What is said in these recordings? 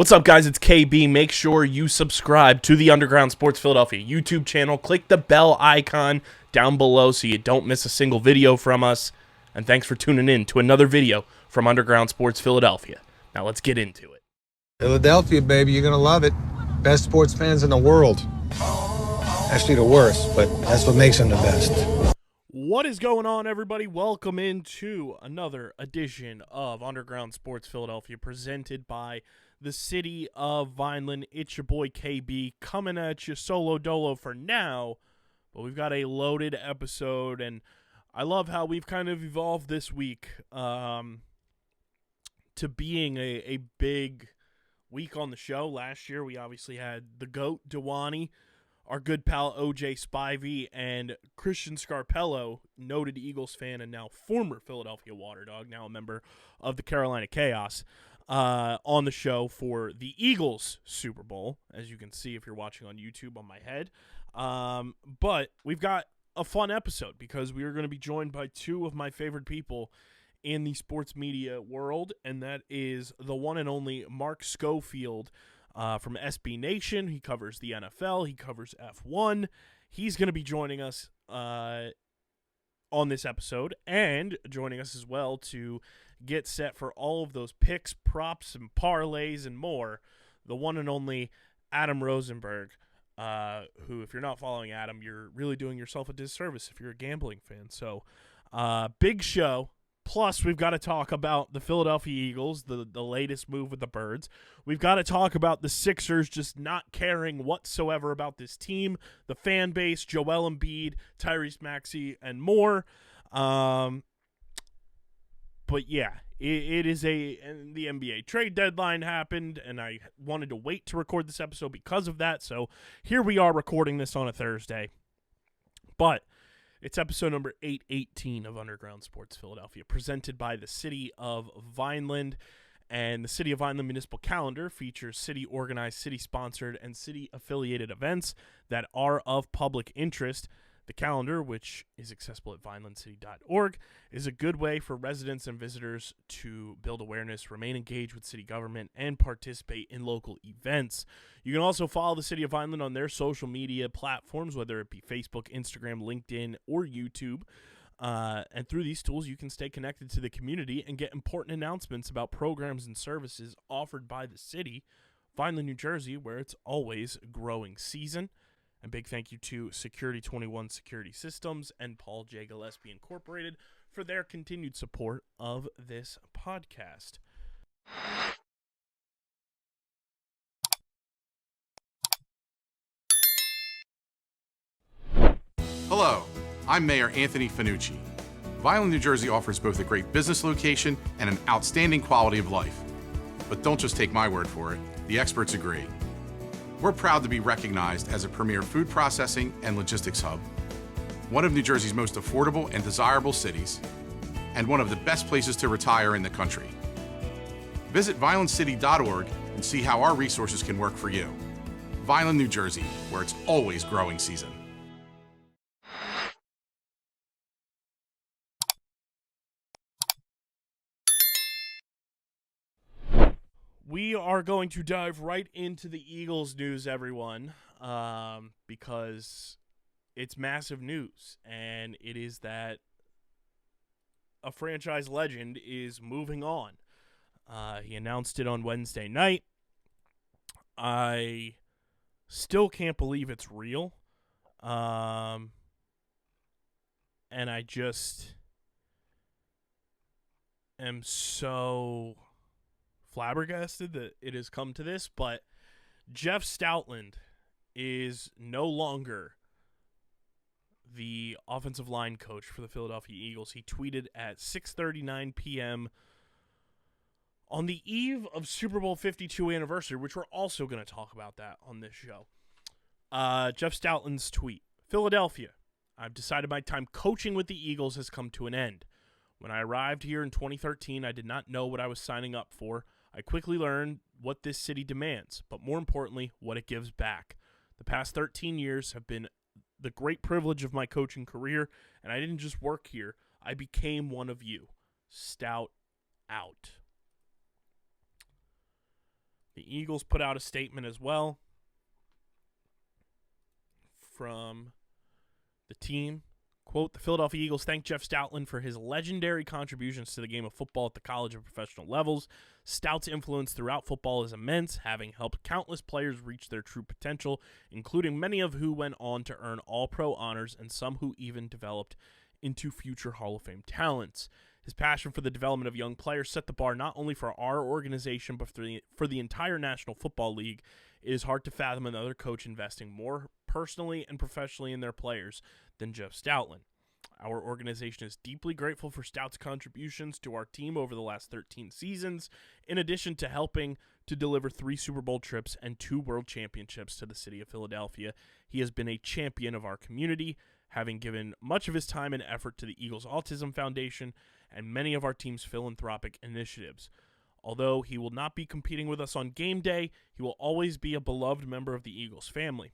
What's up, guys? It's KB. Make sure you subscribe to the Underground Sports Philadelphia YouTube channel. Click the bell icon down below so you don't miss a single video from us. And thanks for tuning in to another video from Underground Sports Philadelphia. Now let's get into it. Philadelphia, baby, you're going to love it. Best sports fans in the world. Actually, the worst, but that's what makes them the best. What is going on, everybody? Welcome into another edition of Underground Sports Philadelphia, presented by the city of Vineland. It's your boy KB coming at you solo dolo for now, but we've got a loaded episode, and I love how we've kind of evolved this week to being a big week on the show. Last year, we obviously had the GOAT, Dewani, our good pal OJ Spivey, and Christian Scarpello, noted Eagles fan and now former Philadelphia Water Dog, now a member of the Carolina Chaos, on the show for the Eagles Super Bowl, as you can see if you're watching on YouTube on my head. But we've got a fun episode because we are going to be joined by two of my favorite people in the sports media world, and that is the one and only Mark Schofield from SB Nation. He covers the NFL. He covers F1. He's going to be joining us on this episode and joining us as well to get set for all of those picks, props, and parlays and more. The one and only Adam Rosenberg, who, if you're not following Adam, you're really doing yourself a disservice if you're a gambling fan. So, big show. Plus, we've got to talk about the Philadelphia Eagles, the latest move with the Birds. We've got to talk about the Sixers just not caring whatsoever about this team, the fan base, Joel Embiid, Tyrese Maxey, and more. But yeah, it is the NBA trade deadline happened, and I wanted to wait to record this episode because of that. So here we are recording this on a Thursday. But it's episode number 818 of Underground Sports Philadelphia, presented by the City of Vineland. And the City of Vineland Municipal Calendar features city-organized, city-sponsored, and city-affiliated events that are of public interest. The calendar, which is accessible at vinelandcity.org, is a good way for residents and visitors to build awareness, remain engaged with city government, and participate in local events. You can also follow the City of Vineland on their social media platforms, whether it be Facebook, Instagram, LinkedIn, or YouTube. And through these tools, you can stay connected to the community and get important announcements about programs and services offered by the city, Vineland, New Jersey, where it's always growing season. And big thank you to Security 21 Security Systems and Paul J. Gillespie Incorporated for their continued support of this podcast. Hello, I'm Mayor Anthony Fanucci. Vineland, New Jersey offers both a great business location and an outstanding quality of life. But don't just take my word for it, the experts agree. We're proud to be recognized as a premier food processing and logistics hub, one of New Jersey's most affordable and desirable cities, and one of the best places to retire in the country. Visit vinelandcity.org and see how our resources can work for you. Vineland, New Jersey, where it's always growing season. We are going to dive right into the Eagles news, everyone, because it's massive news, and it is that a franchise legend is moving on. He announced it on Wednesday night. I still can't believe it's real, and I just am so flabbergasted that it has come to this, but Jeff Stoutland is no longer the offensive line coach for the Philadelphia Eagles. He tweeted at 6:39 p.m. on the eve of Super Bowl 52 anniversary, which we're also going to talk about that on this show. Jeff Stoutland's tweet: Philadelphia, I've decided my time coaching with the Eagles has come to an end. When I arrived here in 2013, I did not know what I was signing up for. I quickly learned what this city demands, but more importantly, what it gives back. The past 13 years have been the great privilege of my coaching career, and I didn't just work here. I became one of you. Stout out. The Eagles put out a statement as well from the team. Quote, the Philadelphia Eagles thank Jeff Stoutland for his legendary contributions to the game of football at the college and professional levels. Stout's influence throughout football is immense, having helped countless players reach their true potential, including many of who went on to earn All-Pro honors and some who even developed into future Hall of Fame talents. His passion for the development of young players set the bar not only for our organization, but for the entire National Football League. It is hard to fathom another coach investing more personally and professionally in their players than Jeff Stoutland. Our organization is deeply grateful for Stout's contributions to our team over the last 13 seasons, in addition to helping to deliver 3 Super Bowl trips and 2 World Championships to the city of Philadelphia. He has been a champion of our community, having given much of his time and effort to the Eagles Autism Foundation and many of our team's philanthropic initiatives. Although he will not be competing with us on game day, he will always be a beloved member of the Eagles family.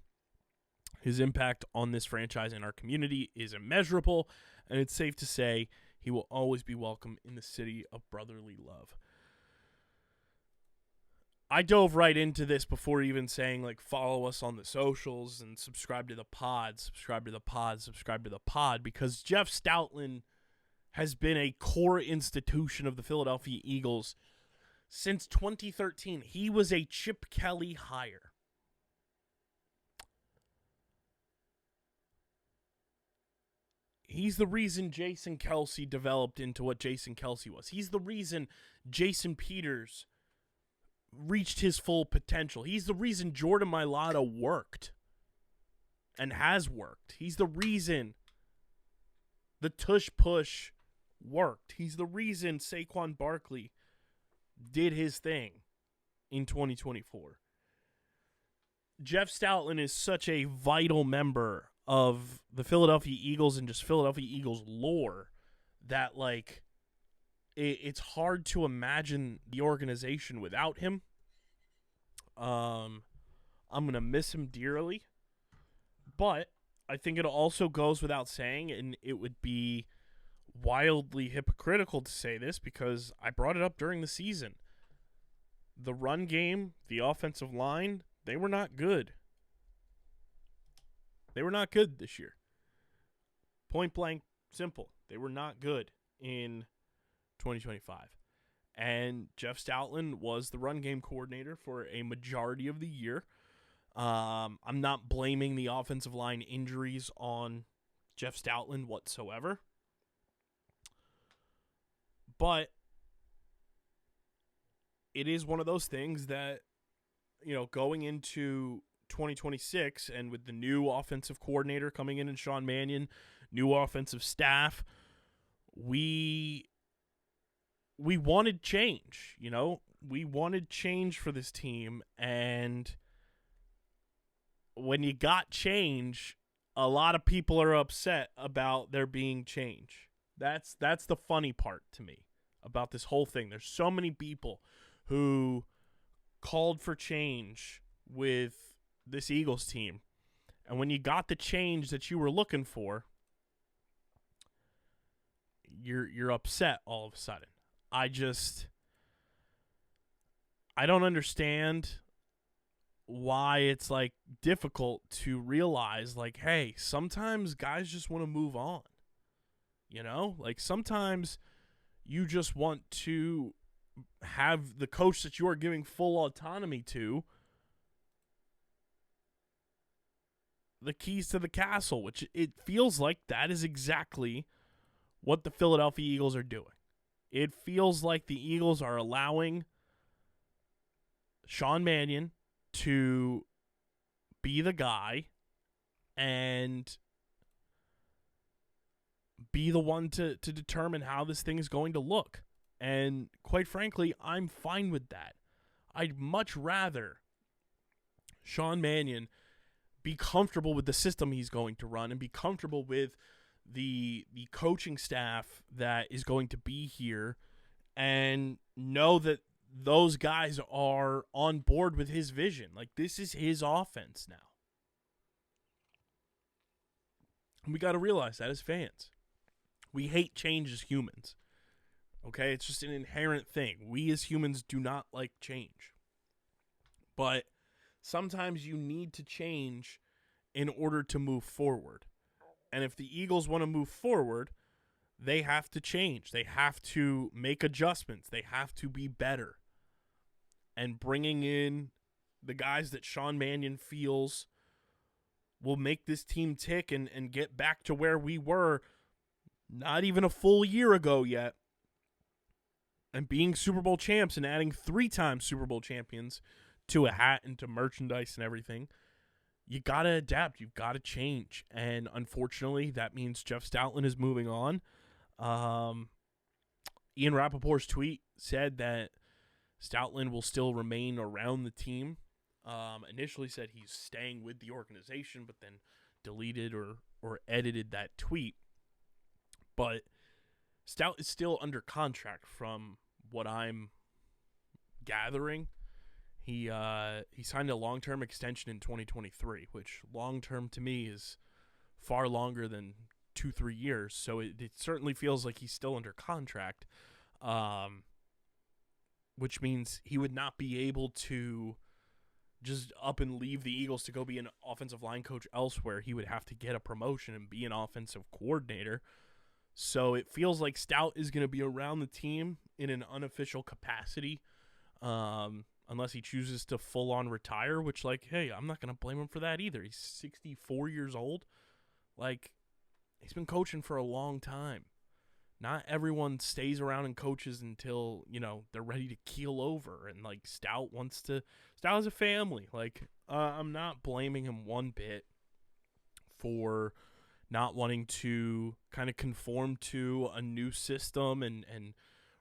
His impact on this franchise and our community is immeasurable, and it's safe to say he will always be welcome in the city of brotherly love. I dove right into this before even saying, like, follow us on the socials and subscribe to the pod, because Jeff Stoutland has been a core institution of the Philadelphia Eagles since 2013. He was a Chip Kelly hire. He's the reason Jason Kelce developed into what Jason Kelce was. He's the reason Jason Peters reached his full potential. He's the reason Jordan Mailata worked and has worked. He's the reason the tush push worked. He's the reason Saquon Barkley did his thing in 2024. Jeff Stoutland is such a vital member of the Philadelphia Eagles and just Philadelphia Eagles lore that, like, it's hard to imagine the organization without him. I'm going to miss him dearly, but I think it also goes without saying, and it would be wildly hypocritical to say this because I brought it up during the season. The run game, the offensive line, they were not good. They were not good this year. Point blank, simple. They were not good in 2025. And Jeff Stoutland was the run game coordinator for a majority of the year. I'm not blaming the offensive line injuries on Jeff Stoutland whatsoever. But it is one of those things that, you know, going into 2026 and with the new offensive coordinator coming in and Sean Mannion, new offensive staff, we wanted change, you know? We wanted change for this team, and when you got change, a lot of people are upset about there being change. That's the funny part to me about this whole thing. There's so many people who called for change with this Eagles team, and when you got the change that you were looking for, you're upset all of a sudden. I don't understand why it's, like, difficult to realize, like, hey, sometimes guys just want to move on. You know? Like, sometimes you just want to have the coach that you are giving full autonomy to the keys to the castle, which it feels like that is exactly what the Philadelphia Eagles are doing. It feels like the Eagles are allowing Sean Mannion to be the guy and be the one to determine how this thing is going to look. And quite frankly, I'm fine with that. I'd much rather Sean Mannion be comfortable with the system he's going to run and be comfortable with the coaching staff that is going to be here and know that those guys are on board with his vision. Like, this is his offense now. And we got to realize that as fans. We hate change as humans. Okay? It's just an inherent thing. We as humans do not like change. But sometimes you need to change in order to move forward. And if the Eagles want to move forward, they have to change. They have to make adjustments. They have to be better. And bringing in the guys that Sean Mannion feels will make this team tick and get back to where we were not even a full year ago yet. And being Super Bowl champs and adding 3-time Super Bowl champions to a hat and to merchandise and everything, you got to adapt. You've got to change. And unfortunately, that means Jeff Stoutland is moving on. Ian Rappaport's tweet said that Stoutland will still remain around the team. Initially said he's staying with the organization, but then deleted or edited that tweet. But Stout is still under contract from what I'm gathering. He signed a long-term extension in 2023, which long-term to me is far longer than 2-3 years. So it certainly feels like he's still under contract, which means he would not be able to just up and leave the Eagles to go be an offensive line coach elsewhere. He would have to get a promotion and be an offensive coordinator. So it feels like Stout is going to be around the team in an unofficial capacity, unless he chooses to full-on retire, which, like, hey, I'm not going to blame him for that either. He's 64 years old. Like, he's been coaching for a long time. Not everyone stays around and coaches until, they're ready to keel over. And, like, Stout has a family. Like, I'm not blaming him one bit for not wanting to kind of conform to a new system and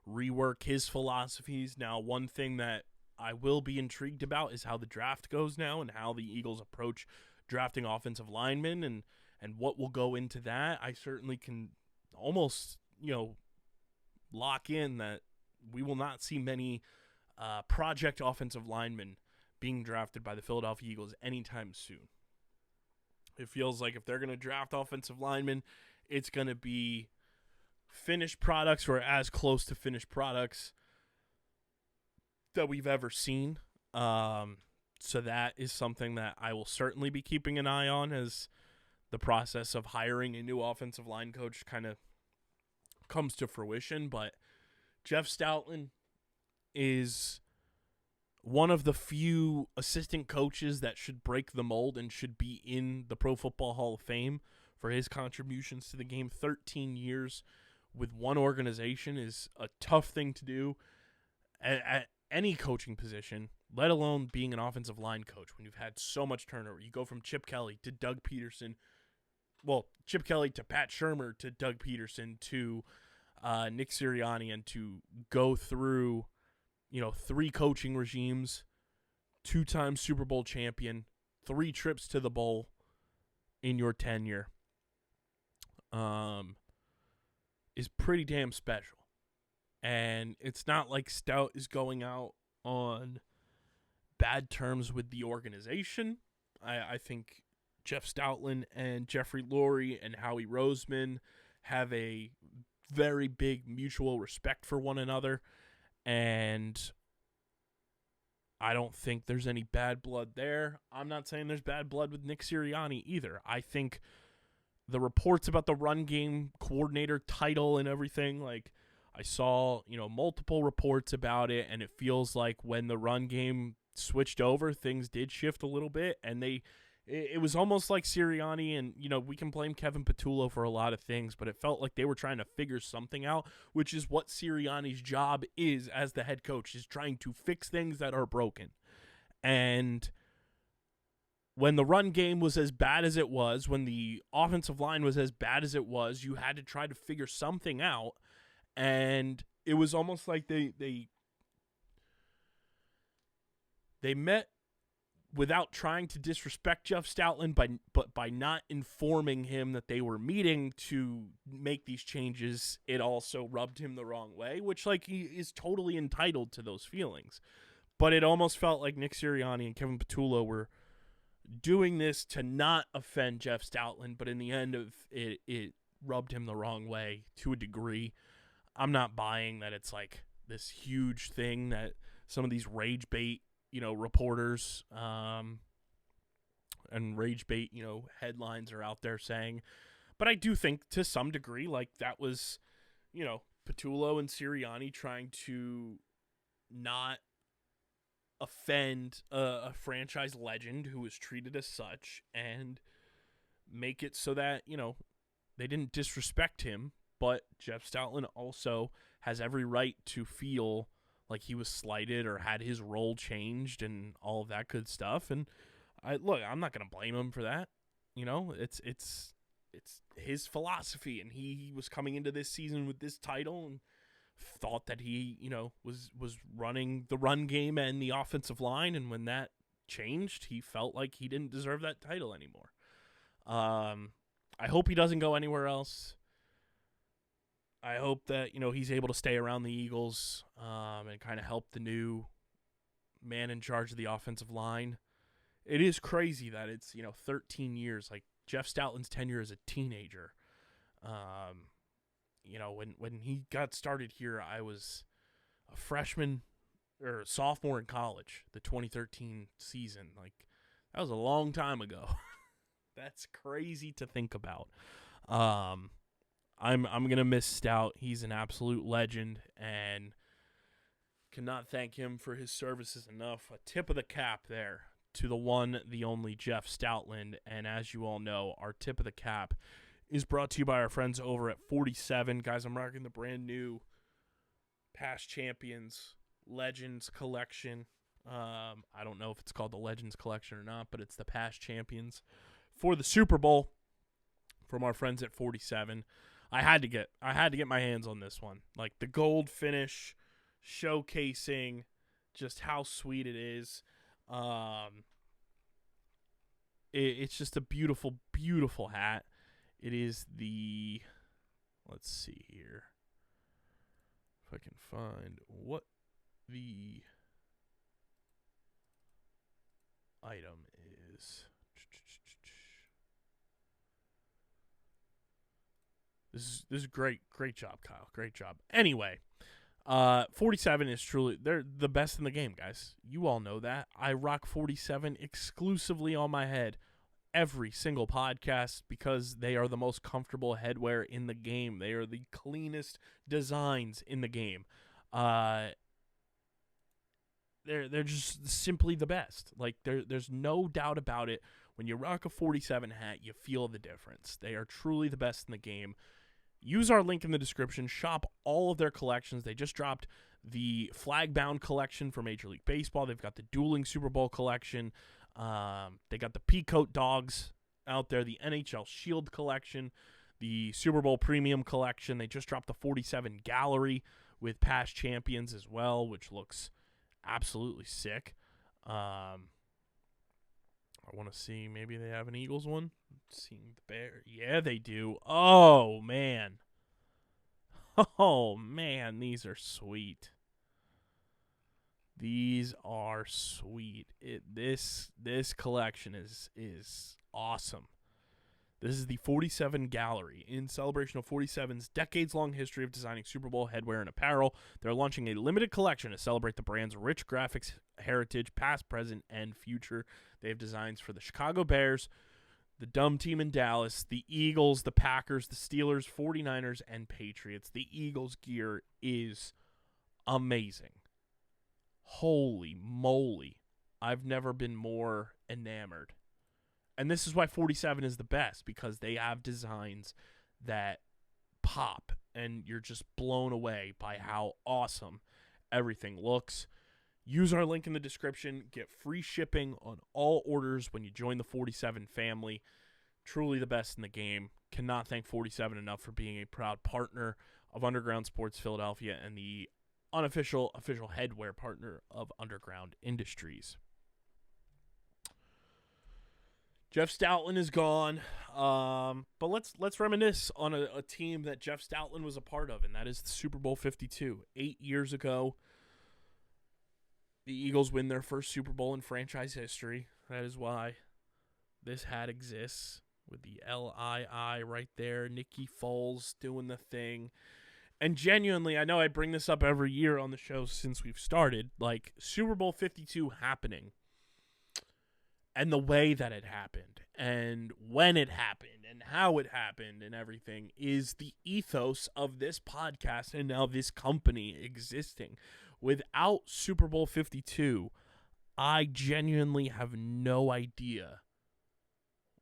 rework his philosophies. Now, one thing that I will be intrigued about is how the draft goes now and how the Eagles approach drafting offensive linemen and what will go into that. I certainly can almost, lock in that we will not see many project offensive linemen being drafted by the Philadelphia Eagles anytime soon. It feels like if they're going to draft offensive linemen, it's going to be finished products or as close to finished products that we've ever seen. So that is something that I will certainly be keeping an eye on as the process of hiring a new offensive line coach kind of comes to fruition. But Jeff Stoutland is one of the few assistant coaches that should break the mold and should be in the Pro Football Hall of Fame for his contributions to the game. 13 years with one organization is a tough thing to do at any coaching position, let alone being an offensive line coach when you've had so much turnover. You go from Chip Kelly to Doug Peterson. Well, Chip Kelly to Pat Shurmur to Doug Peterson to Nick Sirianni, and to go through 3 coaching regimes, 2-time Super Bowl champion, 3 trips to the bowl in your tenure, is pretty damn special. And it's not like Stout is going out on bad terms with the organization. I think Jeff Stoutland and Jeffrey Lurie and Howie Roseman have a very big mutual respect for one another. And I don't think there's any bad blood there. I'm not saying there's bad blood with Nick Sirianni either. I think the reports about the run game coordinator title and everything, like, I saw, multiple reports about it, and it feels like when the run game switched over, things did shift a little bit, and it was almost like Sirianni, and, we can blame Kevin Patullo for a lot of things, but it felt like they were trying to figure something out, which is what Sirianni's job is as the head coach, is trying to fix things that are broken. And when the run game was as bad as it was, when the offensive line was as bad as it was, you had to try to figure something out. And it was almost like they met without trying to disrespect Jeff Stoutland, but by not informing him that they were meeting to make these changes, it also rubbed him the wrong way, which, like, he is totally entitled to those feelings. But it almost felt like Nick Sirianni and Kevin Patullo were doing this to not offend Jeff Stoutland, but in the end of it, it rubbed him the wrong way to a degree. I'm not buying that it's like this huge thing that some of these rage bait, reporters and rage bait, headlines are out there saying. But I do think to some degree, like, that was, Patullo and Sirianni trying to not offend a franchise legend who was treated as such and make it so that, they didn't disrespect him. But Jeff Stoutland also has every right to feel like he was slighted or had his role changed and all of that good stuff. And I'm not going to blame him for that. It's his philosophy, and he was coming into this season with this title and thought that he, was running the run game and the offensive line, and when that changed, he felt like he didn't deserve that title anymore. I hope he doesn't go anywhere else. I hope that, he's able to stay around the Eagles and kind of help the new man in charge of the offensive line. It is crazy that it's, 13 years. Like, Jeff Stoutland's tenure as a teenager. When he got started here, I was a freshman or sophomore in college, the 2013 season. Like, that was a long time ago. That's crazy to think about. I'm going to miss Stout. He's an absolute legend and cannot thank him for his services enough. A tip of the cap there to the one, the only Jeff Stoutland. And as you all know, our tip of the cap is brought to you by our friends over at 47. Guys, I'm rocking the brand new Past Champions Legends Collection. I don't know if it's called the Legends Collection or not, but it's the Past Champions for the Super Bowl from our friends at 47. I had to get my hands on this one. Like, the gold finish, showcasing just how sweet it is. It's just a beautiful, beautiful hat. It is the, let's see here, if I can find what the item is. This is great job, Kyle. Great job. Anyway, 47 is truly, they're the best in the game, guys. You all know that. I rock 47 exclusively on my head every single podcast because they are the most comfortable headwear in the game. They are the cleanest designs in the game. They're just simply the best. Like, there's no doubt about it. When you rock a 47 hat, you feel the difference. They are truly the best in the game. Use our link in the description. Shop all of their collections. They just dropped the flag-bound collection for Major League Baseball. They've got the dueling Super Bowl collection. They got the Peacoat dogs out there, the NHL Shield collection, the Super Bowl Premium collection. They just dropped the 47 Gallery with past champions as well, which looks absolutely sick. I want to see, maybe they have an Eagles one. Seeing the Bear. Yeah, they do. Oh, man. Oh, man, these are sweet. These are sweet. This collection is awesome. This is the 47 Gallery. In celebration of 47's decades-long history of designing Super Bowl headwear and apparel, they're launching a limited collection to celebrate the brand's rich graphics heritage, past, present, and future. They have designs for the Chicago Bears, the dumb team in Dallas, the Eagles, the Packers, the Steelers, 49ers, and Patriots. The Eagles gear is amazing. Holy moly. I've never been more enamored. And this is why 47 is the best, because they have designs that pop, and you're just blown away by how awesome everything looks. Use our link in the description. Get free shipping on all orders when you join the 47 family. Truly the best in the game. Cannot thank 47 enough for being a proud partner of Underground Sports Philadelphia and the official headwear partner of Underground Industries. Jeff Stoutland is gone, but let's reminisce on a team that Jeff Stoutland was a part of, and that is the Super Bowl 52. 8 years ago, the Eagles win their first Super Bowl in franchise history. That is why this hat exists, with the LII right there. Nicky Foles doing the thing. And genuinely, I know I bring this up every year on the show since we've started, like Super Bowl 52 happening and the way that it happened and when it happened and how it happened and everything is the ethos of this podcast and now this company existing. Without Super Bowl 52, I genuinely have no idea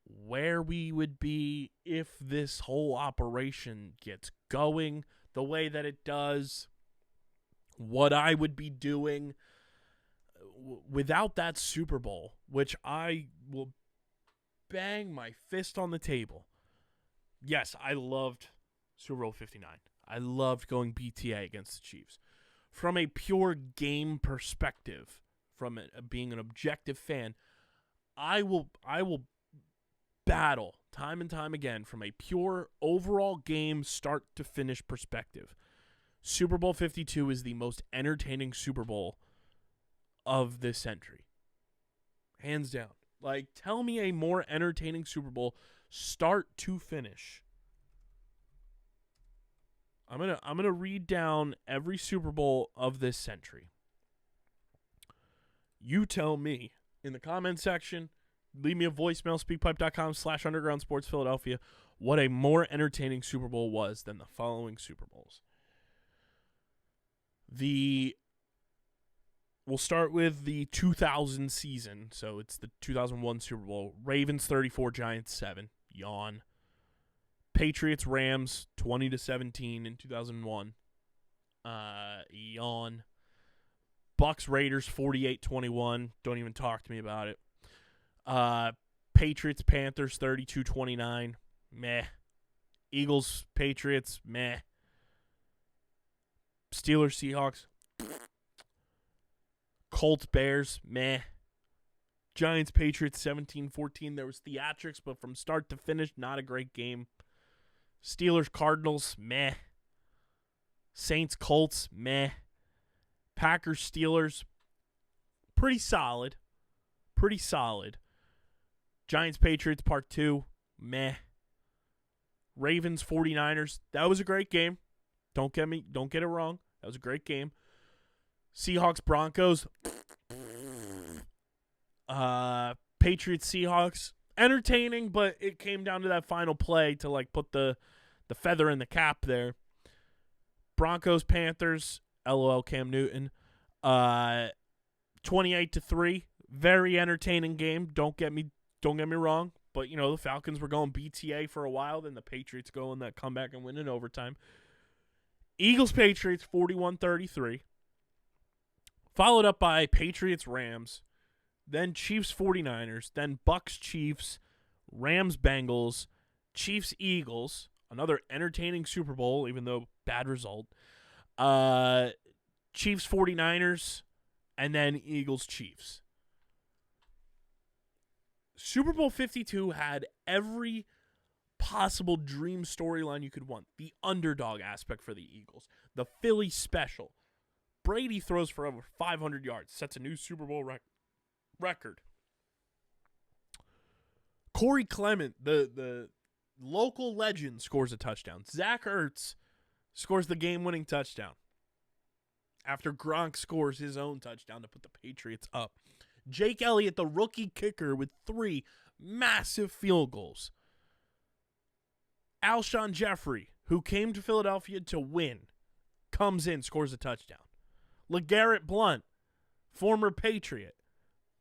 where we would be if this whole operation gets going the way that it does, what I would be doing without that Super Bowl, which I will bang my fist on the table. Yes, I loved Super Bowl 59. I loved going BTA against the Chiefs. From a pure game perspective, from being an objective fan, I will battle time and time again from a pure overall game start to finish perspective. Super Bowl 52 is the most entertaining Super Bowl of this century. Hands down. Like, tell me a more entertaining Super Bowl start to finish. I'm gonna read down every Super Bowl of this century. You tell me in the comment section. Leave me a voicemail, speakpipe.com/undergroundsportsphiladelphia, what a more entertaining Super Bowl was than the following Super Bowls. We'll start with the 2000 season, so it's the 2001 Super Bowl. Ravens 34, Giants 7. Yawn. Patriots Rams 20-17 in 2001. Yawn. Bucks Raiders 48-21. Don't even talk to me about it. Patriots Panthers 32-29. Meh. Eagles Patriots. Meh. Steelers Seahawks. Colts Bears. Meh. Giants Patriots 17-14. There was theatrics, but from start to finish, not a great game. Steelers Cardinals. Meh. Saints Colts. Meh. Packers Steelers. Pretty solid. Pretty solid. Giants Patriots Part 2, meh. Ravens 49ers, that was a great game. Don't get it wrong. That was a great game. Seahawks Broncos. Patriots Seahawks, entertaining, but it came down to that final play to like put the feather in the cap there. Broncos Panthers, LOL Cam Newton. 28-3, very entertaining game. Don't get me wrong, but you know the Falcons were going BTA for a while, then the Patriots go in that comeback and win in overtime. Eagles Patriots 41-33, followed up by Patriots Rams, then Chiefs 49ers, then Bucks Chiefs, Rams Bengals, Chiefs Eagles, another entertaining Super Bowl even though bad result. Chiefs 49ers, and then Eagles Chiefs. Super Bowl 52 had every possible dream storyline you could want. The underdog aspect for the Eagles. The Philly special. Brady throws for over 500 yards. Sets a new Super Bowl record. Corey Clement, the local legend, scores a touchdown. Zach Ertz scores the game-winning touchdown after Gronk scores his own touchdown to put the Patriots up. Jake Elliott, the rookie kicker, with 3 massive field goals. Alshon Jeffrey, who came to Philadelphia to win, comes in, scores a touchdown. LeGarrette Blount, former Patriot,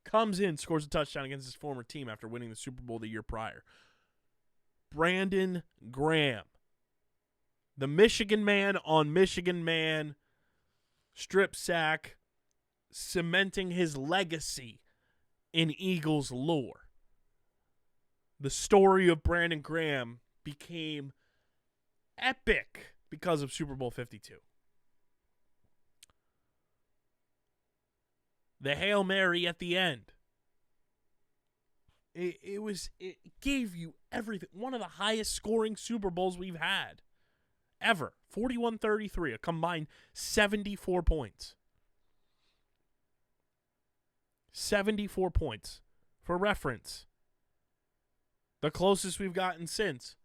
comes in, scores a touchdown against his former team after winning the Super Bowl the year prior. Brandon Graham, the Michigan man on Michigan man, strip sack, cementing his legacy in Eagles lore. The story of Brandon Graham became epic because of Super Bowl 52. The Hail Mary at the end. It gave you everything. One of the highest scoring Super Bowls we've had ever. 41-33, a combined 74 points. 74 points. For reference, the closest we've gotten since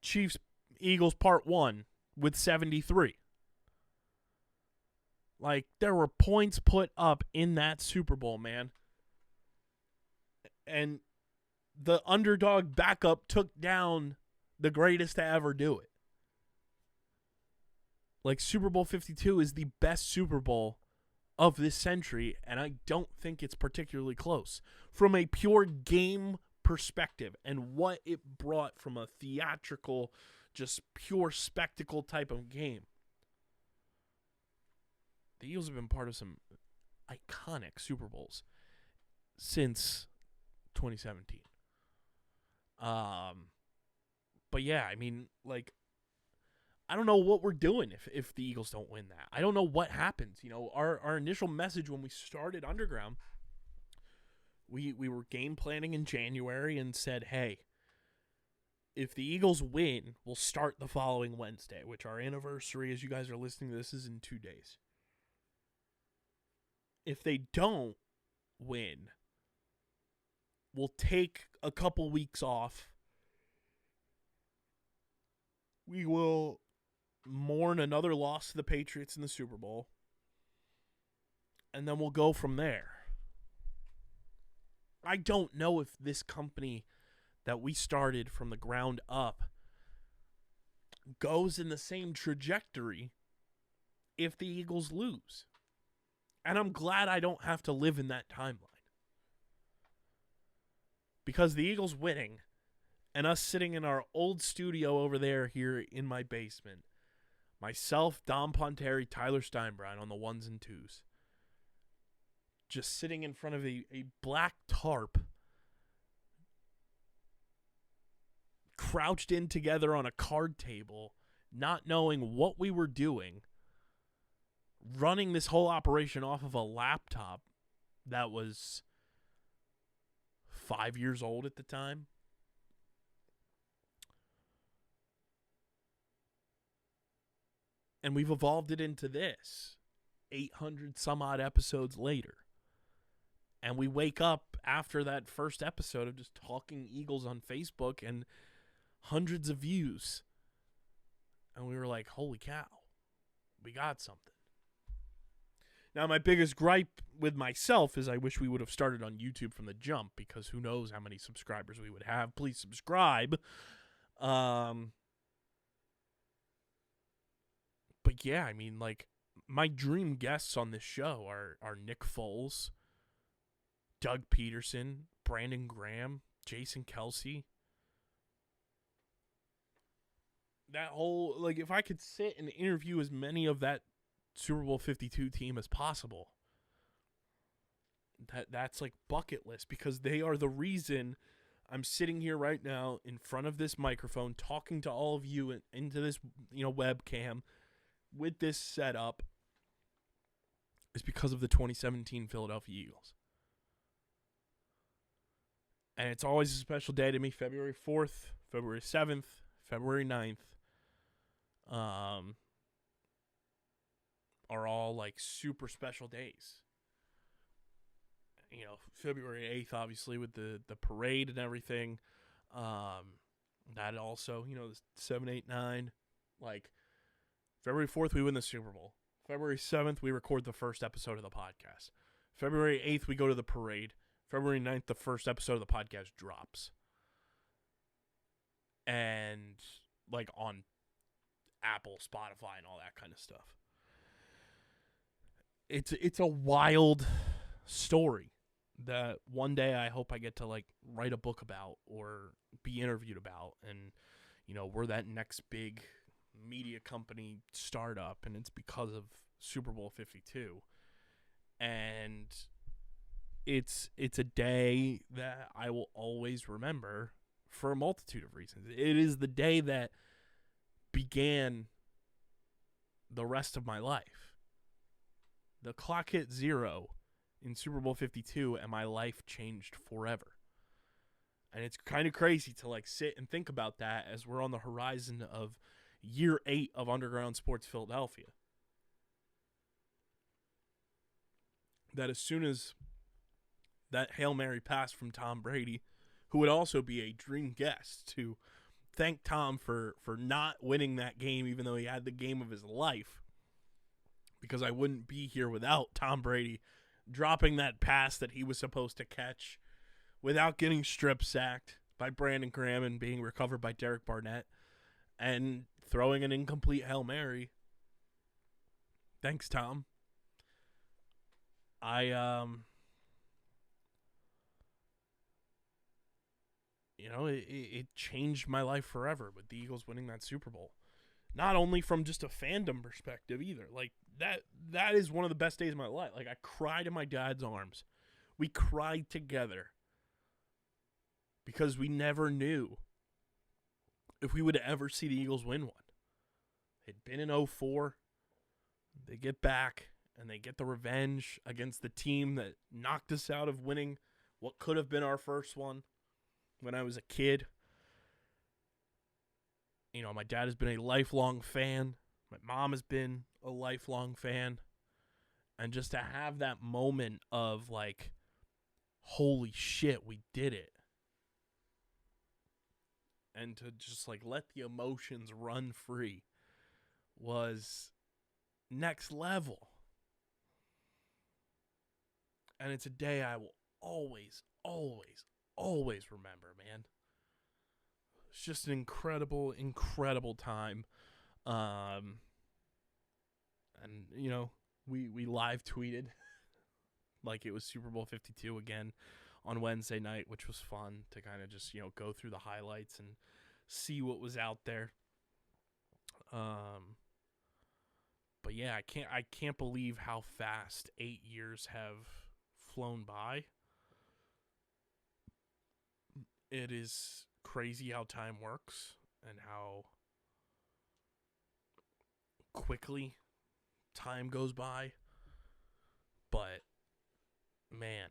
Chiefs Eagles Part 1, with 73. Like, there were points put up in that Super Bowl, man. And the underdog backup took down the greatest to ever do it. Like, Super Bowl 52 is the best Super Bowl of this century, and I don't think it's particularly close. From a pure game perspective and what it brought from a theatrical, just pure spectacle type of game. The Eagles have been part of some iconic Super Bowls since 2017. But yeah, I mean, like, I don't know what we're doing if the Eagles don't win that. I don't know what happens. You know, our initial message when we started Underground, we were game planning in January and said, hey, if the Eagles win, we'll start the following Wednesday, which our anniversary, as you guys are listening to this, is in 2 days. If they don't win, we'll take a couple weeks off. We will mourn another loss to the Patriots in the Super Bowl. And then we'll go from there. I don't know if this company that we started from the ground up goes in the same trajectory if the Eagles lose. And I'm glad I don't have to live in that timeline. Because the Eagles winning and us sitting in our old studio over there here in my basement, myself, Dom Ponteri, Tyler Steinbrein on the ones and twos, just sitting in front of a black tarp, crouched in together on a card table, not knowing what we were doing, running this whole operation off of a laptop that was 5 years old at the time. And we've evolved it into this 800 some odd episodes later. And we wake up after that first episode of just talking Eagles on Facebook and hundreds of views. And we were like, holy cow, we got something. Now, my biggest gripe with myself is I wish we would have started on YouTube from the jump, because who knows how many subscribers we would have. Please subscribe. But yeah, I mean, like, my dream guests on this show are Nick Foles, Doug Peterson, Brandon Graham, Jason Kelsey. That whole, like, if I could sit and interview as many of that Super Bowl 52 team as possible, that's like bucket list, because they are the reason I'm sitting here right now in front of this microphone talking to all of you into this, webcam with this setup, is because of the 2017 Philadelphia Eagles. And it's always a special day to me. February 4th, February 7th, February 9th. Are all like super special days. You know, February 8th, obviously, with the parade and everything. That also, the 7, 8, 9. Like, February 4th, we win the Super Bowl. February 7th, we record the first episode of the podcast. February 8th, we go to the parade. February 9th, the first episode of the podcast drops. And, like, on Apple, Spotify, and all that kind of stuff. It's a wild story that one day I hope I get to, like, write a book about or be interviewed about. And, we're that next big media company startup, and it's because of Super Bowl 52. And it's a day that I will always remember for a multitude of reasons. It is the day that began the rest of my life. The clock hit 0 in Super Bowl 52, and my life changed forever. And it's kind of crazy to, like, sit and think about that as we're on the horizon of year 8 of Underground Sports Philadelphia. That as soon as that Hail Mary pass from Tom Brady, who would also be a dream guest to thank Tom for not winning that game, even though he had the game of his life, because I wouldn't be here without Tom Brady dropping that pass that he was supposed to catch without getting strip sacked by Brandon Graham and being recovered by Derek Barnett and throwing an incomplete Hail Mary. Thanks, Tom. It changed my life forever with the Eagles winning that Super Bowl. Not only from just a fandom perspective either. Like, that is one of the best days of my life. Like, I cried in my dad's arms. We cried together because we never knew if we would ever see the Eagles win one. They'd been in 2004. They get back, and they get the revenge against the team that knocked us out of winning what could have been our first one when I was a kid. You know, my dad has been a lifelong fan. My mom has been a lifelong fan. And just to have that moment of, like, holy shit, we did it. And to just, like, let the emotions run free was next level. And it's a day I will always, always, always remember, man. It's just an incredible, incredible time. And, you know, we live tweeted like it was Super Bowl 52 again on Wednesday night, which was fun to kind of just, you know, go through the highlights and see what was out there. But yeah, I can't believe how fast 8 years have flown by. It is crazy how time works and how quickly time goes by. But man,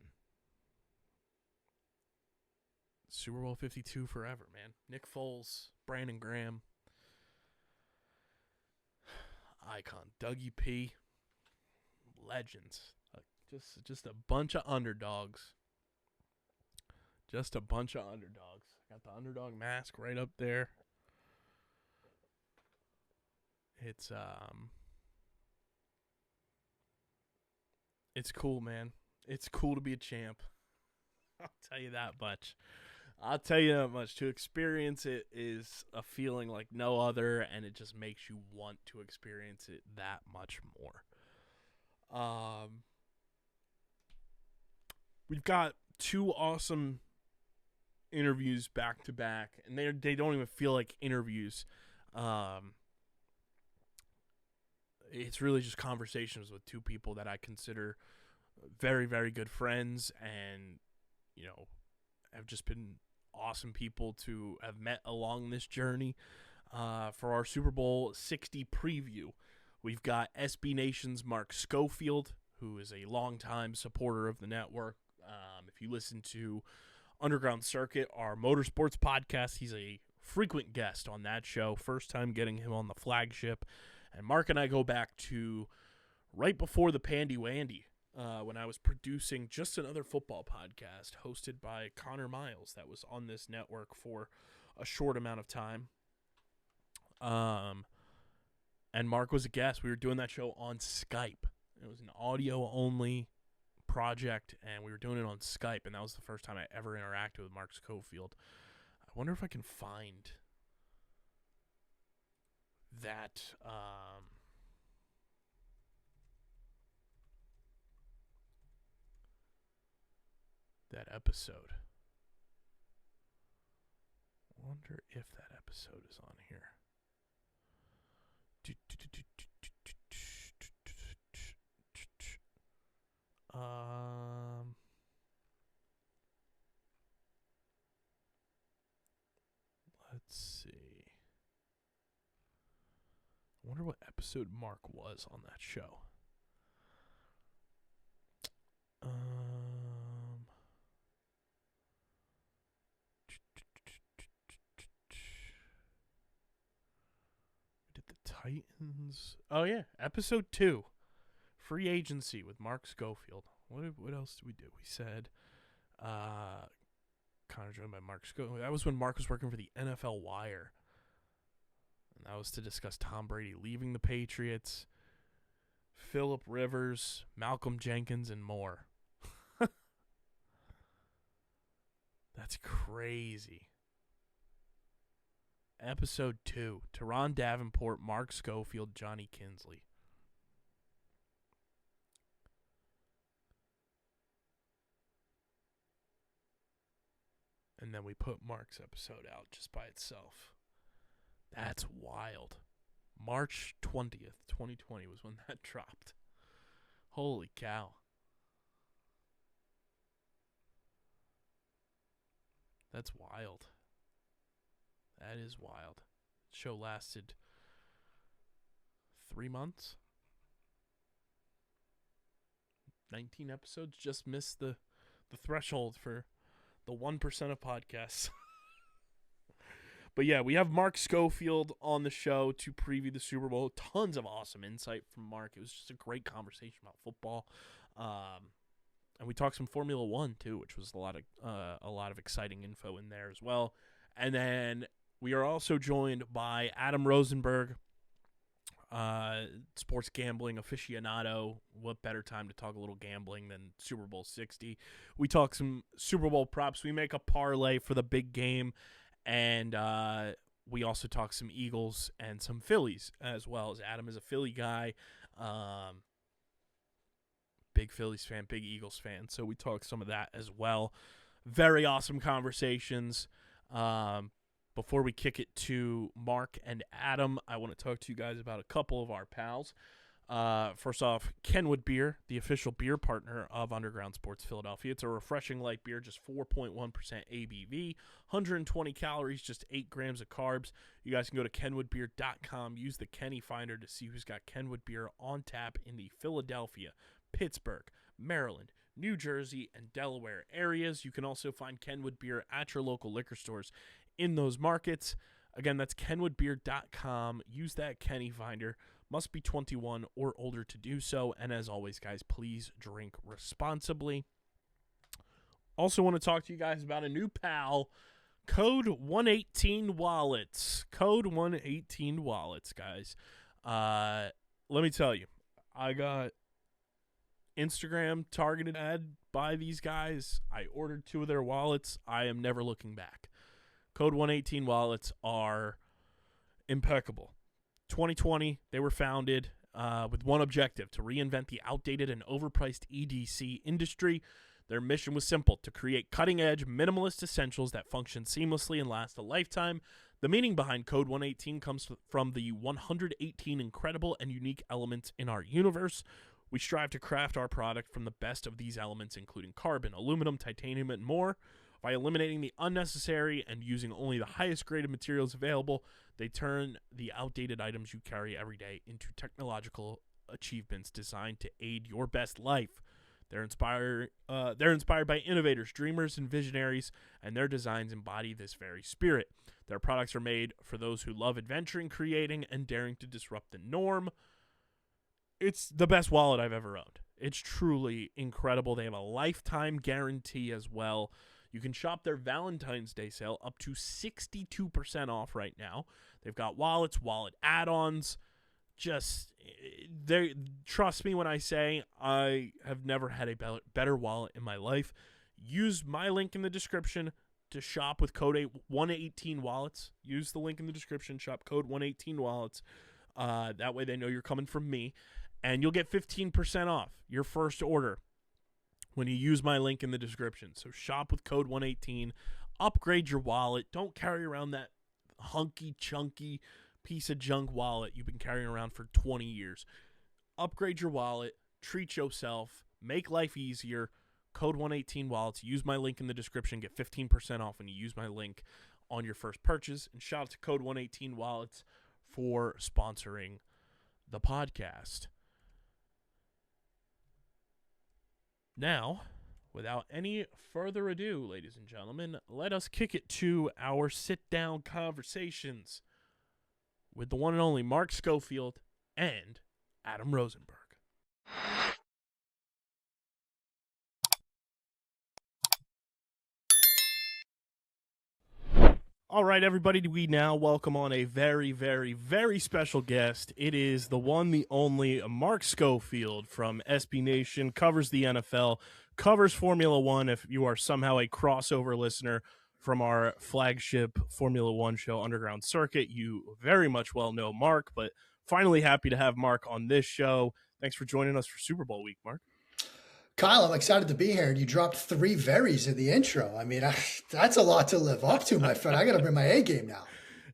Super Bowl 52 forever, man. Nick Foles, Brandon Graham, icon, Dougie P, legends. Just a bunch of underdogs. Just a bunch of underdogs. Got the underdog mask right up there. It's cool, man. It's cool to be a champ. I'll tell you that much. To experience it is a feeling like no other, and it just makes you want to experience it that much more. We've got two awesome interviews back to back, and they don't even feel like interviews. It's really just conversations with two people that I consider very, very good friends, and, you know, have just been awesome people to have met along this journey. For our Super Bowl 60 preview, we've got SB Nation's Mark Schofield, who is a longtime supporter of the network. If you listen to Underground Circuit, our motorsports podcast, he's a frequent guest on that show. First time getting him on the flagship. And Mark and I go back to right before the Pandy Wandy, when I was producing Just Another Football podcast hosted by Connor Miles that was on this network for a short amount of time. And Mark was a guest. We were doing that show on Skype. It was an audio-only project, and we were doing it on Skype, and that was the first time I ever interacted with Mark Schofield. I wonder if I can find that that episode. I wonder if that episode is on here. Let's see. I wonder what episode Mark was on that show. We did the Titans. Oh yeah, episode 2. Free agency with Mark Schofield. What else did we do? We said Connor now joined by Mark Schofield. That was when Mark was working for the NFL Wire. And that was to discuss Tom Brady leaving the Patriots, Phillip Rivers, Malcolm Jenkins, and more. That's crazy. Episode 2, Teron Davenport, Mark Schofield, Johnny Kinsley. And then we put Mark's episode out just by itself. That's wild. March 20th, 2020 was when that dropped. Holy cow. That's wild. That is wild. The show lasted 3 months. 19 episodes. Just missed the threshold for the 1% of podcasts. But yeah, we have Mark Schofield on the show to preview the Super Bowl. Tons of awesome insight from Mark. It was just a great conversation about football. And we talked some Formula One too, which was a lot of exciting info in there as well. And then we are also joined by Adam Rosenberg, sports gambling aficionado. What better time to talk a little gambling than Super Bowl 60? We talk some Super Bowl props. We make a parlay for the big game. And we also talk some Eagles and some Phillies as well, as Adam is a Philly guy. Big Phillies fan, big Eagles fan. So we talk some of that as well. Very awesome conversations. Before we kick it to Mark and Adam, I want to talk to you guys about a couple of our pals. First off, Kenwood Beer, the official beer partner of Underground Sports Philadelphia. It's a refreshing light beer, just 4.1% ABV, 120 calories, just 8 grams of carbs. You guys can go to kenwoodbeer.com, use the Kenny Finder to see who's got Kenwood Beer on tap in the Philadelphia, Pittsburgh, Maryland, New Jersey, and Delaware areas. You can also find Kenwood Beer at your local liquor stores in those markets. Again, that's kenwoodbeer.com. Use that Kenny Finder. Must be 21 or older to do so. And as always, guys, please drink responsibly. Also want to talk to you guys about a new pal, Code 118 Wallets. Code 118 Wallets, guys. Let me tell you, I got Instagram targeted ad by these guys. I ordered 2 of their wallets. I am never looking back. Code 118 Wallets are impeccable. 2020, they were founded with one objective: to reinvent the outdated and overpriced EDC industry. Their mission was simple: to create cutting-edge, minimalist essentials that function seamlessly and last a lifetime. The meaning behind Code 118 comes from the 118 incredible and unique elements in our universe. We strive to craft our product from the best of these elements, including carbon, aluminum, titanium, and more. By eliminating the unnecessary and using only the highest graded materials available, they turn the outdated items you carry every day into technological achievements designed to aid your best life. They're inspired by innovators, dreamers, and visionaries, and their designs embody this very spirit. Their products are made for those who love adventuring, creating, and daring to disrupt the norm. It's the best wallet I've ever owned. It's truly incredible. They have a lifetime guarantee as well. You can shop their Valentine's Day sale up to 62% off right now. They've got wallets, wallet add-ons. Trust me when I say I have never had a better wallet in my life. Use my link in the description to shop with code 118 Wallets. Use the link in the description, shop code 118 Wallets. That way they know you're coming from me. And you'll get 15% off your first order when you use my link in the description. So shop with code 118. Upgrade your wallet. Don't carry around that hunky, chunky piece of junk wallet you've been carrying around for 20 years. Upgrade your wallet. Treat yourself. Make life easier. Code 118 Wallets. Use my link in the description. Get 15% off when you use my link on your first purchase. And shout out to Code 118 Wallets for sponsoring the podcast. Now, without any further ado, ladies and gentlemen, let us kick it to our sit-down conversations with the one and only Mark Schofield and Adam Rosenberg. All right, everybody, we now welcome on a very, very, very special guest. It is the one, the only Mark Schofield from SB Nation, covers the NFL, covers Formula One. If you are somehow a crossover listener from our flagship Formula One show, Underground Circuit, you very much well know Mark, but finally happy to have Mark on this show. Thanks for joining us for Super Bowl week, Mark. Kyle, I'm excited to be here. And you dropped 3 verys in the intro. I mean, that's a lot to live up to, my friend. I got to bring my A game now.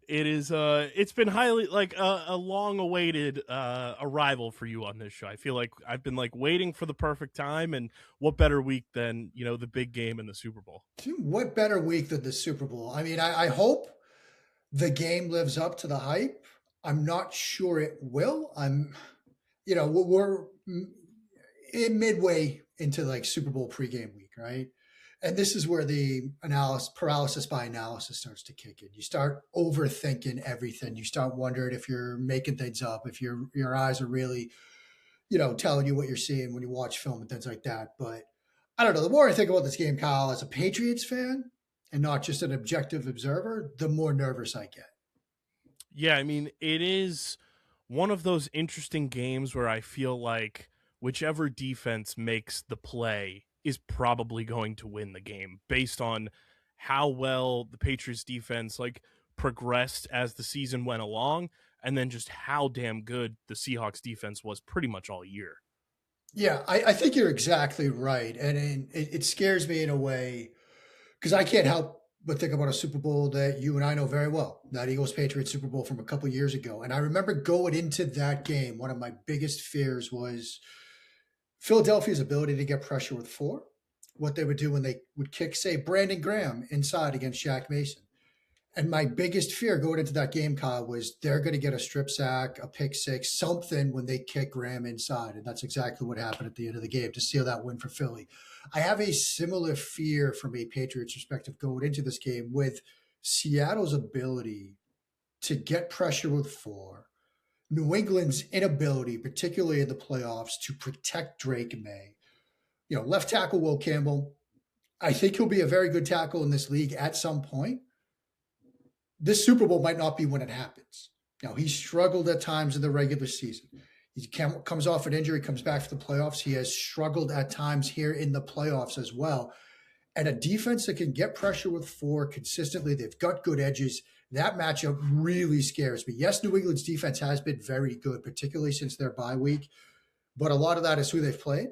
It is. It's been highly a long-awaited arrival for you on this show. I feel like I've been waiting for the perfect time, and what better week than the big game in the Super Bowl? What better week than the Super Bowl? I mean, I hope the game lives up to the hype. I'm not sure it will. We're in midway into Super Bowl pregame week, right? And this is where the paralysis by analysis starts to kick in. You start overthinking everything. You start wondering if you're making things up, if your eyes are really, telling you what you're seeing when you watch film and things like that. But I don't know. The more I think about this game, Kyle, as a Patriots fan and not just an objective observer, the more nervous I get. Yeah, I mean, it is one of those interesting games where I feel like whichever defense makes the play is probably going to win the game based on how well the Patriots defense progressed as the season went along, and then just how damn good the Seahawks defense was pretty much all year. Yeah, I think you're exactly right. And it scares me in a way because I can't help but think about a Super Bowl that you and I know very well, that Eagles-Patriots Super Bowl from a couple years ago. And I remember going into that game, one of my biggest fears was Philadelphia's ability to get pressure with 4, what they would do when they would kick, say, Brandon Graham inside against Shaq Mason. And my biggest fear going into that game, Kyle, was they're going to get a strip sack, a pick 6, something when they kick Graham inside. And that's exactly what happened at the end of the game to seal that win for Philly. I have a similar fear from a Patriots perspective going into this game with Seattle's ability to get pressure with 4, New England's inability, particularly in the playoffs, to protect Drake May. Left tackle Will Campbell, I think he'll be a very good tackle in this league at some point. This Super Bowl might not be when it happens. He struggled at times in the regular season. He comes off an injury, comes back for the playoffs. He has struggled at times here in the playoffs as well. And a defense that can get pressure with 4 consistently, they've got good edges. That matchup really scares me. Yes, New England's defense has been very good, particularly since their bye week. But a lot of that is who they've played.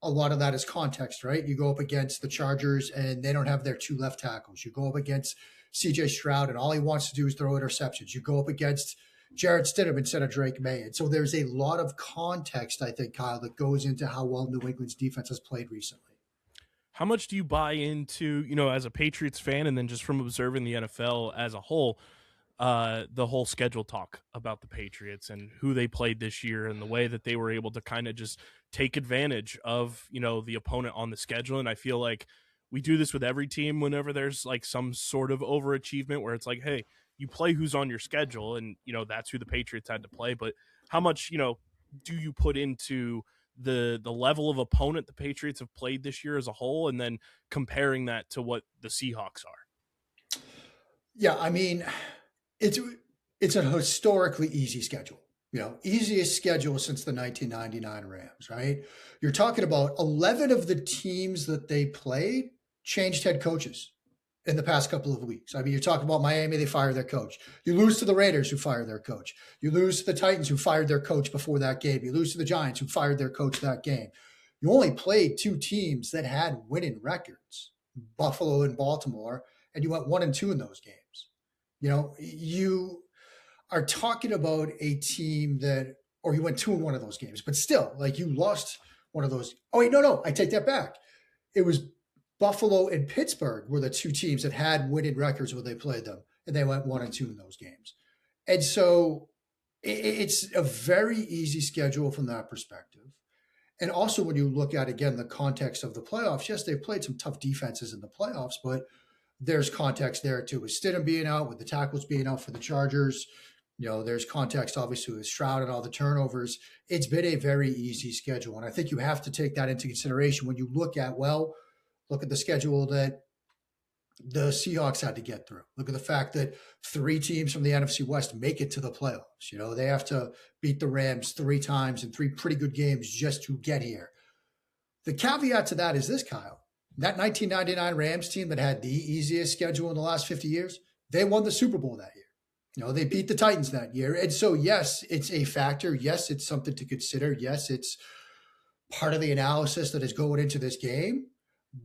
A lot of that is context, right? You go up against the Chargers and they don't have their 2 left tackles. You go up against CJ Stroud and all he wants to do is throw interceptions. You go up against Jared Stidham instead of Drake May. And so there's a lot of context, I think, Kyle, that goes into how well New England's defense has played recently. How much do you buy into, as a Patriots fan and then just from observing the NFL as a whole, the whole schedule talk about the Patriots and who they played this year and the way that they were able to kind of just take advantage of, the opponent on the schedule? And I feel like we do this with every team whenever there's some sort of overachievement where it's hey, you play who's on your schedule, and, that's who the Patriots had to play. But how much, do you put into the level of opponent the Patriots have played this year as a whole, and then comparing that to what the Seahawks are? Yeah, I mean, it's a historically easy schedule. Easiest schedule since the 1999 Rams, right? You're talking about 11 of the teams that they played changed head coaches in the past couple of weeks. I mean, you're talking about Miami, they fired their coach. You lose to the Raiders, who fired their coach. You lose to the Titans, who fired their coach before that game. You lose to the Giants, who fired their coach that game. You only played 2 teams that had winning records, Buffalo and Baltimore, and you went 1-2 in those games. You are talking about a team that, or you went 2 in one of those games, but still, you lost one of those. Oh, wait, no, I take that back. It was Buffalo and Pittsburgh were the 2 teams that had winning records when they played them, and they went 1-2 in those games. And so it's a very easy schedule from that perspective. And also when you look at, again, the context of the playoffs, yes, they've played some tough defenses in the playoffs, but there's context there too, with Stidham being out, with the tackles being out for the Chargers. There's context, obviously, with Stroud and all the turnovers. It's been a very easy schedule. And I think you have to take that into consideration when you look at the schedule that the Seahawks had to get through. Look at the fact that 3 teams from the NFC West make it to the playoffs. You know, they have to beat the Rams 3 times in 3 pretty good games just to get here. The caveat to that is this, Kyle. That 1999 Rams team that had the easiest schedule in the last 50 years, they won the Super Bowl that year. You know, they beat the Titans that year. And so, yes, it's a factor. Yes, it's something to consider. Yes, it's part of the analysis that is going into this game.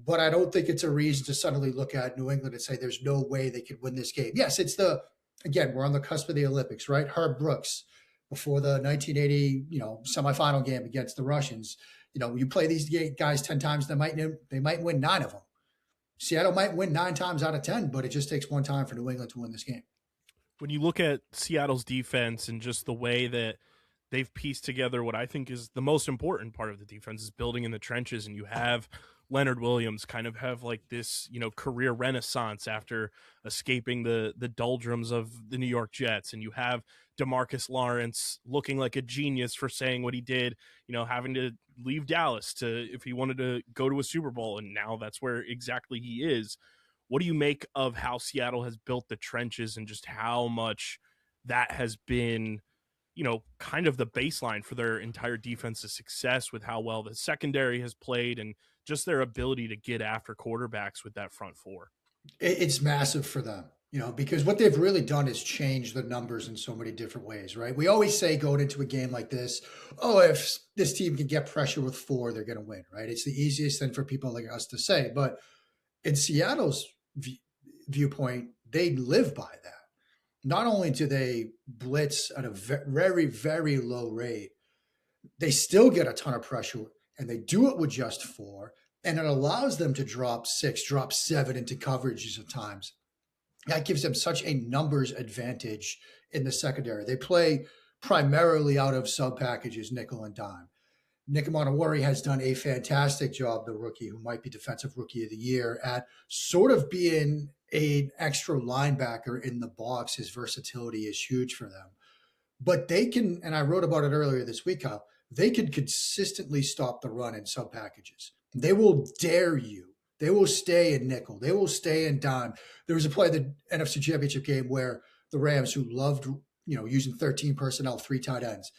But I don't think it's a reason to suddenly look at New England and say there's no way they could win this game. Yes, it's again, we're on the cusp of the Olympics, right? Herb Brooks, before the 1980, semifinal game against the Russians. You know, you play these guys 10 times, they might win 9 of them. Seattle might win 9 times out of 10, but it just takes one time for New England to win this game. When you look at Seattle's defense and just the way that they've pieced together what I think is the most important part of the defense is building in the trenches, and you have Leonard Williams kind of have like this, career renaissance after escaping the doldrums of the New York Jets. And you have DeMarcus Lawrence looking like a genius for saying what he did, having to leave Dallas if he wanted to go to a Super Bowl. And now that's where exactly he is. What do you make of how Seattle has built the trenches and just how much that has been, kind of the baseline for their entire defense's success with how well the secondary has played and just their ability to get after quarterbacks with that front 4? It's massive for them, because what they've really done is change the numbers in so many different ways, right? We always say going into a game like this, if this team can get pressure with 4, they're going to win, right? It's the easiest thing for people like us to say. But in Seattle's viewpoint, they live by that. Not only do they blitz at a very, very low rate, they still get a ton of pressure, and they do it with just 4, and it allows them to drop 6, drop 7 into coverages at times. That gives them such a numbers advantage in the secondary. They play primarily out of sub packages, nickel and dime. Nick Montefiore has done a fantastic job, the rookie, who might be Defensive Rookie of the Year, at sort of being an extra linebacker in the box. His versatility is huge for them. But they can, and I wrote about it earlier this week, Kyle, they can consistently stop the run in sub packages. They will dare you. They will stay in nickel. They will stay in dime. There was a play in the NFC Championship game where the Rams, who loved, using 13 personnel, 3 tight ends,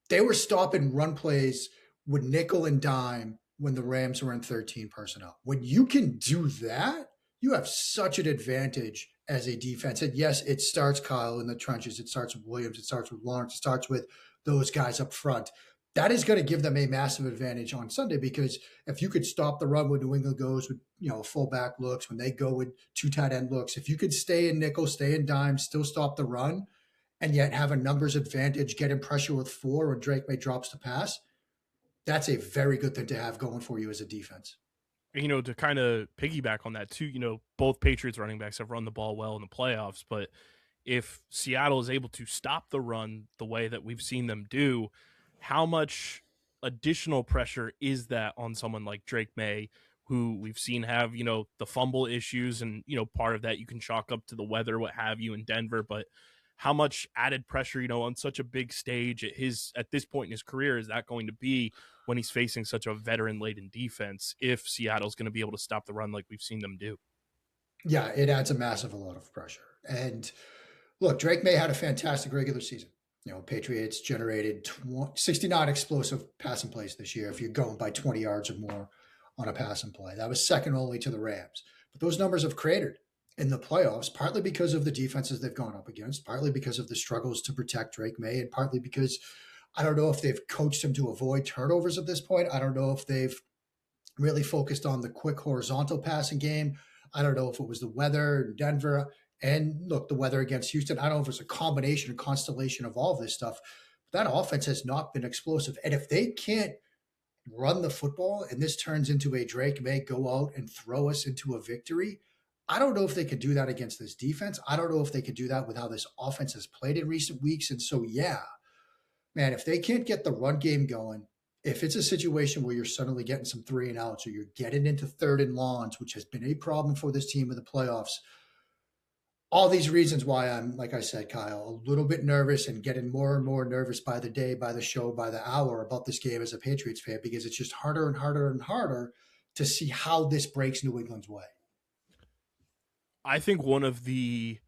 they were stopping run plays with nickel and dime when the Rams were in 13 personnel. When you can do that, you have such an advantage as a defense. And yes, it starts, Kyle, in the trenches. It starts with Williams. It starts with Lawrence. It starts with those guys up front. That is going to give them a massive advantage on Sunday, because if you could stop the run when New England goes with, fullback looks, when they go with 2 tight end looks, if you could stay in nickel, stay in dime, still stop the run, and yet have a numbers advantage, get in pressure with 4 when Drake May drops the pass, that's a very good thing to have going for you as a defense. To kind of piggyback on that too, both Patriots running backs have run the ball well in the playoffs, but if Seattle is able to stop the run the way that we've seen them do, how much additional pressure is that on someone like Drake May, who we've seen have, the fumble issues, and, part of that you can chalk up to the weather, what have you, in Denver, but how much added pressure, on such a big stage at this point in his career is that going to be when he's facing such a veteran-laden defense, if Seattle's going to be able to stop the run like we've seen them do? Yeah, it adds a massive lot of pressure. And look, Drake May had a fantastic regular season. Patriots generated 69 explosive passing plays this year, if you're going by 20 yards or more on a passing play. That was second only to the Rams. But those numbers have cratered in the playoffs, partly because of the defenses they've gone up against, partly because of the struggles to protect Drake May, and partly because I don't know if they've coached him to avoid turnovers at this point. I don't know if they've really focused on the quick horizontal passing game. I don't know if it was the weather in Denver. And look, the weather against Houston, I don't know if it's a combination or constellation of all of this stuff. But that offense has not been explosive. And if they can't run the football and this turns into a Drake May go out and throw us into a victory, I don't know if they could do that against this defense. I don't know if they could do that with how this offense has played in recent weeks. And so, yeah, man, if they can't get the run game going, if it's a situation where you're suddenly getting some 3 and outs, or you're getting into 3rd and longs, which has been a problem for this team in the playoffs, all these reasons why I'm, like I said, Kyle, a little bit nervous, and getting more and more nervous by the day, by the show, by the hour about this game as a Patriots fan, because it's just harder and harder and harder to see how this breaks New England's way. I think one of the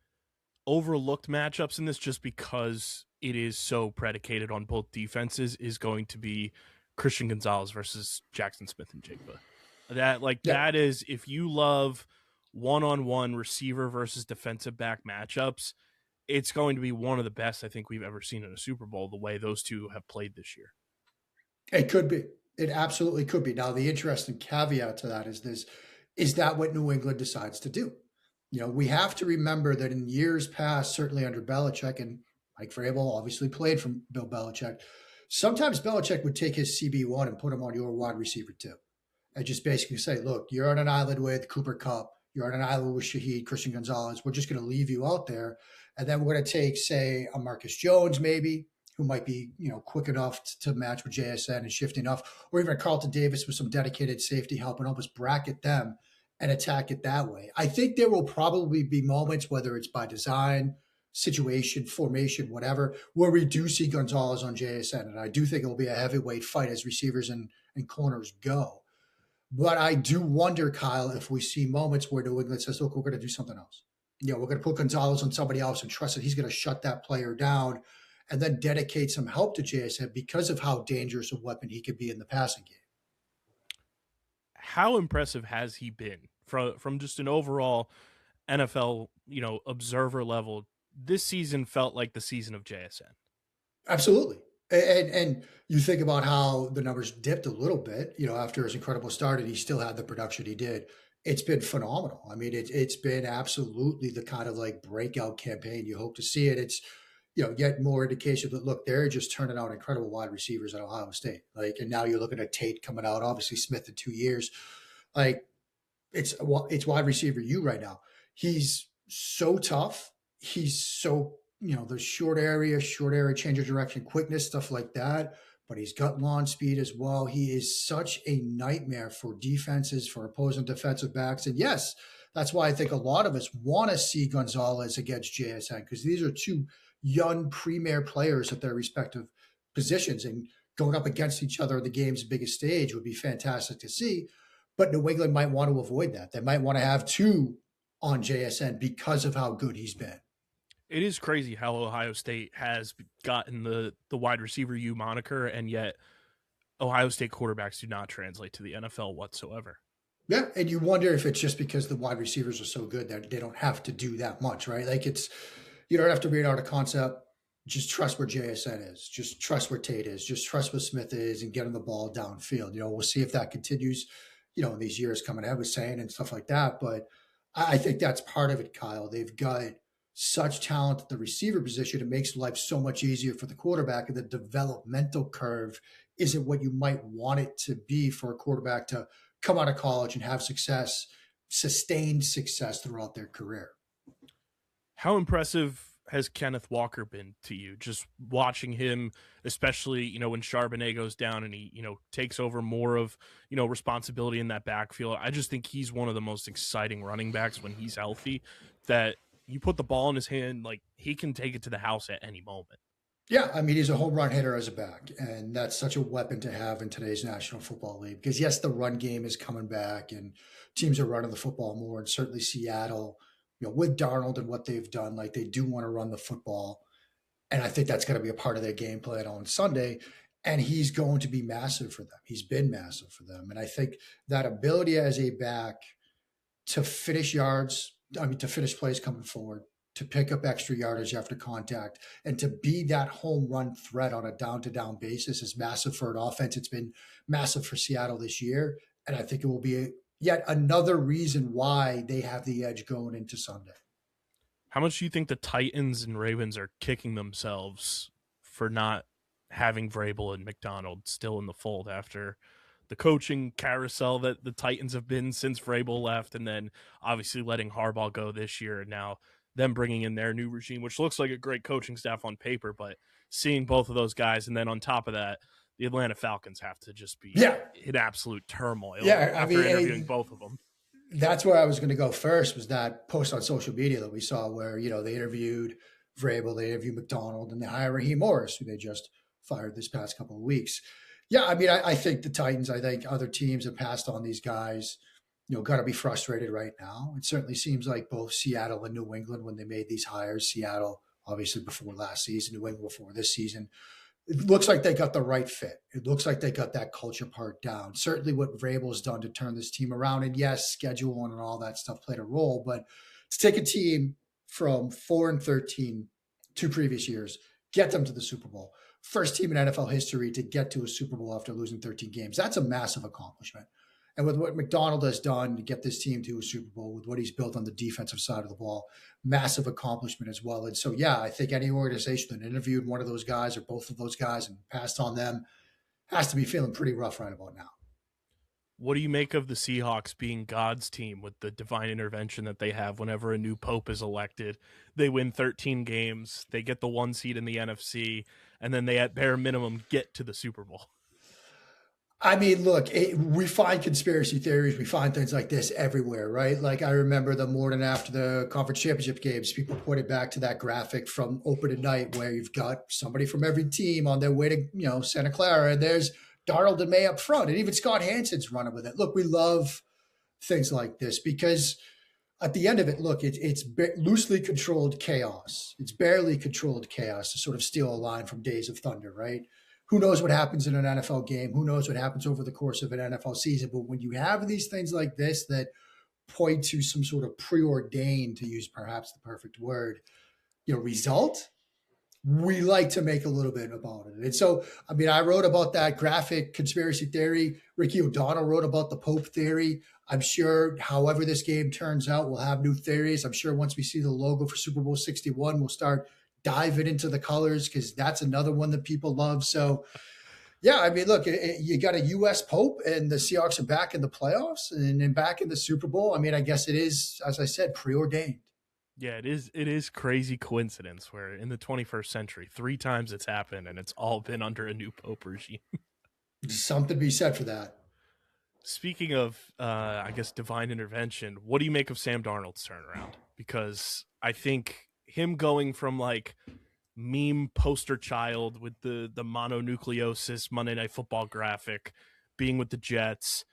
overlooked matchups in this, just because it is so predicated on both defenses, is going to be Christian Gonzalez versus Jackson Smith and Jigba. That is, if you love one-on-one receiver versus defensive back matchups, it's going to be one of the best I think we've ever seen in a Super Bowl, the way those two have played this year. It could be. It absolutely could be. Now, the interesting caveat to that is this: is that what New England decides to do? We have to remember that in years past, certainly under Belichick, and Mike Vrabel obviously played from Bill Belichick, sometimes Belichick would take his CB1 and put him on your wide receiver too. And just basically say, look, you're on an island with Cooper Kupp, you're on an island with Shaheed, Christian Gonzalez. We're just going to leave you out there. And then we're going to take, say, a Marcus Jones maybe, who might be, quick enough to match with JSN and shift enough, or even a Carlton Davis with some dedicated safety help and help us bracket them and attack it that way. I think there will probably be moments, whether it's by design, situation, formation, whatever, where we do see Gonzalez on JSN. And I do think it will be a heavyweight fight as receivers and corners go. But I do wonder, Kyle, if we see moments where New England says, look, we're going to do something else. We're going to put Gonzalez on somebody else and trust that he's going to shut that player down and then dedicate some help to JSN because of how dangerous a weapon he could be in the passing game. How impressive has he been from just an overall NFL, observer level? This season felt like the season of JSN. Absolutely. And you think about how the numbers dipped a little bit, after his incredible start, and he still had the production he did. It's been phenomenal. I mean, it's been absolutely the kind of like breakout campaign you hope to see it. It's, yet more indication that, look, they're just turning out incredible wide receivers at Ohio State. And now you're looking at Tate coming out, obviously Smith in 2 years. It's wide receiver you right now. He's so tough. He's so, the short area change of direction, quickness, stuff like that. But he's got launch speed as well. He is such a nightmare for defenses, for opposing defensive backs. And yes, that's why I think a lot of us want to see Gonzalez against JSN, because these are two young premier players at their respective positions, and going up against each other on the game's biggest stage would be fantastic to see. But New England might want to avoid that. They might want to have two on JSN because of how good he's been. It is crazy how Ohio State has gotten the wide receiver U moniker, and yet Ohio State quarterbacks do not translate to the NFL whatsoever. Yeah, and you wonder if it's just because the wide receivers are so good that they don't have to do that much, right? You don't have to read out a concept. Just trust where JSN is. Just trust where Tate is. Just trust where Smith is and get him the ball downfield. We'll see if that continues, in these years coming ahead with saying and stuff like that. But I think that's part of it, Kyle. They've got such talent at the receiver position. It makes life so much easier for the quarterback, and the developmental curve isn't what you might want it to be for a quarterback to come out of college and have success, sustained success throughout their career. How impressive has Kenneth Walker been to you? Just watching him, especially, when Charbonnet goes down and he, takes over more of, responsibility in that backfield. I just think he's one of the most exciting running backs when he's healthy, that you put the ball in his hand, like he can take it to the house at any moment. Yeah, I mean, he's a home run hitter as a back, and that's such a weapon to have in today's National Football League. Because yes, the run game is coming back, and teams are running the football more, and certainly Seattle, with Darnold and what they've done, like they do want to run the football, and I think that's going to be a part of their game plan on Sunday. And he's going to be massive for them. He's been massive for them, and I think that ability as a back to finish to finish plays coming forward, to pick up extra yardage after contact, and to be that home run threat on a down-to-down basis is massive for an offense. It's been massive for Seattle this year, and I think it will be yet another reason why they have the edge going into Sunday. How much do you think the Titans and Ravens are kicking themselves for not having Vrabel and McDonald still in the fold after the coaching carousel that the Titans have been since Vrabel left, and then obviously letting Harbaugh go this year, and now them bringing in their new regime, which looks like a great coaching staff on paper, but seeing both of those guys, and then on top of that, the Atlanta Falcons have to just be in absolute turmoil after interviewing both of them. That's where I was going to go first, was that post on social media that we saw where, they interviewed Vrabel, they interviewed McDonald, and they hired Raheem Morris, who they just fired this past couple of weeks. Yeah, I mean, I think the Titans, I think other teams have passed on these guys got to be frustrated right now. It certainly seems like both Seattle and New England, when they made these hires, Seattle obviously before last season, New England before this season, it looks like they got the right fit. It looks like they got that culture part down. Certainly what Vrabel's done to turn this team around. And yes, schedule and all that stuff played a role, but to take a team from 4-13 2 previous years, get them to the Super Bowl. First team in NFL history to get to a Super Bowl after losing 13 games. That's a massive accomplishment. And with what McDonald has done to get this team to a Super Bowl, with what he's built on the defensive side of the ball, massive accomplishment as well. And so, yeah, I think any organization that interviewed one of those guys or both of those guys and passed on them has to be feeling pretty rough right about now. What do you make of the Seahawks being God's team with the divine intervention that they have whenever a new pope is elected? They win 13 games, they get the 1 seed in the NFC, and then they at bare minimum get to the Super Bowl. I mean, look, we find conspiracy theories. We find things like this everywhere, right? Like I remember the morning after the conference championship games, people pointed back to that graphic from opening night where you've got somebody from every team on their way to, Santa Clara, and there's Darnold and May up front, and even Scott Hansen's running with it. Look, we love things like this because at the end of it, look, it's loosely controlled chaos. It's barely controlled chaos, to sort of steal a line from Days of Thunder, right? Who knows what happens in an NFL game? Who knows what happens over the course of an NFL season? But when you have these things like this that point to some sort of preordained, to use perhaps the perfect word, result, we like to make a little bit about it. And so, I mean, I wrote about that graphic conspiracy theory. Ricky O'Donnell wrote about the Pope theory. I'm sure however this game turns out, we'll have new theories. I'm sure once we see the logo for Super Bowl 61, we'll start diving into the colors because that's another one that people love. So, yeah, I mean, look, you got a U.S. Pope and the Seahawks are back in the playoffs and then back in the Super Bowl. I mean, I guess it is, as I said, preordained. Yeah, it is crazy coincidence where in the 21st century, 3 times it's happened and it's all been under a new Pope regime. Something to be said for that. Speaking of, I guess, divine intervention, what do you make of Sam Darnold's turnaround? Because I think him going from like meme poster child with the mononucleosis Monday Night Football graphic, being with the Jets,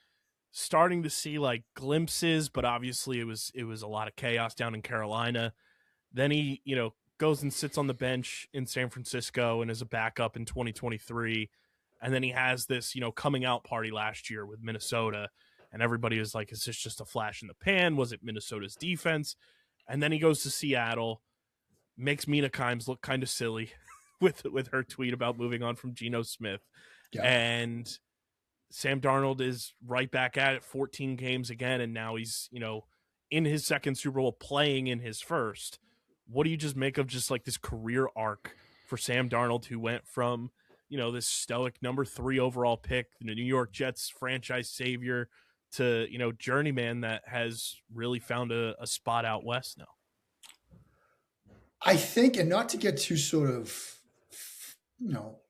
starting to see like glimpses, but obviously it was a lot of chaos down in Carolina. Then he, goes and sits on the bench in San Francisco and is a backup in 2023. And then he has this, coming out party last year with Minnesota. And everybody was like, is this just a flash in the pan? Was it Minnesota's defense? And then he goes to Seattle, makes Mina Kimes look kind of silly with her tweet about moving on from Geno Smith. Yeah. And Sam Darnold is right back at it, 14 games again, and now he's, in his second Super Bowl, playing in his first. What do you just make of just like this career arc for Sam Darnold, who went from, this stoic number 3 overall pick, the New York Jets franchise savior, to, journeyman that has really found a spot out west now? I think, and not to get too sort of,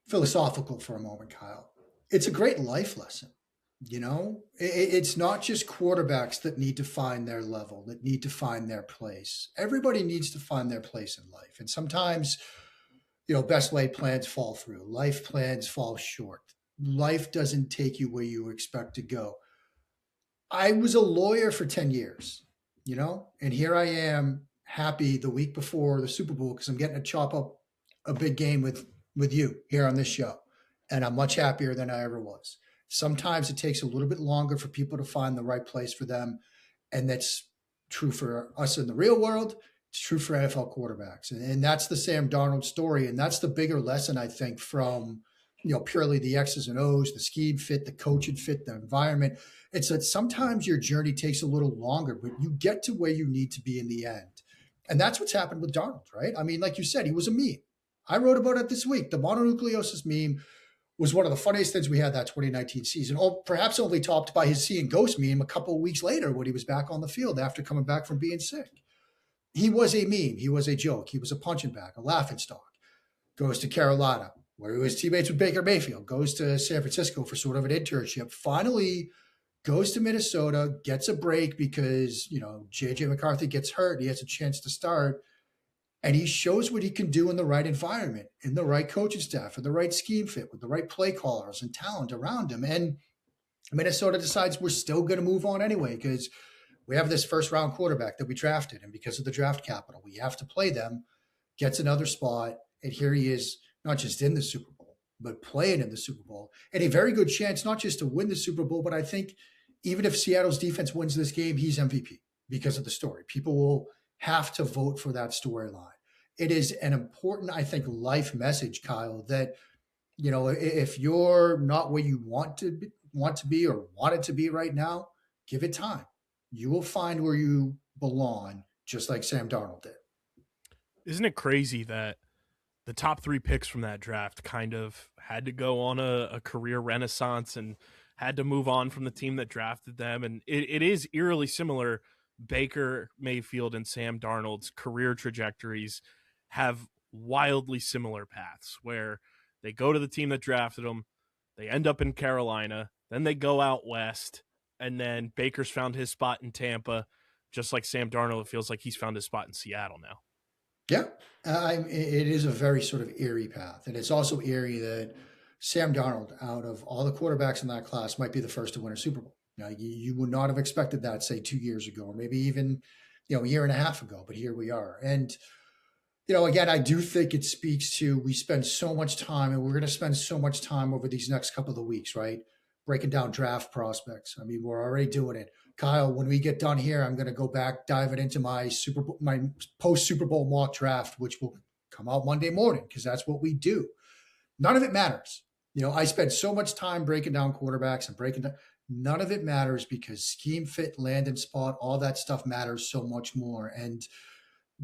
philosophical for a moment, Kyle, it's a great life lesson. It's not just quarterbacks that need to find their level, that need to find their place. Everybody needs to find their place in life. And sometimes, best laid plans fall through. Life plans fall short. Life doesn't take you where you expect to go. I was a lawyer for 10 years, and here I am happy the week before the Super Bowl because I'm getting to chop up a big game with you here on this show. And I'm much happier than I ever was. Sometimes it takes a little bit longer for people to find the right place for them. And that's true for us in the real world. It's true for NFL quarterbacks. And that's the Sam Darnold story. And that's the bigger lesson, I think, from, purely the X's and O's, the scheme fit, the coaching fit, the environment. It's that sometimes your journey takes a little longer, but you get to where you need to be in the end. And that's what's happened with Darnold, right? I mean, like you said, he was a meme. I wrote about it this week. The mononucleosis meme was one of the funniest things we had that 2019 season, perhaps only topped by his seeing ghost meme a couple of weeks later when he was back on the field after coming back from being sick. He was a meme. He was a joke. He was a punching bag, a laughingstock. Goes to Carolina, where he was teammates with Baker Mayfield. Goes to San Francisco for sort of an internship. Finally goes to Minnesota, gets a break because, J.J. McCarthy gets hurt. He has a chance to start. And he shows what he can do in the right environment, in the right coaching staff, in the right scheme fit, with the right play callers and talent around him. And Minnesota decides we're still going to move on anyway because we have this first round quarterback that we drafted. And because of the draft capital, we have to play them, gets another spot. And here he is, not just in the Super Bowl, but playing in the Super Bowl. And a very good chance, not just to win the Super Bowl, but I think even if Seattle's defense wins this game, he's MVP because of the story. People will have to vote for that storyline. It is an important, I think, life message, Kyle, that, if you're not where you want to be or want it to be right now, give it time. You will find where you belong, just like Sam Darnold did. Isn't it crazy that the top 3 picks from that draft kind of had to go on a career renaissance and had to move on from the team that drafted them? And it is eerily similar. Baker Mayfield and Sam Darnold's career trajectories have wildly similar paths where they go to the team that drafted them, they end up in Carolina, then they go out west, and then Baker's found his spot in Tampa. Just like Sam Darnold, it feels like he's found his spot in Seattle now. Yeah, it is a very sort of eerie path. And it's also eerie that Sam Darnold, out of all the quarterbacks in that class, might be the first to win a Super Bowl. You would not have expected that, say, 2 years ago, or maybe even, a year and a half ago. But here we are. And, again, I do think it speaks to we spend so much time, and we're going to spend so much time over these next couple of weeks, right? Breaking down draft prospects. I mean, we're already doing it. Kyle, when we get done here, I'm going to go back, dive it into my post Super Bowl mock draft, which will come out Monday morning because that's what we do. None of it matters. I spent so much time breaking down quarterbacks and breaking down. None of it matters because scheme fit, landing spot, all that stuff matters so much more. And,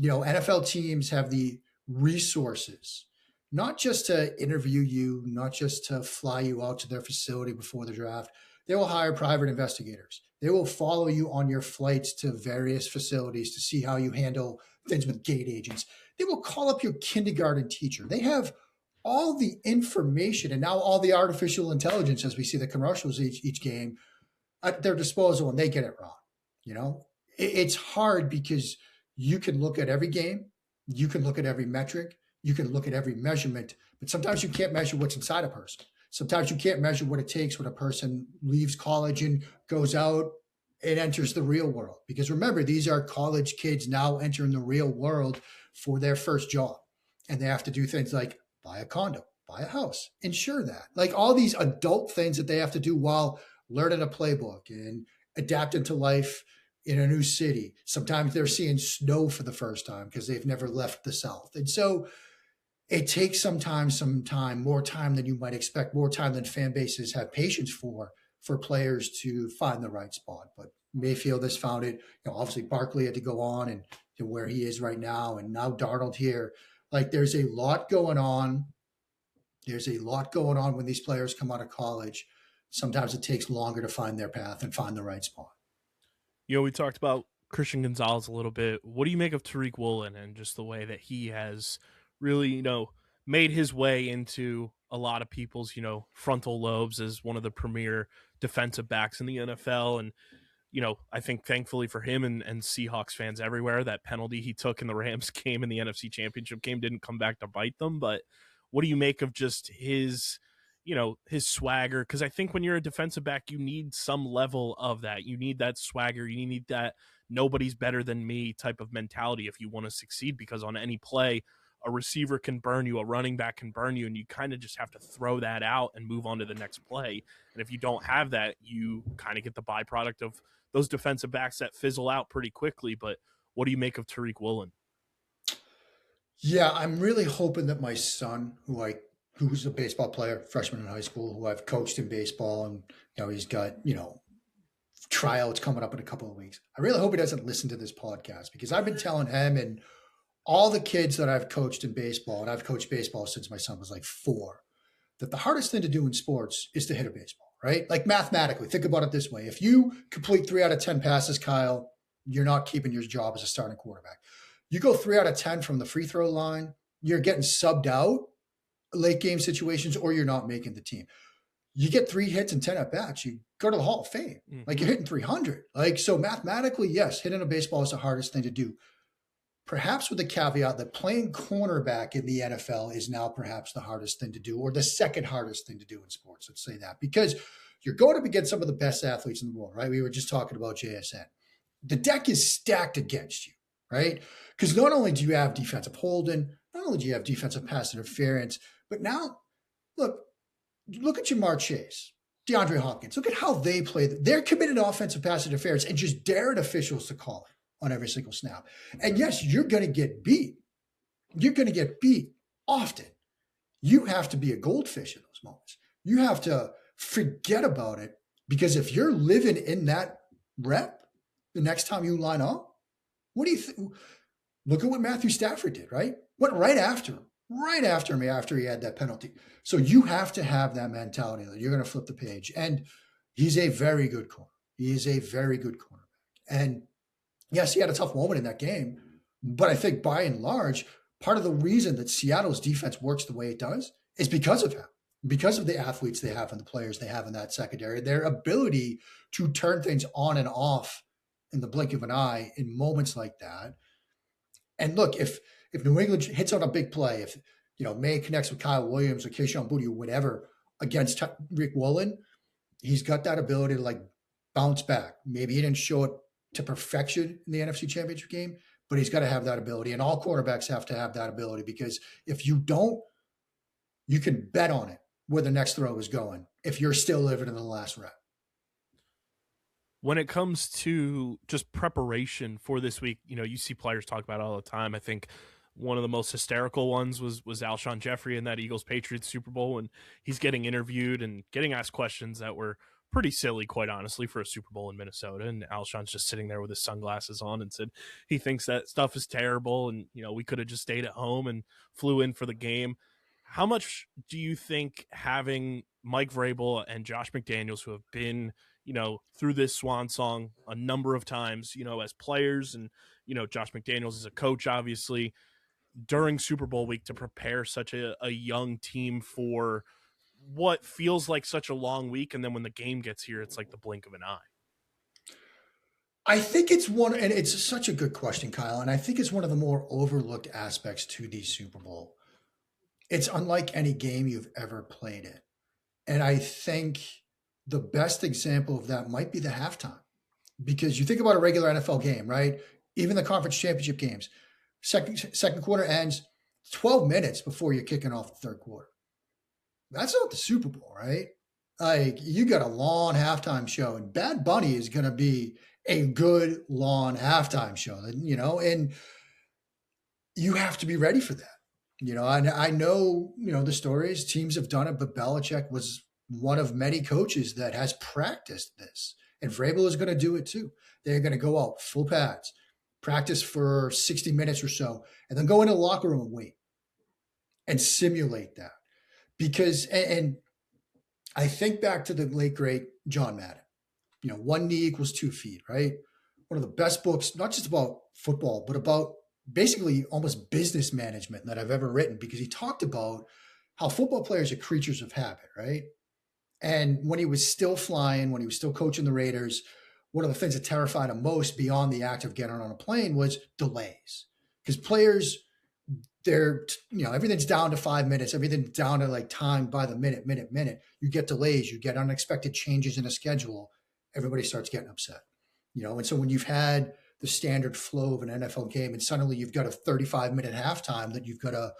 NFL teams have the resources, not just to interview you, not just to fly you out to their facility before the draft. They will hire private investigators. They will follow you on your flights to various facilities to see how you handle things with gate agents. They will call up your kindergarten teacher. They have all the information and now all the artificial intelligence, as we see the commercials each game, at their disposal, and they get it wrong. It's hard because you can look at every game, you can look at every metric, you can look at every measurement, but sometimes you can't measure what's inside a person. Sometimes you can't measure what it takes when a person leaves college and goes out and enters the real world. Because remember, these are college kids now entering the real world for their first job. And they have to do things like buy a condo, buy a house, insure that. Like all these adult things that they have to do while learning a playbook and adapting to life in a new city. Sometimes they're seeing snow for the first time because they've never left the South. And so it takes some time, more time than you might expect, more time than fan bases have patience for players to find the right spot. But Mayfield has found it. Obviously Barkley had to go on and to where he is right now, and now Darnold here. Like there's a lot going on. There's a lot going on when these players come out of college. Sometimes it takes longer to find their path and find the right spot. We talked about Christian Gonzalez a little bit. What do you make of Tariq Woolen and just the way that he has really, made his way into a lot of people's, frontal lobes as one of the premier defensive backs in the NFL? And, I think thankfully for him and Seahawks fans everywhere, that penalty he took in the Rams game in the NFC Championship game didn't come back to bite them. But what do you make of just his swagger? Because I think when you're a defensive back, you need some level of that. You need that swagger. You need that nobody's better than me type of mentality if you want to succeed, because on any play, a receiver can burn you, a running back can burn you, and you kind of just have to throw that out and move on to the next play. And if you don't have that, you kind of get the byproduct of those defensive backs that fizzle out pretty quickly. But what do you make of Tariq Woolen? Yeah, I'm really hoping that my son, who's a baseball player, freshman in high school, who I've coached in baseball, and he's got tryouts coming up in a couple of weeks. I really hope he doesn't listen to this podcast, because I've been telling him and all the kids that I've coached in baseball, and I've coached baseball since my son was like 4, that the hardest thing to do in sports is to hit a baseball, right? Like mathematically, think about it this way. If you complete 3 out of 10 passes, Kyle, you're not keeping your job as a starting quarterback. You go 3 out of 10 from the free throw line, you're getting subbed out late game situations, or you're not making the team. You get 3 hits and 10 at bats, you go to the Hall of Fame. Mm-hmm. Like you're hitting 300. So mathematically, yes, hitting a baseball is the hardest thing to do. Perhaps with the caveat that playing cornerback in the NFL is now perhaps the hardest thing to do, or the second hardest thing to do in sports. Let's say that, because you're going up against some of the best athletes in the world, right? We were just talking about JSN. The deck is stacked against you, right? Because not only do you have defensive holding, not only do you have defensive pass interference, but now, look at Jamar Chase, DeAndre Hopkins. Look at how they play. They're committed offensive pass interference and just daring officials to call it on every single snap. And yes, you're going to get beat. You're going to get beat often. You have to be a goldfish in those moments. You have to forget about it, because if you're living in that rep the next time you line up, what do you think? Look at what Matthew Stafford did, right? Went right after him after he had that penalty. So you have to have that mentality that you're going to flip the page. And he's a very good corner. He is a very good cornerback. And yes, he had a tough moment in that game, but I think by and large, part of the reason that Seattle's defense works the way it does is because of him, because of the athletes they have and the players they have in that secondary, their ability to turn things on and off in the blink of an eye in moments like that. And look, if New England hits on a big play, if May connects with Kyle Williams or Kayshon Boutte or whatever against Rick Woolen, he's got that ability to bounce back. Maybe he didn't show it to perfection in the NFC Championship game, but he's got to have that ability. And all quarterbacks have to have that ability, because if you don't, you can bet on it where the next throw is going if you're still living in the last rep. When it comes to just preparation for this week, you see players talk about it all the time. I think one of the most hysterical ones was Alshon Jeffrey in that Eagles-Patriots Super Bowl, and he's getting interviewed and getting asked questions that were pretty silly, quite honestly, for a Super Bowl in Minnesota. And Alshon's just sitting there with his sunglasses on and said he thinks that stuff is terrible, and we could have just stayed at home and flew in for the game. How much do you think having Mike Vrabel and Josh McDaniels, who have been through this swan song a number of times, as players, and, Josh McDaniels is a coach, obviously, during Super Bowl week, to prepare such a young team for what feels like such a long week, and then when the game gets here, it's like the blink of an eye? I think it's one, and it's such a good question, Kyle, and I think it's one of the more overlooked aspects to the Super Bowl. It's unlike any game you've ever played in. And I think the best example of that might be the halftime, because you think about a regular NFL game, right? Even the conference championship games, second quarter ends 12 minutes before you're kicking off the third quarter. That's not the Super Bowl, right? You got a long halftime show, and Bad Bunny is going to be a good long halftime show, and you have to be ready for that. I know, the stories, teams have done it, but Belichick was one of many coaches that has practiced this, and Vrabel is going to do it too. They're going to go out full pads, practice for 60 minutes or so, and then go into the locker room and wait and simulate that. Because, and I think back to the late, great John Madden, 1 knee equals 2 feet, right? One of the best books, not just about football, but about basically almost business management that I've ever written, because he talked about how football players are creatures of habit, right? And when he was still flying, when he was still coaching the Raiders, one of the things that terrified him most beyond the act of getting on a plane was delays. Because players, they're, everything's down to 5 minutes, everything's down to time by the minute. You get delays, you get unexpected changes in a schedule, everybody starts getting upset. And so when you've had the standard flow of an NFL game, and suddenly you've got a 35-minute halftime that you've got to,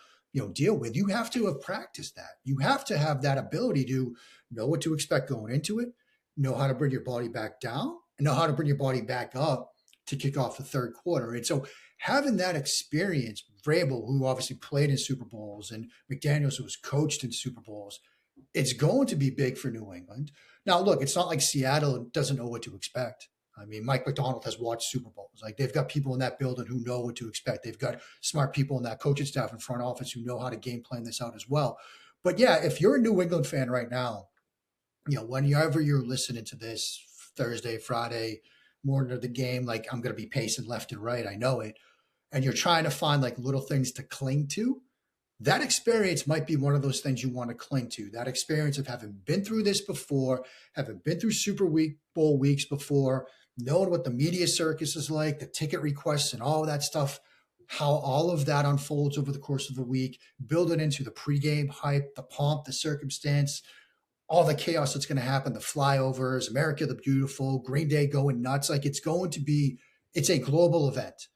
deal with, you have to have practiced that. You have to have that ability to know what to expect going into it, know how to bring your body back down, and know how to bring your body back up to kick off the third quarter. And so having that experience, Vrabel, who obviously played in Super Bowls, and McDaniels, who was coached in Super Bowls, it's going to be big for New England. Now, look, it's not like Seattle doesn't know what to expect. I mean, Mike McDonald has watched Super Bowls. They've got people in that building who know what to expect. They've got smart people in that coaching staff and front office who know how to game plan this out as well. But yeah, if you're a New England fan right now, whenever you're listening to this Thursday, Friday morning of the game, I'm going to be pacing left and right. I know it. And you're trying to find little things to cling to. That experience might be one of those things you want to cling to. That experience of having been through this before, having been through Super Bowl weeks before, knowing what the media circus is like, the ticket requests and all of that stuff, how all of that unfolds over the course of the week, build it into the pregame hype, the pomp, the circumstance, all the chaos that's going to happen, the flyovers, America the Beautiful, Green Day going nuts. Like it's a global event.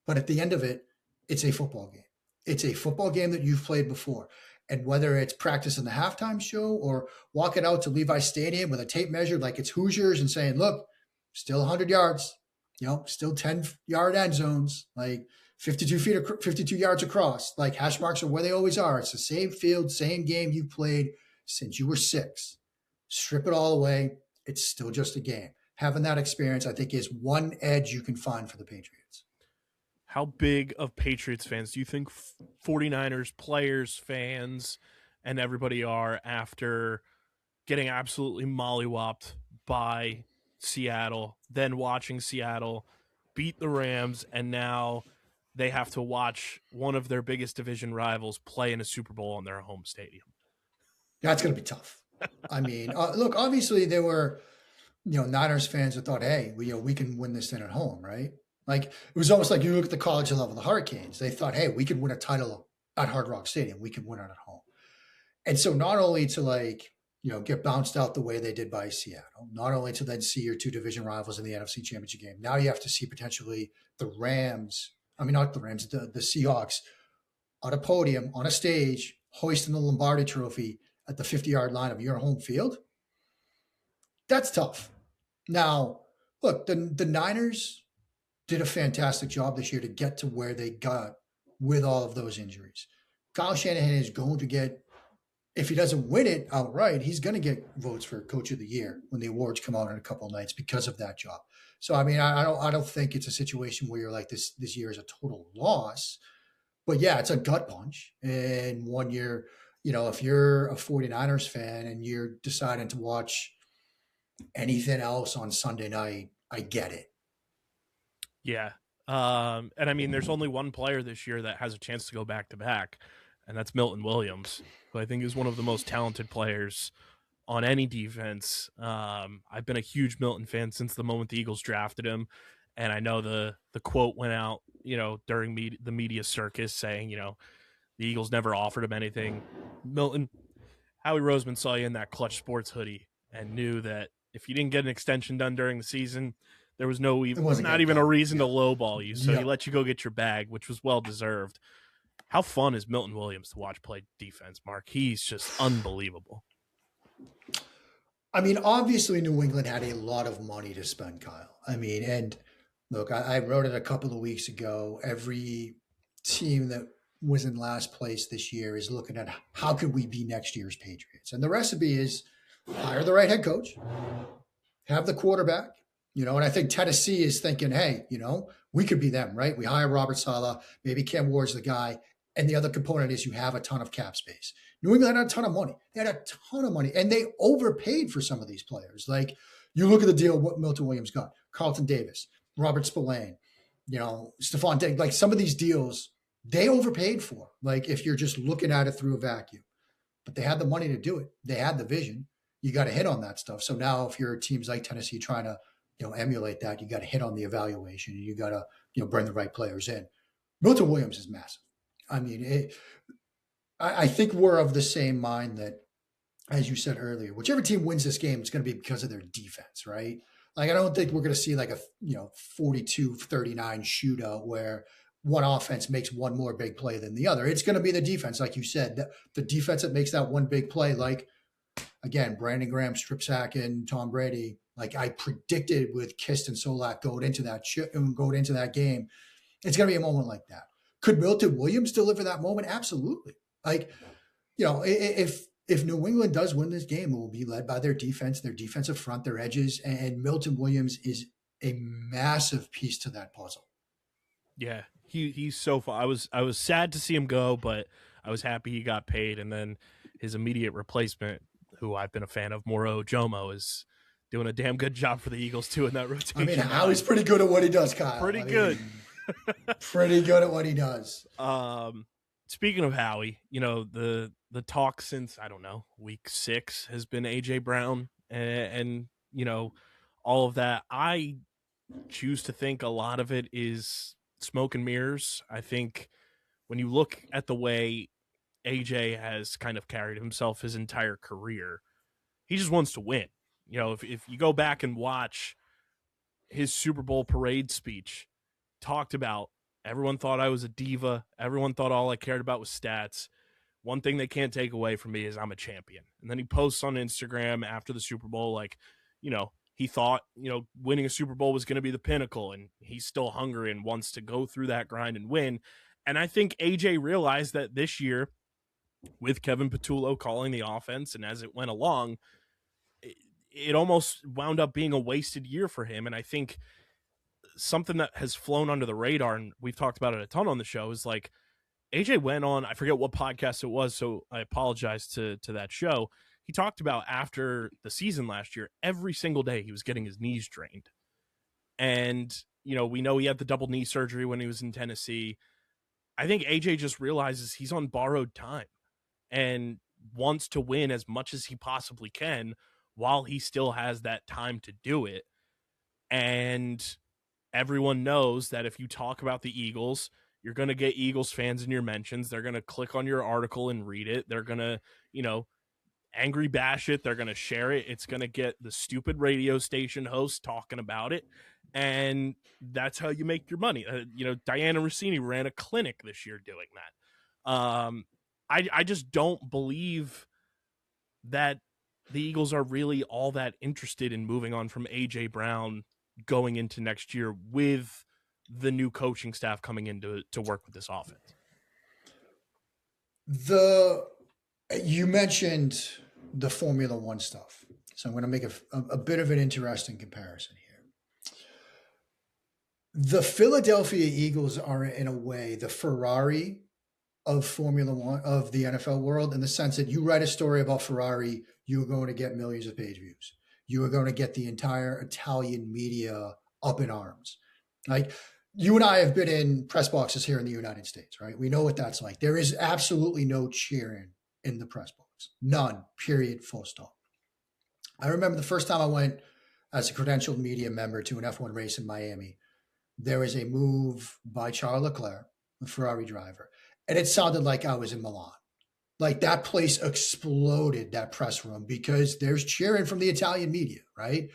But at the end of it, it's a football game. It's a football game that you've played before. And whether it's practice in the halftime show or walking out to Levi Stadium with a tape measure like it's Hoosiers and saying, look, still 100 yards, still 10-yard end zones, like 52 yards across, like hash marks are where they always are. It's the same field, same game you played since you were 6. Strip it all away. It's still just a game. Having that experience, I think, is one edge you can find for the Patriots. How big of Patriots fans do you think 49ers players, fans, and everybody are after getting absolutely mollywopped by Seattle, then watching Seattle beat the Rams, and now they have to watch one of their biggest division rivals play in a Super Bowl in their home stadium? That's going to be tough. I mean, look, obviously there were, Niners fans that thought, hey, we can win this thing at home, right? Like, it was almost like you look at the college level, the Hurricanes. They thought, hey, we could win a title at Hard Rock Stadium. We can win it at home. And so not only to get bounced out the way they did by Seattle, not only to then see your 2 division rivals in the NFC Championship game, now you have to see potentially the Seahawks on a podium, on a stage, hoisting the Lombardi trophy at the 50-yard line of your home field. That's tough. Now, look, the Niners did a fantastic job this year to get to where they got with all of those injuries. Kyle Shanahan is going to get, if he doesn't win it outright, he's going to get votes for Coach of the Year when the awards come out in a couple of nights because of that job. So, I mean, I don't think it's a situation where you're like this year is a total loss. But yeah, it's a gut punch. And 1 year, if you're a 49ers fan and you're deciding to watch anything else on Sunday night, I get it. Yeah. And I mean, there's only one player this year that has a chance to go back-to-back, and that's Milton Williams, who I think is one of the most talented players on any defense. I've been a huge Milton fan since the moment the Eagles drafted him, and I know the quote went out, during the media circus saying, the Eagles never offered him anything. Milton, Howie Roseman saw you in that Clutch Sports hoodie and knew that if you didn't get an extension done during the season, there was not even a reason to lowball you. So he let you go get your bag, which was well-deserved. How fun is Milton Williams to watch play defense, Mark? He's just unbelievable. I mean, obviously New England had a lot of money to spend, Kyle. I mean, and look, I wrote it a couple of weeks ago. Every team that was in last place this year is looking at how could we be next year's Patriots? And the recipe is hire the right head coach, have the quarterback, and I think Tennessee is thinking, hey, we could be them, right? We hire Robert Saleh, maybe Cam Ward's the guy. And the other component is you have a ton of cap space. New England had a ton of money. They had a ton of money, and they overpaid for some of these players. Like, you look at the deal what Milton Williams got, Carlton Davis, Robert Spillane, Stephon Diggs. Like, some of these deals, they overpaid for, like, if you're just looking at it through a vacuum. But they had the money to do it. They had the vision. You got to hit on that stuff. So now if you're teams like Tennessee trying to, emulate that, you got to hit on the evaluation, and you got to, bring the right players in. Milton Williams is massive. I mean, I think we're of the same mind that, as you said earlier, whichever team wins this game, it's going to be because of their defense, right? Like, I don't think we're going to see like a 42-39 shootout where one offense makes one more big play than the other. It's going to be the defense, like you said, the defense that makes that one big play. Like, again, Brandon Graham strip sacking Tom Brady. Like I predicted with Kist and Solak going into that game, it's going to be a moment like that. Could Milton Williams deliver that moment? Absolutely. Like, if New England does win this game, it will be led by their defense, their defensive front, their edges, and Milton Williams is a massive piece to that puzzle. Yeah, he's so fun. I was sad to see him go, but I was happy he got paid. And then his immediate replacement, who I've been a fan of, Moro Jomo, is doing a damn good job for the Eagles too in that rotation. I mean, Howie's pretty good at what he does, Kyle. Pretty good at what he does. Speaking of Howie, the talk since, I don't know, week 6 has been AJ Brown and all of that. I choose to think a lot of it is smoke and mirrors. I think when you look at the way AJ has kind of carried himself his entire career, he just wants to win. You know, if you go back and watch his Super Bowl parade speech, talked about everyone thought I was a diva. Everyone thought all I cared about was stats. One thing they can't take away from me is I'm a champion. And then he posts on Instagram after the Super Bowl, like, you know, he thought, you know, winning a Super Bowl was going to be the pinnacle, and he's still hungry and wants to go through that grind and win. And I think AJ realized that this year, with Kevin Patullo calling the offense, and as it went along, it almost wound up being a wasted year for him. And I think something that has flown under the radar, and we've talked about it a ton on the show, is like AJ went on, I forget what podcast it was, so I apologize to that show. He talked about after the season last year, every single day he was getting his knees drained. And, you know, we know he had the double knee surgery when he was in Tennessee. I think AJ just realizes he's on borrowed time and wants to win as much as he possibly can while he still has that time to do it. And everyone knows that if you talk about the Eagles, you're going to get Eagles fans in your mentions. They're going to click on your article and read it. They're going to, you know, angry bash it. They're going to share it. It's going to get the stupid radio station host talking about it. And that's how you make your money. You know, Diana Rossini ran a clinic this year doing that. I just don't believe that the Eagles are really all that interested in moving on from A.J. Brown going into next year with the new coaching staff coming in to work with this offense. You mentioned the Formula One stuff. So I'm going to make a bit of an interesting comparison here. The Philadelphia Eagles are, in a way, the Ferrari of Formula One, of the NFL world, in the sense that you write a story about Ferrari, you are going to get millions of page views. You are going to get the entire Italian media up in arms. Like, you and I have been in press boxes here in the United States, right? We know what that's like. There is absolutely no cheering in the press box. None, period, full stop. I remember the first time I went as a credentialed media member to an F1 race in Miami. There was a move by Charles Leclerc, the Ferrari driver, and it sounded like I was in Milan. Like, that place exploded, that press room, because there's cheering from the Italian media, right?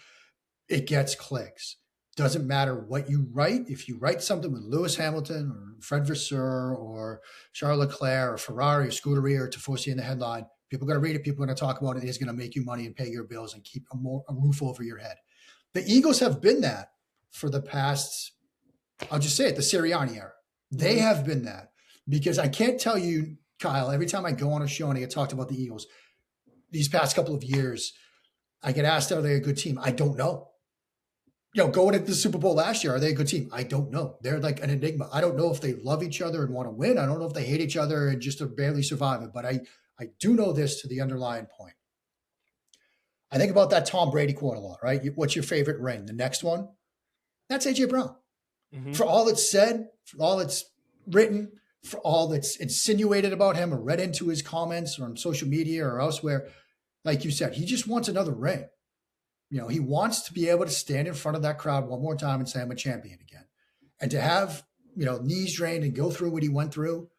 It gets clicks. Doesn't matter what you write. If you write something with Lewis Hamilton or Fred Vasseur or Charles Leclerc or Ferrari or Scuderia or Tifosi in the headline, people are going to read it. People are going to talk about it. It's going to make you money and pay your bills and keep a roof over your head. The Eagles have been that for the past, I'll just say it, the Sirianni era. They have been that, because I can't tell you, Kyle, every time I go on a show and I get talked about the Eagles these past couple of years, I get asked, are they a good team? I don't know. You know, going into the Super Bowl last year, are they a good team? I don't know. They're like an enigma. I don't know if they love each other and want to win. I don't know if they hate each other and just are barely surviving. But I do know this to the underlying point. I think about that Tom Brady quote a lot, right? What's your favorite ring? The next one? That's A.J. Brown. Mm-hmm. For all that's said, for all that's written, for all that's insinuated about him or read into his comments or on social media or elsewhere, like you said, he just wants another ring. You know, he wants to be able to stand in front of that crowd one more time and say, I'm a champion again. And to have, you know, knees drained and go through what he went through,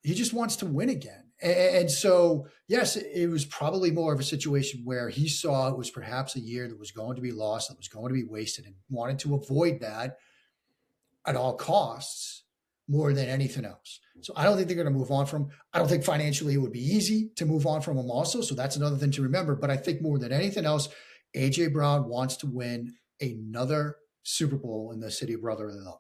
he just wants to win again. And so, yes, it was probably more of a situation where he saw it was perhaps a year that was going to be lost, that was going to be wasted, and wanted to avoid that at all costs more than anything else. So I don't think they're going to move on from him. I don't think financially it would be easy to move on from him also. So that's another thing to remember. But I think more than anything else, A.J. Brown wants to win another Super Bowl in the city of brotherly love.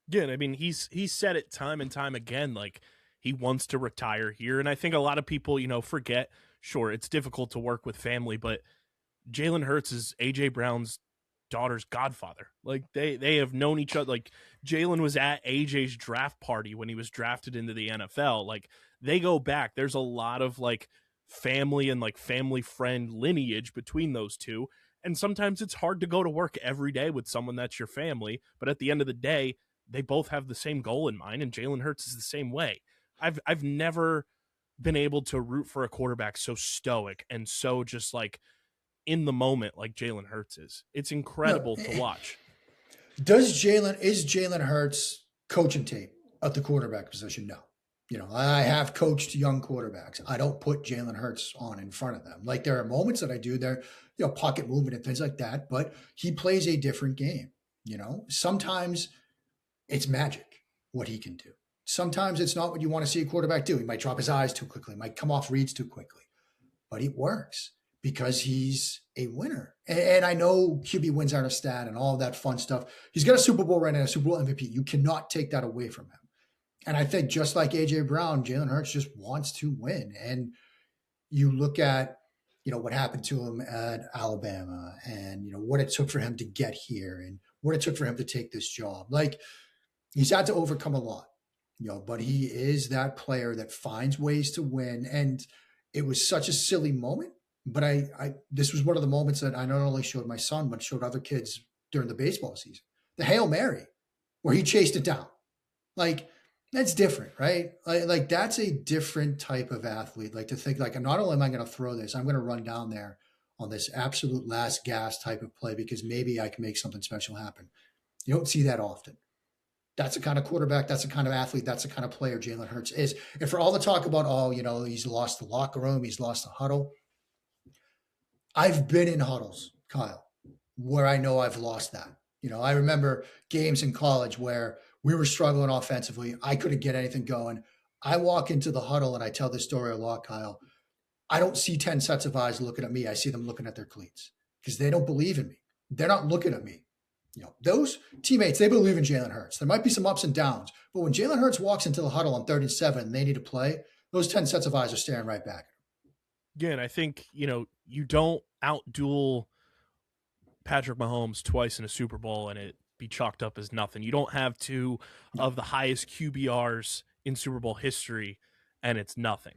Yeah, and I mean, he's said it time and time again, like he wants to retire here. And I think a lot of people, you know, forget, sure, it's difficult to work with family, but Jalen Hurts is A.J. Brown's daughter's godfather. Like they have known each other. Like Jalen was at AJ's draft party when he was drafted into the NFL. Like they go back. There's a lot of like family and like family friend lineage between those two. And sometimes it's hard to go to work every day with someone that's your family. But at the end of the day, they both have the same goal in mind. And Jalen Hurts is the same way. I've never been able to root for a quarterback so stoic and so just like in the moment like Jalen Hurts is. It's incredible to watch. Is Jalen Hurts coaching tape at the quarterback position? No. I have coached young quarterbacks. I don't put Jalen Hurts on in front of them. Like there are moments that I do there, pocket movement and things like that, but he plays a different game. Sometimes it's magic what he can do. Sometimes it's not what you want to see a quarterback do. He might drop his eyes too quickly, might come off reads too quickly, but it works because he's a winner. And I know QB wins aren't a stat and all of that fun stuff. He's got a Super Bowl ring and a Super Bowl MVP. You cannot take that away from him. And I think just like A.J. Brown, Jalen Hurts just wants to win. And you look at, what happened to him at Alabama and, what it took for him to get here and what it took for him to take this job. Like he's had to overcome a lot, but he is that player that finds ways to win. And it was such a silly moment, but this was one of the moments that I not only showed my son, but showed other kids during the baseball season. The Hail Mary, where he chased it down. Like, that's different, right? Like that's a different type of athlete. Like to think like, not only am I going to throw this, I'm going to run down there on this absolute last gas type of play because maybe I can make something special happen. You don't see that often. That's the kind of quarterback, that's the kind of athlete, that's the kind of player Jalen Hurts is. And for all the talk about, he's lost the locker room, he's lost the huddle. I've been in huddles, Kyle, where I know I've lost that. I remember games in college where we were struggling offensively. I couldn't get anything going. I walk into the huddle and I tell this story a lot, Kyle. I don't see 10 sets of eyes looking at me. I see them looking at their cleats because they don't believe in me. They're not looking at me. Those teammates, they believe in Jalen Hurts. There might be some ups and downs, but when Jalen Hurts walks into the huddle on 3rd and 7 and they need to play, those 10 sets of eyes are staring right back at him. Again, I think, you don't outduel Patrick Mahomes twice in a Super Bowl and it be chalked up as nothing. You don't have two of the highest QBRs in Super Bowl history and it's nothing.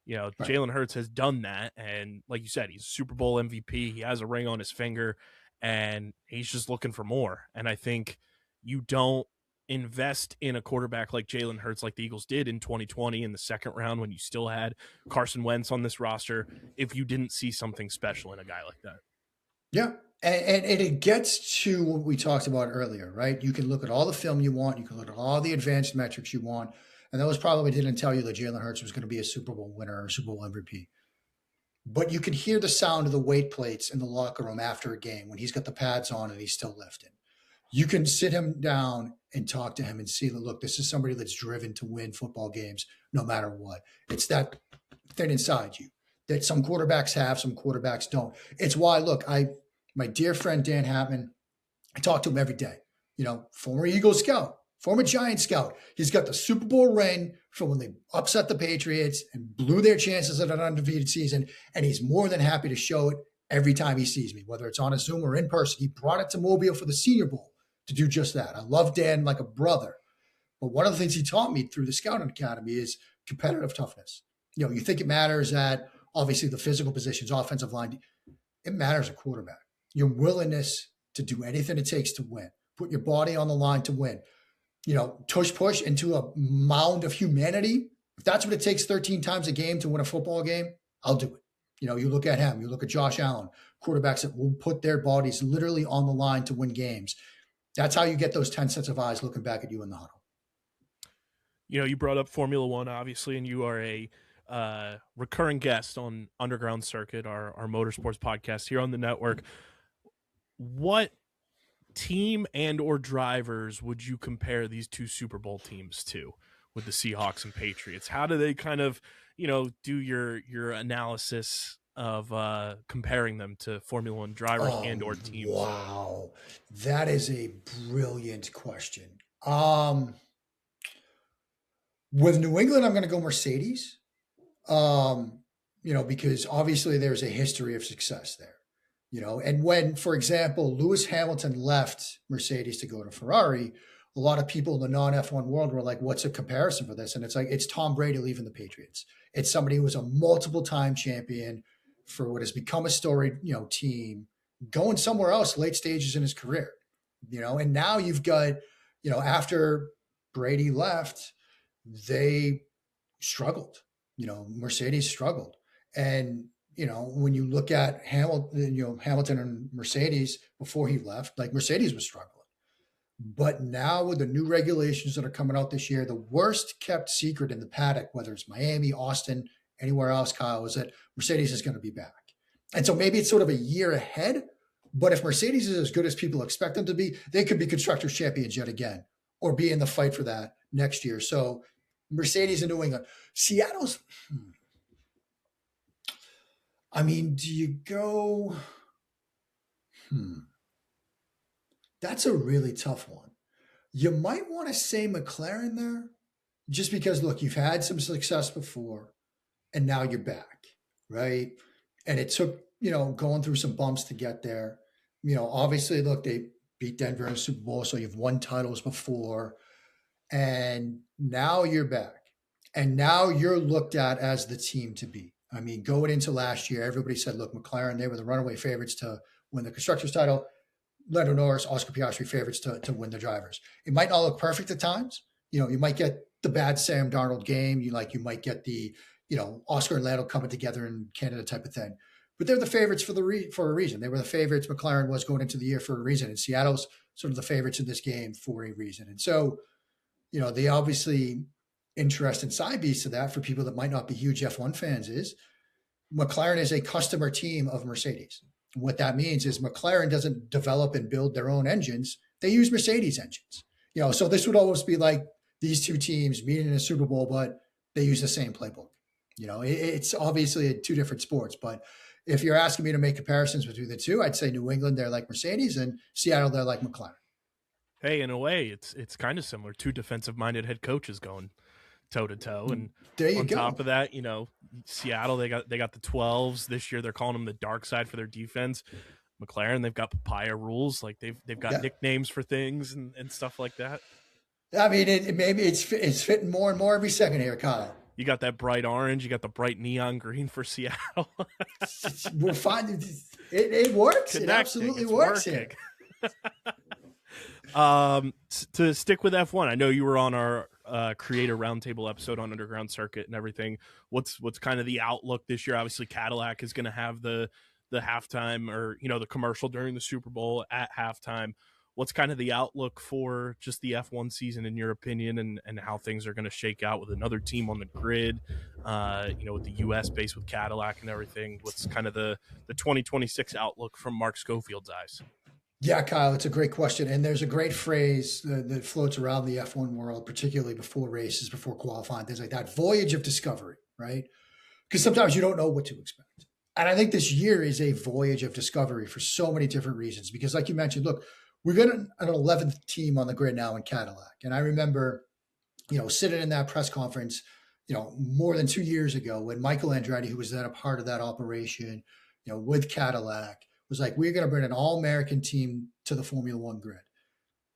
Right. Jalen Hurts has done that. And like you said, he's a Super Bowl MVP. He has a ring on his finger and he's just looking for more. And I think you don't invest in a quarterback like Jalen Hurts like the Eagles did in 2020 in the second round when you still had Carson Wentz on this roster if you didn't see something special in a guy like that. Yeah. And it gets to what we talked about earlier, right? You can look at all the film you want. You can look at all the advanced metrics you want. And those probably didn't tell you that Jalen Hurts was going to be a Super Bowl winner or Super Bowl MVP. But you can hear the sound of the weight plates in the locker room after a game when he's got the pads on and he's still lifting. You can sit him down and talk to him and see, look, this is somebody that's driven to win football games no matter what. It's that thing inside you that some quarterbacks have, some quarterbacks don't. It's why, look, my dear friend Dan Hatman, I talk to him every day. Former Eagle scout, former Giant scout. He's got the Super Bowl ring from when they upset the Patriots and blew their chances at an undefeated season. And he's more than happy to show it every time he sees me, whether it's on a Zoom or in person. He brought it to Mobile for the Senior Bowl to do just that. I love Dan like a brother. But one of the things he taught me through the Scouting Academy is competitive toughness. You think it matters at obviously the physical positions, offensive line. It matters at quarterback. Your willingness to do anything it takes to win, put your body on the line to win, push into a mound of humanity. If that's what it takes 13 times a game to win a football game, I'll do it. You look at him, you look at Josh Allen, quarterbacks that will put their bodies literally on the line to win games. That's how you get those 10 sets of eyes looking back at you in the huddle. You brought up Formula One, obviously, and you are a recurring guest on Underground Circuit, our motorsports podcast here on the network. What team and or drivers would you compare these two Super Bowl teams to with the Seahawks and Patriots? How do they kind of, do your analysis of comparing them to Formula One drivers and or teams? Wow. That is a brilliant question. With New England, I'm going to go Mercedes, because obviously there's a history of success there. And when, for example, Lewis Hamilton left Mercedes to go to Ferrari, a lot of people in the non-F1 world were like, what's a comparison for this? And it's like, it's Tom Brady leaving the Patriots. It's somebody who was a multiple-time champion for what has become a storied, team, going somewhere else late stages in his career, and now you've got, after Brady left, they struggled, Mercedes struggled. And, when you look at Hamilton and Mercedes before he left, like Mercedes was struggling. But now with the new regulations that are coming out this year, the worst kept secret in the paddock, whether it's Miami, Austin, anywhere else, Kyle, is that Mercedes is going to be back. And so maybe it's sort of a year ahead, but if Mercedes is as good as people expect them to be, they could be Constructors champions yet again, or be in the fight for that next year. So Mercedes and New England. Seattle's, I mean, do you go, that's a really tough one. You might want to say McLaren there, just because, look, you've had some success before, and now you're back, right? And it took, going through some bumps to get there. Obviously, look, they beat Denver in the Super Bowl, so you've won titles before, and now you're back. And now you're looked at as the team to beat. I mean, going into last year, everybody said, look, McLaren, they were the runaway favorites to win the Constructors title. Lando Norris, Oscar Piastri favorites to win the drivers. It might not look perfect at times. You might get the bad Sam Darnold game. You might get the, Oscar and Lando coming together in Canada type of thing. But they're the favorites for a reason. They were the favorites. McLaren was going into the year for a reason. And Seattle's sort of the favorites in this game for a reason. And so, the obviously interesting side piece to that for people that might not be huge F1 fans is McLaren is a customer team of Mercedes. What that means is McLaren doesn't develop and build their own engines. They use Mercedes engines. So this would almost be like these two teams meeting in a Super Bowl, but they use the same playbook. It's obviously two different sports, but if you're asking me to make comparisons between the two, I'd say New England, they're like Mercedes, and Seattle, they're like McLaren. Hey, in a way, it's kind of similar. Two defensive-minded head coaches going toe-to-toe. And there you on go. top of that, Seattle, they got the 12s. This year they're calling them the dark side for their defense. McLaren, they've got papaya rules. Like they've got nicknames for things and stuff like that. I mean, maybe it's fitting more and more every second here, Kyle. You got that bright orange. You got the bright neon green for Seattle. We're finding it works. It absolutely works here. To stick with F1, I know you were on our creator roundtable episode on Underground Circuit and everything. What's kind of the outlook this year? Obviously, Cadillac is going to have the halftime or the commercial during the Super Bowl at halftime. What's kind of the outlook for just the F1 season in your opinion, and how things are going to shake out with another team on the grid, with the U.S. base with Cadillac and everything? What's kind of the 2026 outlook from Mark Schofield's eyes? Yeah, Kyle, it's a great question. And there's a great phrase that floats around the F1 world, particularly before races, before qualifying, things like that. Voyage of discovery, right? Because sometimes you don't know what to expect. And I think this year is a voyage of discovery for so many different reasons. Because like you mentioned, look, we've got an 11th team on the grid now in Cadillac. And I remember, sitting in that press conference, more than 2 years ago when Michael Andretti, who was then a part of that operation, with Cadillac, was like, we're going to bring an all-American team to the Formula One grid.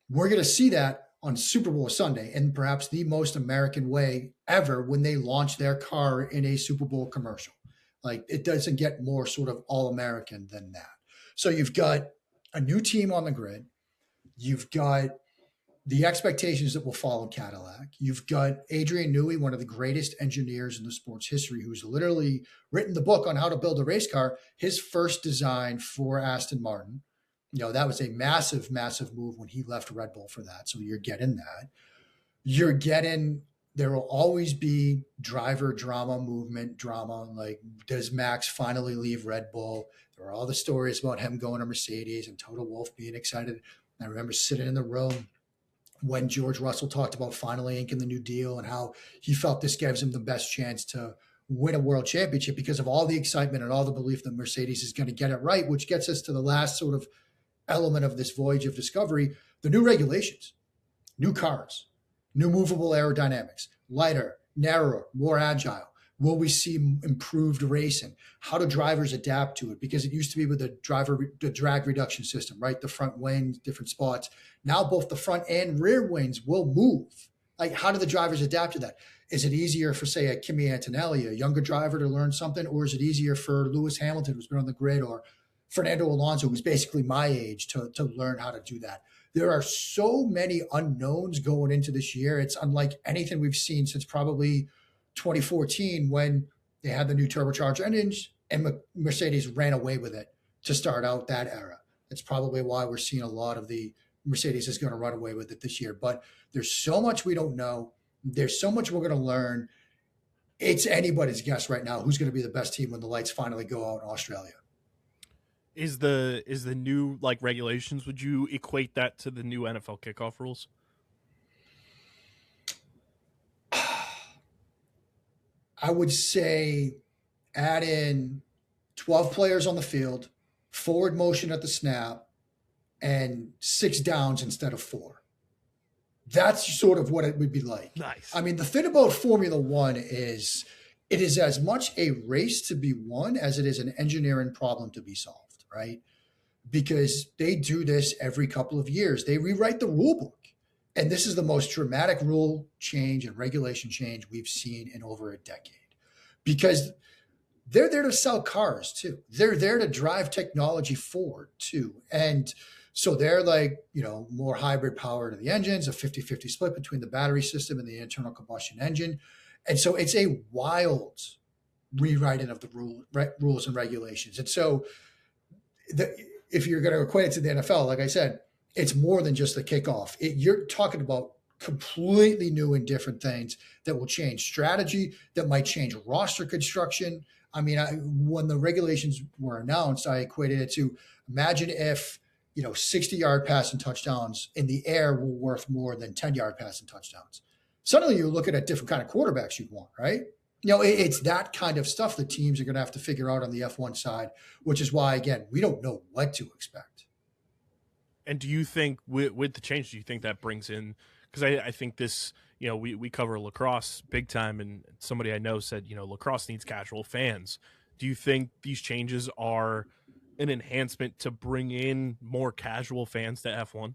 We're going to see that on Super Bowl Sunday, and perhaps the most American way ever when they launch their car in a Super Bowl commercial. Like, it doesn't get more sort of all-American than that. So you've got a new team on the grid. You've got the expectations that will follow Cadillac. You've got Adrian Newey, one of the greatest engineers in the sport's history, who's literally written the book on how to build a race car. His first design for Aston Martin, that was a massive, massive move when he left Red Bull for that. So you're getting that. You're getting, there will always be driver movement drama. Like, does Max finally leave Red Bull? There are all the stories about him going to Mercedes and Toto Wolff being excited. I remember sitting in the room when George Russell talked about finally inking the new deal and how he felt this gives him the best chance to win a world championship because of all the excitement and all the belief that Mercedes is going to get it right, which gets us to the last sort of element of this voyage of discovery, the new regulations, new cars, new movable aerodynamics, lighter, narrower, more agile. Will we see improved racing? How do drivers adapt to it? Because it used to be with the drag reduction system, right? The front wings, different spots. Now both the front and rear wings will move. Like, how do the drivers adapt to that? Is it easier for, say, a Kimi Antonelli, a younger driver, to learn something? Or is it easier for Lewis Hamilton, who's been on the grid, or Fernando Alonso, who's basically my age, to learn how to do that? There are so many unknowns going into this year. It's unlike anything we've seen since probably 2014 when they had the new turbocharged engines and Mercedes ran away with it to start out that era. That's probably why we're seeing a lot of the Mercedes is going to run away with it this year. But there's so much we don't know. There's so much we're going to learn. It's anybody's guess right now who's going to be the best team when the lights finally go out in Australia. Is the new like regulations, would you equate that to the new NFL kickoff rules? I would say add in 12 players on the field, forward motion at the snap, and 6 downs instead of 4. That's sort of what it would be like. Nice. I mean, the thing about Formula One is it is as much a race to be won as it is an engineering problem to be solved, right? Because they do this every couple of years. They rewrite the rule book. And this is the most dramatic rule change and regulation change we've seen in over a decade. Because they're there to sell cars too. They're there to drive technology forward too. And so they're like, more hybrid power to the engines, a 50-50 split between the battery system and the internal combustion engine. And so it's a wild rewriting of the rules and regulations. And so if you're going to equate it to the NFL, like I said, it's more than just the kickoff. You're talking about completely new and different things that will change strategy, that might change roster construction. I mean, when the regulations were announced, I equated it to imagine if 60-yard passing touchdowns in the air were worth more than 10-yard passing touchdowns. Suddenly you're looking at different kind of quarterbacks you'd want, right? It's that kind of stuff that teams are going to have to figure out on the F1 side, which is why, again, we don't know what to expect. And do you think with the change, do you think that brings in, because I think this, we cover lacrosse big time, and somebody I know said, lacrosse needs casual fans. Do you think these changes are an enhancement to bring in more casual fans to F1?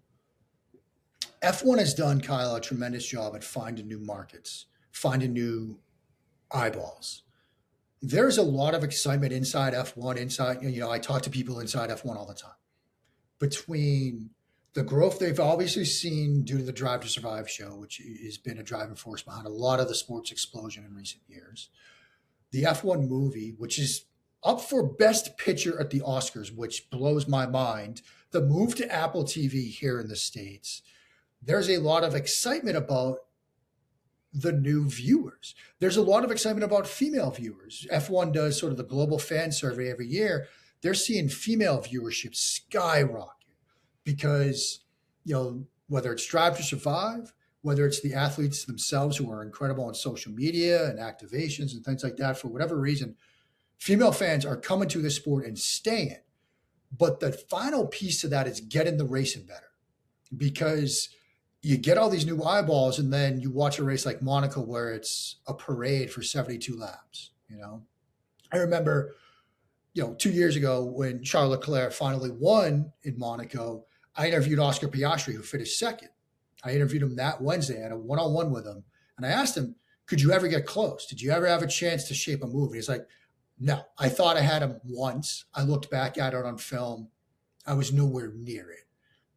F1 has done, Kyle, a tremendous job at finding new markets, finding new eyeballs. There's a lot of excitement inside F1, I talk to people inside F1 all the time. Between the growth they've obviously seen due to the Drive to Survive show, which has been a driving force behind a lot of the sports explosion in recent years, the F1 movie, which is up for Best Picture at the Oscars, which blows my mind, the move to Apple TV here in the States, there's a lot of excitement about the new viewers. There's a lot of excitement about female viewers. F1 does sort of the global fan survey every year. They're seeing female viewership skyrocket because, whether it's Drive to Survive, whether it's the athletes themselves who are incredible on social media and activations and things like that, for whatever reason, female fans are coming to this sport and staying. But the final piece to that is getting the racing better, because you get all these new eyeballs and then you watch a race like Monaco where it's a parade for 72 laps. I remember 2 years ago when Charles Leclerc finally won in Monaco, I interviewed Oscar Piastri, who finished second. I interviewed him that Wednesday. I had a one-on-one with him. And I asked him, could you ever get close? Did you ever have a chance to shape a move? And he's like, no, I thought I had him once. I looked back at it on film. I was nowhere near it.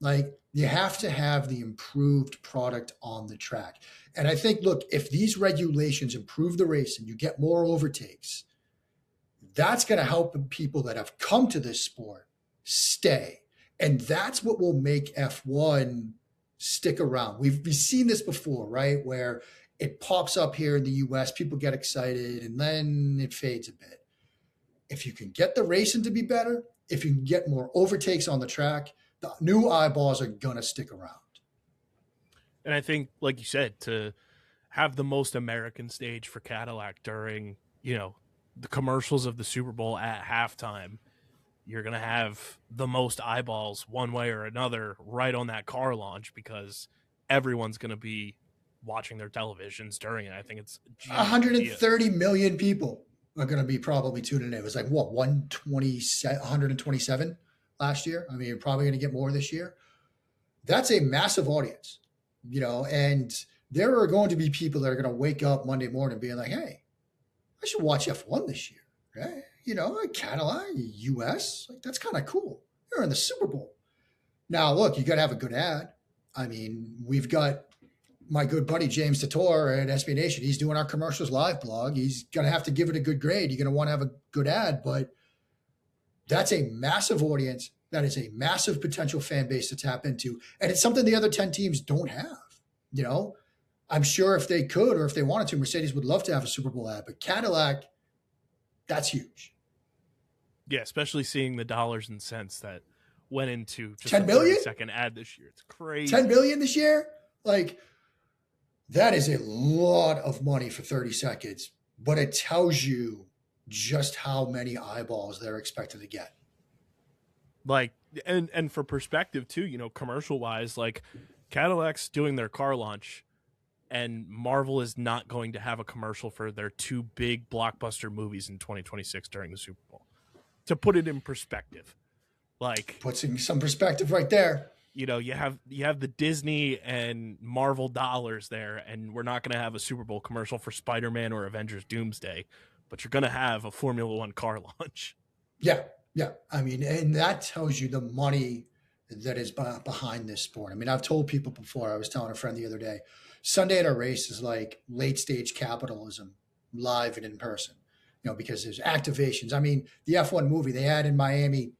Like, you have to have the improved product on the track. And I think, look, if these regulations improve the race and you get more overtakes, that's going to help the people that have come to this sport stay. And that's what will make F1 stick around. We've seen this before, right? Where it pops up here in the US, people get excited, and then it fades a bit. If you can get the racing to be better, if you can get more overtakes on the track, the new eyeballs are going to stick around. And I think, like you said, to have the most American stage for Cadillac during, the commercials of the Super Bowl at halftime, you're going to have the most eyeballs one way or another right on that car launch, because everyone's going to be watching their televisions during it. I think it's 130 million people are going to be probably tuning in. It was like, 127 last year. I mean, you're probably going to get more this year. That's a massive audience, and there are going to be people that are going to wake up Monday morning being like, hey, I should watch F1 this year. Right? Cadillac, US, like, that's kind of cool. They're in the Super Bowl. Now, look, you got to have a good ad. I mean, we've got my good buddy James Tator at SB Nation. He's doing our commercials live blog. He's going to have to give it a good grade. You're going to want to have a good ad, but that's a massive audience, That is a massive potential fan base to tap into. And it's something the other 10 teams don't have. You know, I'm sure if they could or if they wanted to, Mercedes would love to have a Super Bowl ad, but Cadillac, that's huge. Yeah, especially seeing the dollars and cents that went into just 10 a million? 30-second ad this year. It's crazy. 10 million this year? Like, that is a lot of money for 30 seconds, but it tells you just how many eyeballs they're expected to get. Like, and for perspective too, you know, commercial wise, like Cadillac's doing their car launch and Marvel is not going to have a commercial for their two big blockbuster movies in 2026 during the Super Bowl. To put it in perspective, like puts in some perspective right there. You know, you have the Disney and Marvel dollars there, and we're not going to have a Super Bowl commercial for Spider-Man or Avengers Doomsday, but you're going to have a Formula One car launch. Yeah. Yeah. I mean, and that tells you the money that is behind this sport. I mean, I've told people before, I was telling a friend the other day, Sunday at a race is like late stage capitalism, live and in person, you know, because there's activations. I mean, the F1 movie they had in Miami,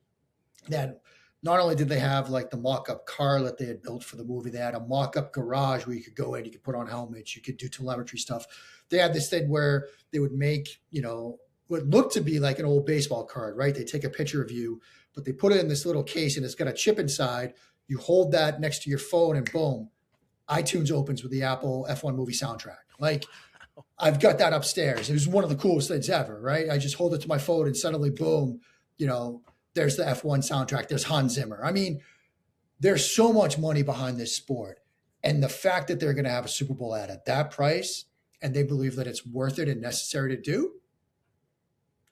that not only did they have like the mock-up car that they had built for the movie, they had a mock-up garage where you could go in, you could put on helmets, you could do telemetry stuff. They had this thing where they would make, you know, what looked to be like an old baseball card, right? They take a picture of you, but they put it in this little case and it's got a chip inside. You hold that next to your phone and boom, iTunes opens with the Apple F1 movie soundtrack. Like, I've got that upstairs. It was one of the coolest things ever, right? I just hold it to my phone and suddenly, boom, you know, there's the F1 soundtrack. There's Hans Zimmer. I mean, there's so much money behind this sport. And the fact that they're going to have a Super Bowl ad at that price and they believe that it's worth it and necessary to do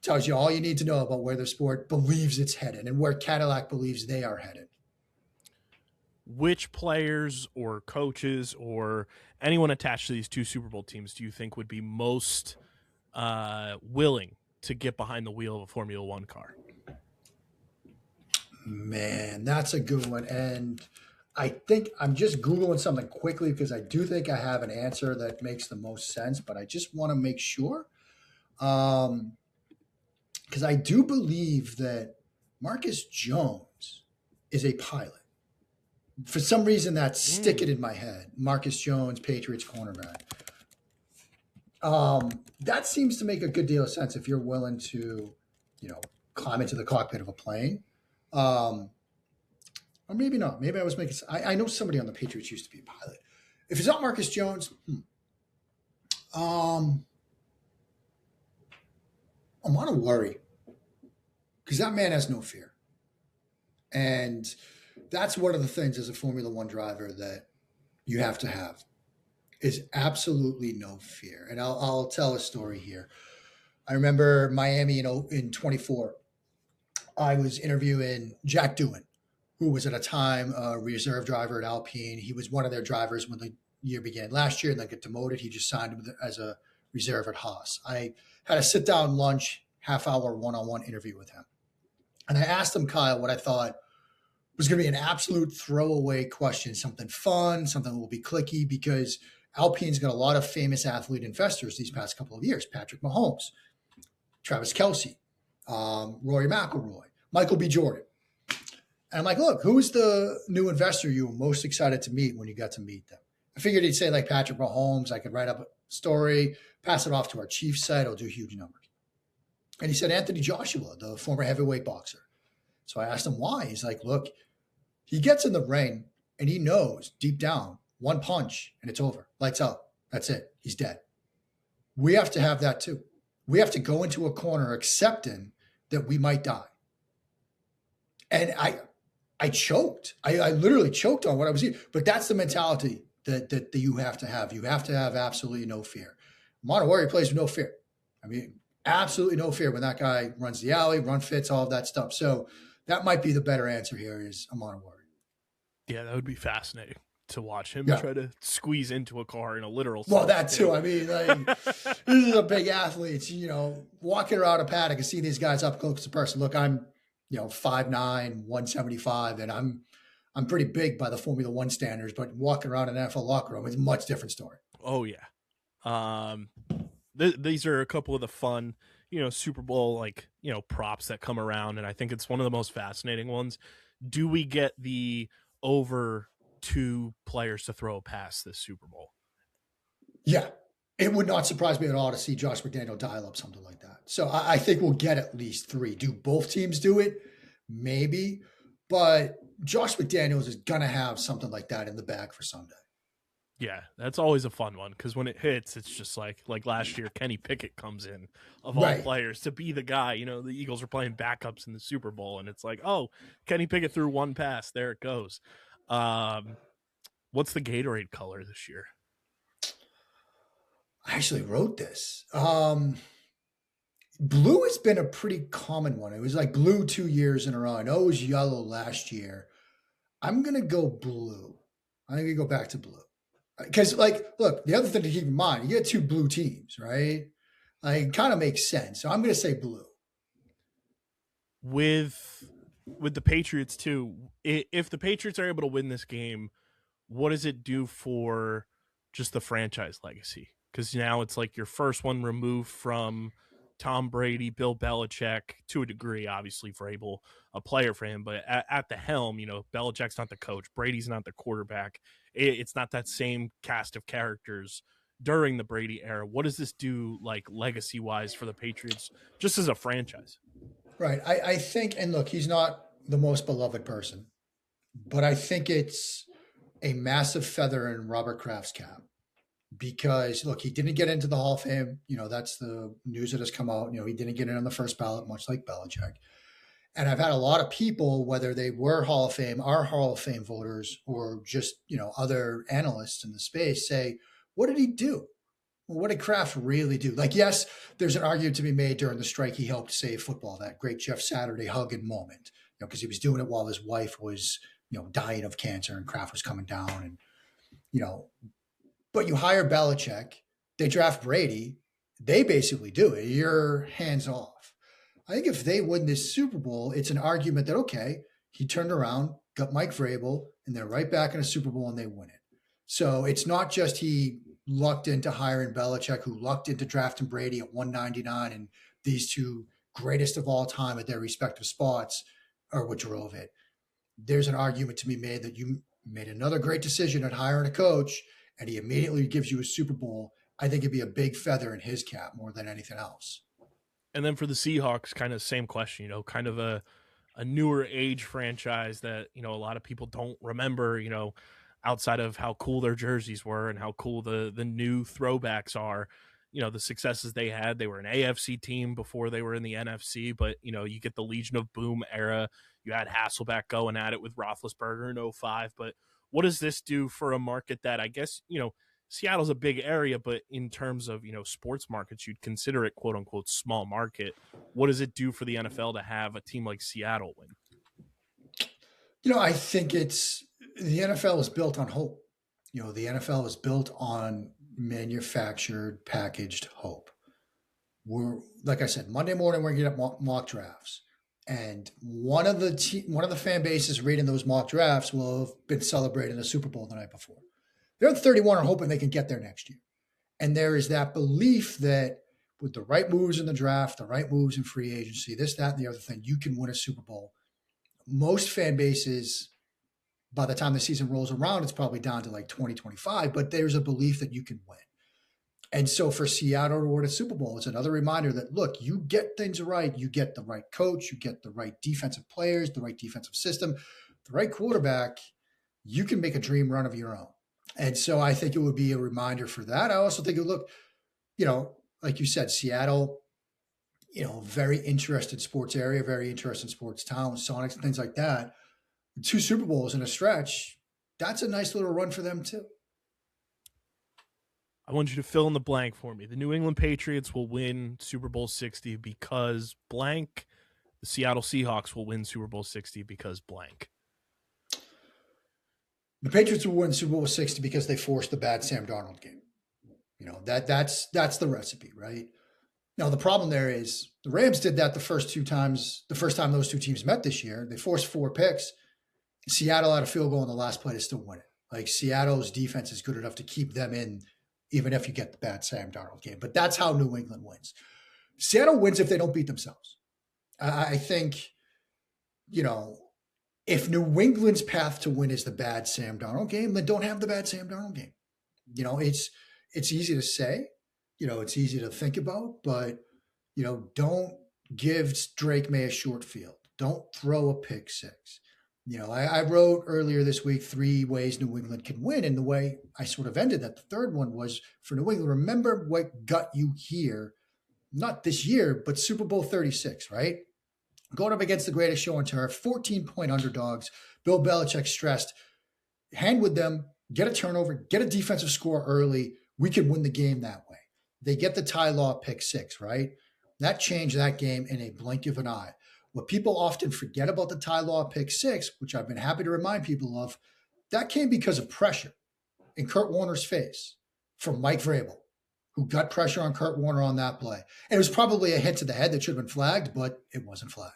tells you all you need to know about where the sport believes it's headed and where Cadillac believes they are headed. Which players or coaches or anyone attached to these two Super Bowl teams do you think would be most willing to get behind the wheel of a Formula One car? Man, that's a good one. And I think I'm just Googling something quickly because I do think I have an answer that makes the most sense, but I just want to make sure. Because I do believe that Marcus Jones is a pilot. For some reason, that's sticking in my head. Marcus Jones, Patriots cornerback. That seems to make a good deal of sense if you're willing to, you know, climb into the cockpit of a plane. Or maybe not. Maybe I was making. I know somebody on the Patriots used to be a pilot. If it's not Marcus Jones, I'm on a worry because that man has no fear, and that's one of the things as a Formula One driver that you have to have is absolutely no fear. And I'll tell a story here. I remember Miami in 24. I was interviewing Jack Doohan, who was at a time a reserve driver at Alpine. He was one of their drivers when the year began last year and then got demoted. He just signed as a reserve at Haas. I had a sit-down lunch, half-hour one-on-one interview with him. And I asked him, Kyle, what I thought was going to be an absolute throwaway question, something fun, something that will be clicky, because Alpine's got a lot of famous athlete investors these past couple of years. Patrick Mahomes, Travis Kelce, Rory McIlroy, Michael B. Jordan. And I'm like, look, who's the new investor you were most excited to meet when you got to meet them? I figured he'd say like Patrick Mahomes. I could write up a story, pass it off to our chief site. It'll do huge numbers. And he said, Anthony Joshua, the former heavyweight boxer. So I asked him why. He's like, look, he gets in the ring and he knows deep down, one punch and it's over. Lights out. That's it. He's dead. We have to have that too. We have to go into a corner accepting that we might die. And I choked. I literally choked on what I was eating. But that's the mentality that you have to have. You have to have absolutely no fear. Montewari plays with no fear. I mean, absolutely no fear when that guy runs the alley, run fits, all of that stuff. So that might be the better answer here is Montewari. Yeah, that would be fascinating to watch him try to squeeze into a car in a literal sense. Well, that too. I mean, like, this is a big athlete. You know, walking around a paddock and see these guys up close to person. Look, I'm 5'9", 175, and I'm pretty big by the Formula One standards, but walking around an NFL locker room is a much different story. Oh yeah. These are a couple of the fun, Super Bowl, props that come around. And I think it's one of the most fascinating ones do we get the over 2 players to throw a pass this Super Bowl? Yeah. It would not surprise me at all to see Josh McDaniel dial up something like that. So I think we'll get at least 3. Do both teams do it? Maybe. But Josh McDaniels is going to have something like that in the bag for Sunday. Yeah, that's always a fun one because when it hits, it's just like last year, Kenny Pickett comes in of all players to be the guy. You know, the Eagles are playing backups in the Super Bowl, and it's like, oh, Kenny Pickett threw one pass. There it goes. What's the Gatorade color this year? I actually wrote this. Blue has been a pretty common one. It was like blue 2 years in a row. I know it was yellow last year. I'm going to go blue. I'm going to go back to blue. Because, look, the other thing to keep in mind, you get 2 blue teams, right? It kind of makes sense. So I'm going to say blue. With the Patriots, too, if the Patriots are able to win this game, what does it do for just the franchise legacy? Because now it's like your first one removed from Tom Brady, Bill Belichick, to a degree, obviously, for a player for him. But at the helm, Belichick's not the coach. Brady's not the quarterback. It's not that same cast of characters during the Brady era. What does this do, legacy-wise for the Patriots, just as a franchise? Right. I think, and look, he's not the most beloved person, but I think it's a massive feather in Robert Kraft's cap. Because, look, he didn't get into the Hall of Fame. That's the news that has come out. He didn't get in on the first ballot, much like Belichick. And I've had a lot of people, whether they were Hall of Fame, are Hall of Fame voters, or just, other analysts in the space say, what did he do? Well, what did Kraft really do? Yes, there's an argument to be made during the strike. He helped save football, that great Jeff Saturday hugging moment, because he was doing it while his wife was, dying of cancer and Kraft was coming down. And, but you hire Belichick, they draft Brady, they basically do it. You're hands off. I think if they win this Super Bowl, it's an argument that, okay, he turned around, got Mike Vrabel, and they're right back in a Super Bowl and they win it. So it's not just he lucked into hiring Belichick, who lucked into drafting Brady at 199, and these 2 greatest of all time at their respective spots are what drove it. There's an argument to be made that you made another great decision at hiring a coach, and he immediately gives you a Super Bowl. I think it'd be a big feather in his cap more than anything else. And then for the Seahawks, kind of same question, kind of a newer age franchise that, a lot of people don't remember, outside of how cool their jerseys were and how cool the new throwbacks are. The successes they had. They were an AFC team before they were in the NFC, but, you get the Legion of Boom era. You had Hasselbeck going at it with Roethlisberger in 05, but what does this do for a market that I guess, Seattle's a big area, but in terms of, sports markets, you'd consider it quote unquote small market. What does it do for the NFL to have a team like Seattle win? I think the NFL is built on hope. The NFL is built on manufactured, packaged hope. We're, like I said, Monday morning, we're going to get mock drafts. And one of the fan bases reading those mock drafts will have been celebrating the Super Bowl the night before. They're at 31 and hoping they can get there next year. And there is that belief that with the right moves in the draft, the right moves in free agency, this, that, and the other thing, you can win a Super Bowl. Most fan bases, by the time the season rolls around, it's probably down to 2025, but there's a belief that you can win. And so for Seattle to win a Super Bowl, it's another reminder that, look, you get things right. You get the right coach. You get the right defensive players, the right defensive system, the right quarterback. You can make a dream run of your own. And so I think it would be a reminder for that. I also think, look, like you said, Seattle, very interested sports area, very interested sports town, Sonics, and things like that. 2 Super Bowls in a stretch, that's a nice little run for them too. I want you to fill in the blank for me. The New England Patriots will win Super Bowl 60 because blank. The Seattle Seahawks will win Super Bowl 60 because blank. The Patriots will win Super Bowl 60 because they forced the bad Sam Darnold game. That's the recipe, right? Now, the problem there is the Rams did that the first time those 2 teams met this year. They forced 4 picks. Seattle had a field goal in the last play to still win it. Seattle's defense is good enough to keep them in, even if you get the bad Sam Darnold game. But that's how New England wins. Seattle wins if they don't beat themselves. I think, if New England's path to win is the bad Sam Darnold game, then don't have the bad Sam Darnold game. It's easy to say, it's easy to think about, but, don't give Drake May a short field. Don't throw a pick six. I wrote earlier this week 3 ways New England can win. And the way I sort of ended that, the third one was for New England, remember what got you here, not this year, but Super Bowl 36, right? Going up against the greatest show on turf, 14-point underdogs. Bill Belichick stressed, hang with them, get a turnover, get a defensive score early. We can win the game that way. They get the Ty Law pick six, right? That changed that game in a blink of an eye. What people often forget about the Ty Law pick six, which I've been happy to remind people of, that came because of pressure in Kurt Warner's face from Mike Vrabel, who got pressure on Kurt Warner on that play. And it was probably a hit to the head that should have been flagged, but it wasn't flagged.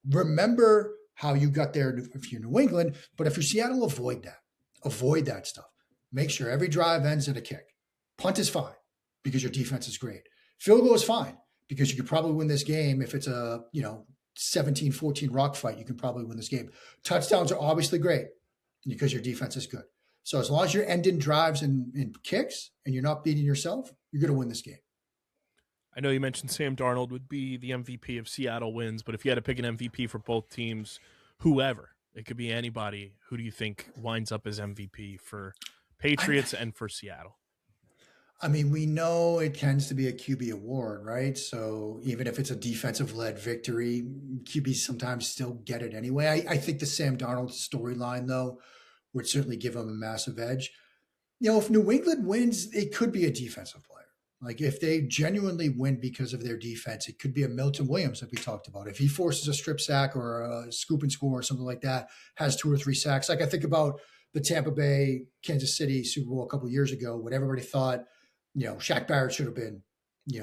Remember how you got there if you're New England, but if you're Seattle, avoid that. Avoid that stuff. Make sure every drive ends in a kick. Punt is fine because your defense is great. Field goal is fine because you could probably win this game. If it's a, 17-14 rock fight, you can probably win this game. Touchdowns are obviously great because your defense is good. So as long as you're ending drives and kicks and you're not beating yourself, you're going to win this game. I know you mentioned Sam Darnold would be the MVP if Seattle wins, but if you had to pick an MVP for both teams, whoever, it could be anybody, who do you think winds up as MVP for Patriots and for Seattle? I mean, we know it tends to be a QB award, right? So even if it's a defensive-led victory, QBs sometimes still get it anyway. I think the Sam Darnold storyline, though, would certainly give him a massive edge. If New England wins, it could be a defensive player. Like if they genuinely win because of their defense, it could be a Milton Williams that we talked about. If he forces a strip sack or a scoop and score or something like that, has 2 or 3 sacks. Like I think about the Tampa Bay, Kansas City Super Bowl a couple of years ago when everybody thought, Shaq Barrett should have been,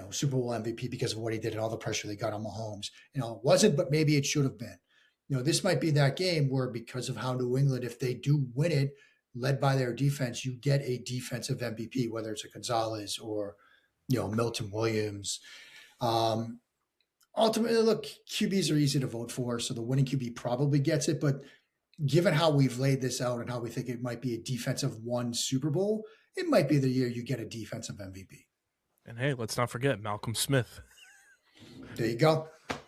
Super Bowl MVP because of what he did and all the pressure they got on Mahomes. It wasn't, but maybe it should have been. This might be that game where because of how New England, if they do win it, led by their defense, you get a defensive MVP, whether it's a Gonzalez or, Milton Williams. Ultimately, look, QBs are easy to vote for, so the winning QB probably gets it. But given how we've laid this out and how we think it might be a defensive won Super Bowl, it might be the year you get a defensive MVP. And hey, let's not forget Malcolm Smith. There you go.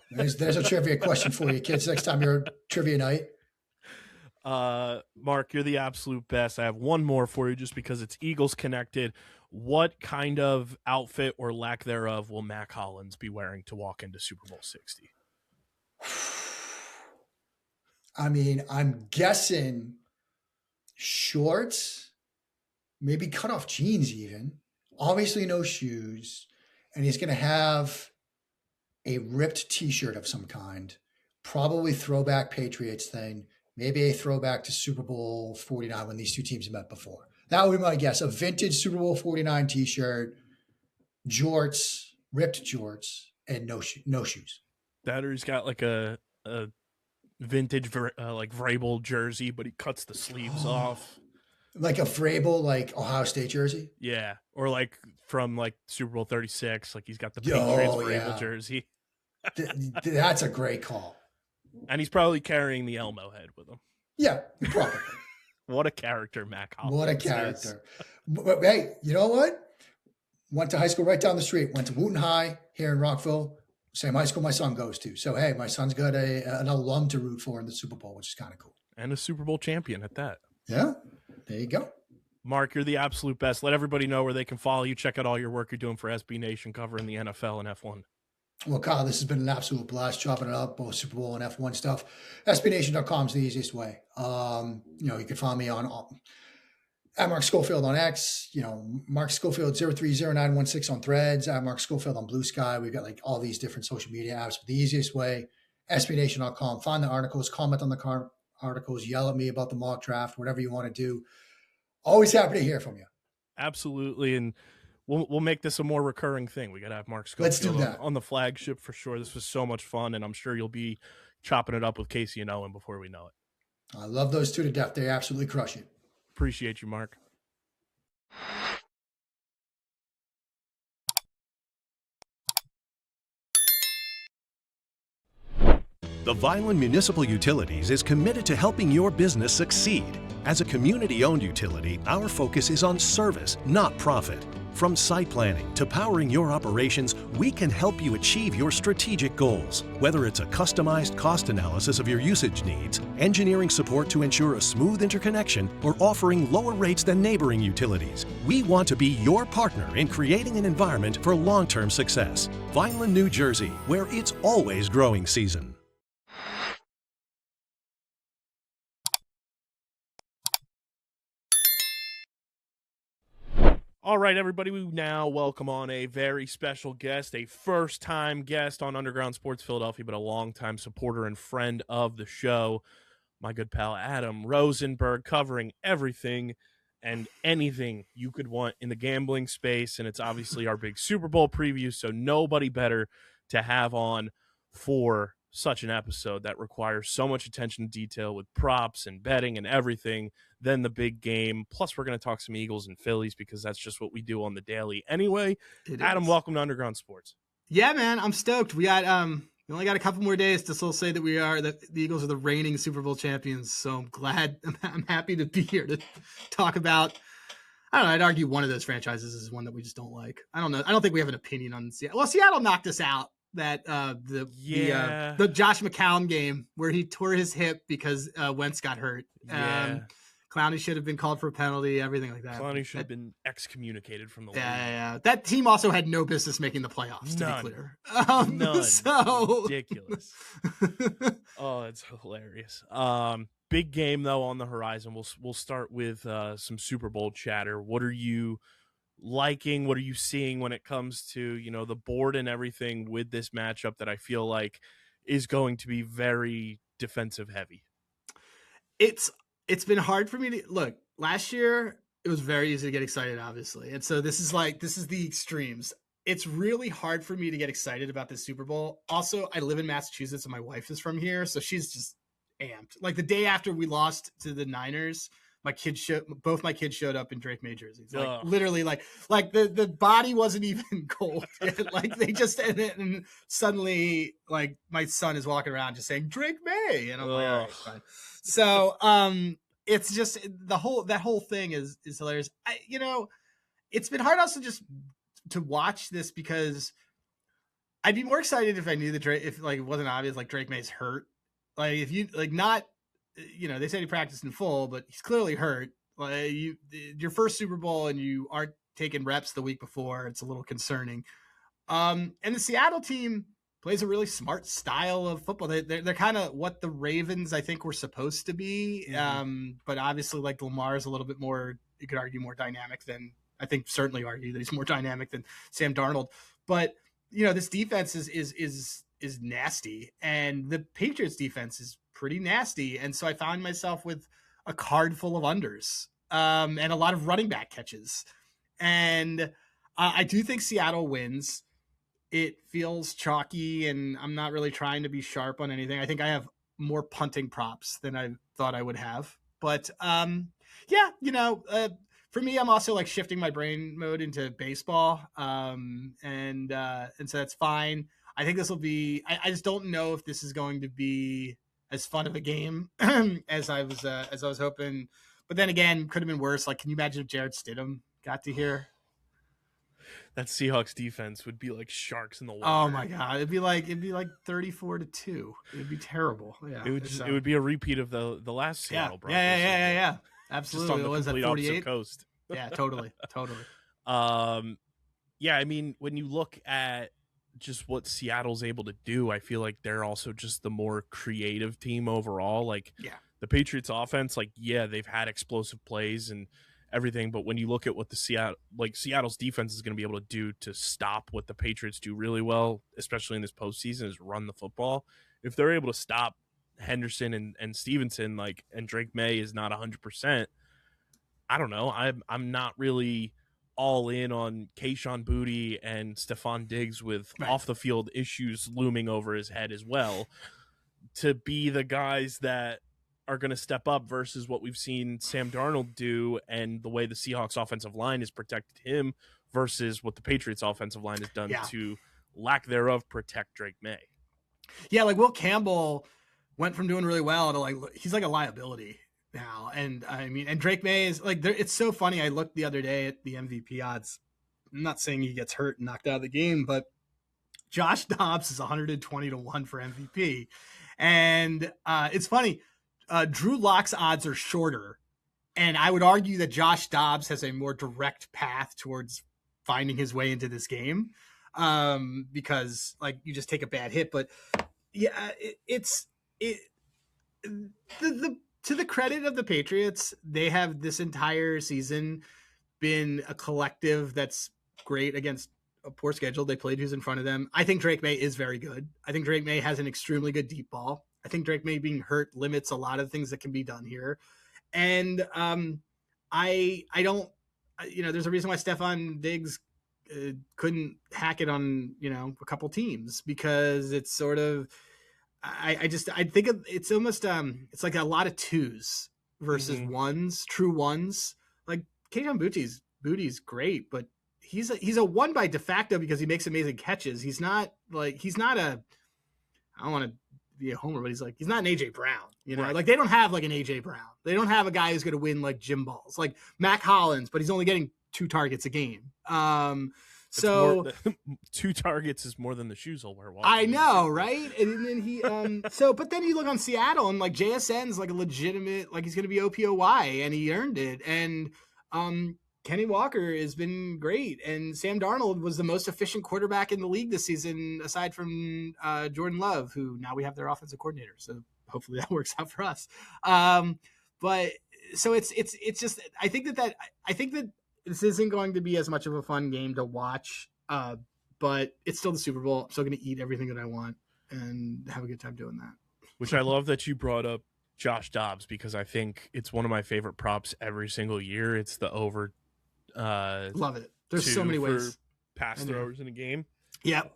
There's a trivia question for you, kids. Next time you're trivia night. Mark, you're the absolute best. I have one more for you just because it's Eagles connected. What kind of outfit or lack thereof will Mac Hollins be wearing to walk into Super Bowl 60? I mean, I'm guessing shorts, maybe cut off jeans even, obviously no shoes, and he's going to have a ripped t-shirt of some kind, probably throwback Patriots thing, maybe a throwback to Super Bowl 49 when these two teams met before. That would be my guess. A vintage Super Bowl 49 t-shirt, jorts, ripped jorts, and no shoes. That or he's got like a vintage like Vrabel jersey, but he cuts the sleeves off. Like a Vrabel, like Ohio State jersey? Yeah. Or like from like Super Bowl 36, like he's got the Patriots Vrabel jersey. That's a great call. And he's probably carrying the Elmo head with him. Yeah, probably. What a character, Mac Hollins. What a character. But, hey, you know what? Went to high school right down the street. Went to Wooten High here in Rockville. Same high school my son goes to. So, hey, my son's got an alum to root for in the Super Bowl, which is kind of cool. And a Super Bowl champion at that. Yeah, there you go. Mark, you're the absolute best. Let everybody know where they can follow you. Check out all your work you're doing for SB Nation covering the NFL and F1. Well, Kyle, this has been an absolute blast chopping it up, both Super Bowl and F1 stuff. SBNation.com is the easiest way. You can find me on at Mark Schofield on X, Mark Schofield 030916 on Threads, at Mark Schofield on Blue Sky. We've got like all these different social media apps. But the easiest way, SBNation.com. Find the articles, comment on the articles, yell at me about the mock draft, whatever you want to do. Always happy to hear from you. Absolutely. And we'll make this a more recurring thing. We got to have Mark Schofield on the flagship for sure. This was so much fun, and I'm sure you'll be chopping it up with Casey and Owen before we know it. I love those two to death. They absolutely crush it. Appreciate you, Mark. The Vineland Municipal Utilities is committed to helping your business succeed. As a community-owned utility, our focus is on service, not profit. From site planning to powering your operations, we can help you achieve your strategic goals. Whether it's a customized cost analysis of your usage needs, engineering support to ensure a smooth interconnection, or offering lower rates than neighboring utilities, we want to be your partner in creating an environment for long-term success. Vineland, New Jersey, where it's always growing season. All right, everybody, we now welcome on a very special guest, a first-time guest on Underground Sports Philadelphia, but a longtime supporter and friend of the show, my good pal Adam Rosenberg, covering everything and anything you could want in the gambling space, and it's obviously our big Super Bowl preview, so nobody better to have on for such an episode that requires so much attention to detail with props and betting and everything than the big game. Plus, we're going to talk some Eagles and Phillies because that's just what we do on the daily anyway. Adam, welcome to Underground Sports. Yeah, man, I'm stoked. We only got a couple more days to still say that the Eagles are the reigning Super Bowl champions. So I'm glad, I'm happy to be here to talk about. I don't know. I'd argue one of those franchises is one that we just don't like. I don't know. I don't think we have an opinion on Seattle. Well, Seattle knocked us out. That the Josh McCown game where he tore his hip because Wentz got hurt. Clowney should have been called for a penalty, everything like that. Clowney should have been excommunicated from the league. Yeah. That team also had no business making the playoffs, to be clear. None. So ridiculous. Oh, it's hilarious. Big game though on the horizon. We'll start with some Super Bowl chatter. What are you liking? What are you seeing when it comes to, the board and everything with this matchup that I feel like is going to be very defensive heavy? It's been hard for me to look. Last year it was very easy to get excited, obviously. And so this is the extremes. It's really hard for me to get excited about this Super Bowl. Also, I live in Massachusetts and my wife is from here, so she's just amped. Like the day after we lost to the Niners, both my kids showed up in Drake May jerseys. Like literally, like the body wasn't even cold. Like they just and suddenly, like my son is walking around just saying Drake May, and I'm like, all right, fine. So it's just that whole thing is hilarious. It's been hard also just to watch this because I'd be more excited if I knew if it wasn't obvious, like Drake May's hurt. Like if you not. They said he practiced in full, but he's clearly hurt. Like your first Super Bowl and you aren't taking reps the week before, it's a little concerning. And the Seattle team plays a really smart style of football. They're kind of what the Ravens, I think, were supposed to be. Mm-hmm. But obviously, like Lamar is a little bit more, you could argue, more dynamic than, I think certainly argue that he's more dynamic than Sam Darnold. But, this defense is nasty. And the Patriots defense is pretty nasty. And so I found myself with a card full of unders and a lot of running back catches. And I do think Seattle wins. It feels chalky and I'm not really trying to be sharp on anything. I think I have more punting props than I thought I would have. But for me, I'm also like shifting my brain mode into baseball. And so that's fine. I think this will be, I just don't know if this is going to be as fun of a game as I was hoping. But then again, could have been worse. Like, can you imagine if Jared Stidham got to here? That Seahawks defense would be like sharks in the water. Oh my God. It'd be like 34-2. It'd be terrible. Yeah. It would be a repeat of the last Seattle Broncos. Yeah. Absolutely. Just on the complete opposite coast. Yeah, totally. Yeah, I mean, when you look at just what Seattle's able to do, I feel like they're also just the more creative team overall. Like the Patriots offense, they've had explosive plays and everything, but when you look at what Seattle's defense is going to be able to do to stop what the Patriots do really well, especially in this postseason, is run the football. If they're able to stop Henderson and Stevenson, and Drake May is not 100%, I don't know. I'm not really all in on Kayshon Boutte and Stephon Diggs with off the field issues looming over his head as well, to be the guys that are going to step up versus what we've seen Sam Darnold do and the way the Seahawks offensive line has protected him versus what the Patriots offensive line has done to lack thereof protect Drake May. Yeah, like Will Campbell went from doing really well to like he's like a liability now. And I mean, and Drake May is like it's so funny. I looked the other day at the MVP odds. I'm not saying he gets hurt and knocked out of the game, but Josh Dobbs is 120-1 for MVP. And it's funny. Drew Lock's odds are shorter. And I would argue that Josh Dobbs has a more direct path towards finding his way into this game, because like you just take a bad hit. But yeah, to the credit of the Patriots, they have this entire season been a collective that's great against a poor schedule. They played who's in front of them. I think Drake May is very good. I think Drake May has an extremely good deep ball. I think Drake May being hurt limits a lot of things that can be done here. And I don't, there's a reason why Stephon Diggs couldn't hack it on, a couple teams, because it's sort of, I think it's almost, it's like a lot of twos versus ones, true ones. Like Kayshon Boutte's great, but he's a one by de facto because he makes amazing catches. He's not I don't want to be a homer, but he's not an AJ Brown, Right. Like they don't have like an AJ Brown. They don't have a guy who's going to win like gym balls, like Mac Hollins, but he's only getting 2 targets a game. So 2 targets is more than the shoes he'll wear. I know, right? And then he, but then you look on Seattle and like JSN's like a legitimate, like he's going to be OPOY and he earned it. And, Kenny Walker has been great, and Sam Darnold was the most efficient quarterback in the league this season, aside from Jordan Love, who now we have their offensive coordinator. So hopefully that works out for us. But so it's just I think that this isn't going to be as much of a fun game to watch, but it's still the Super Bowl. I'm still going to eat everything that I want and have a good time doing that. Which I love that you brought up Josh Dobbs, because I think it's one of my favorite props every single year. It's the over. Love it. There's so many ways. Pass throwers in a game. Yep.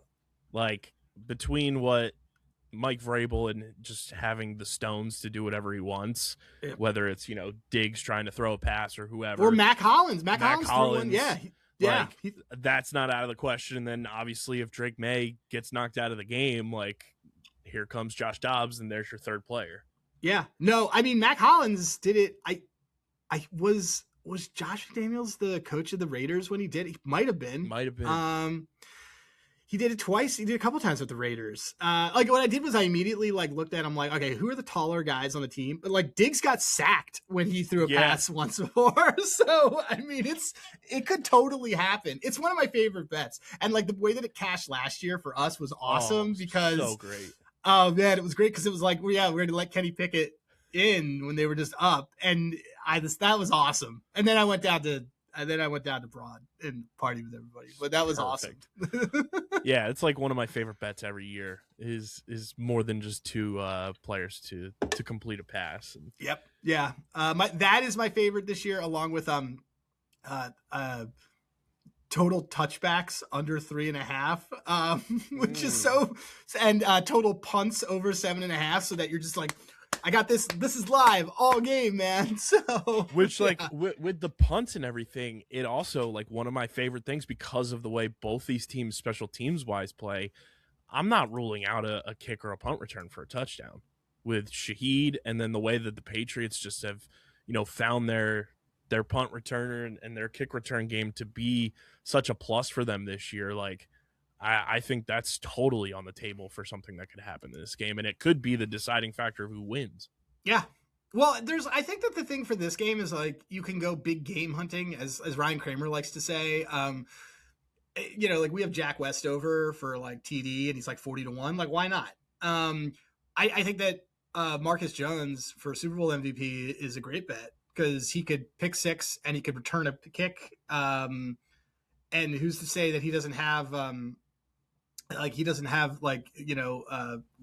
Like between what Mike Vrabel and just having the stones to do whatever he wants, whether it's Diggs trying to throw a pass or whoever, or Mac Hollins. Mac Hollins threw one. Yeah. That's not out of the question. And then obviously if Drake May gets knocked out of the game, like here comes Josh Dobbs, and there's your third player. Yeah. No, I mean Mac Hollins did it. Was Josh McDaniels the coach of the Raiders when he did? He might have been. He did it twice. He did a couple times with the Raiders. Like what I did was I immediately looked at him like, okay, who are the taller guys on the team? But like Diggs got sacked when he threw a pass once before. So I mean, it could totally happen. It's one of my favorite bets. And like the way that it cashed last year for us was awesome because so great. Oh man, it was great because it was like, we're going to let Kenny Pickett in when they were just up, and that was awesome. And then I went down to Broad and party with everybody, but that was Perfect. Awesome. Yeah, it's like one of my favorite bets every year is more than just 2 players to complete a pass. Yep. Yeah. That is my favorite this year, along with total touchbacks under 3.5, which is so, and total punts over 7.5, so that you're just like, I got this. This is live all game, man. So, which with the punts and everything, it also like one of my favorite things because of the way both these teams, special teams wise, play. I'm not ruling out a kick or a punt return for a touchdown with Shaheed, and then the way that the Patriots just have, found their punt returner and their kick return game to be such a plus for them this year. Like, I think that's totally on the table for something that could happen in this game, and it could be the deciding factor of who wins. Yeah. Well, I think that the thing for this game is like you can go big game hunting, as Ryan Kramer likes to say. Like we have Jack Westover for like TD, and he's like 40-1. Like, why not? I think that Marcus Jones for Super Bowl MVP is a great bet because he could pick 6 and he could return a kick. And who's to say that he doesn't have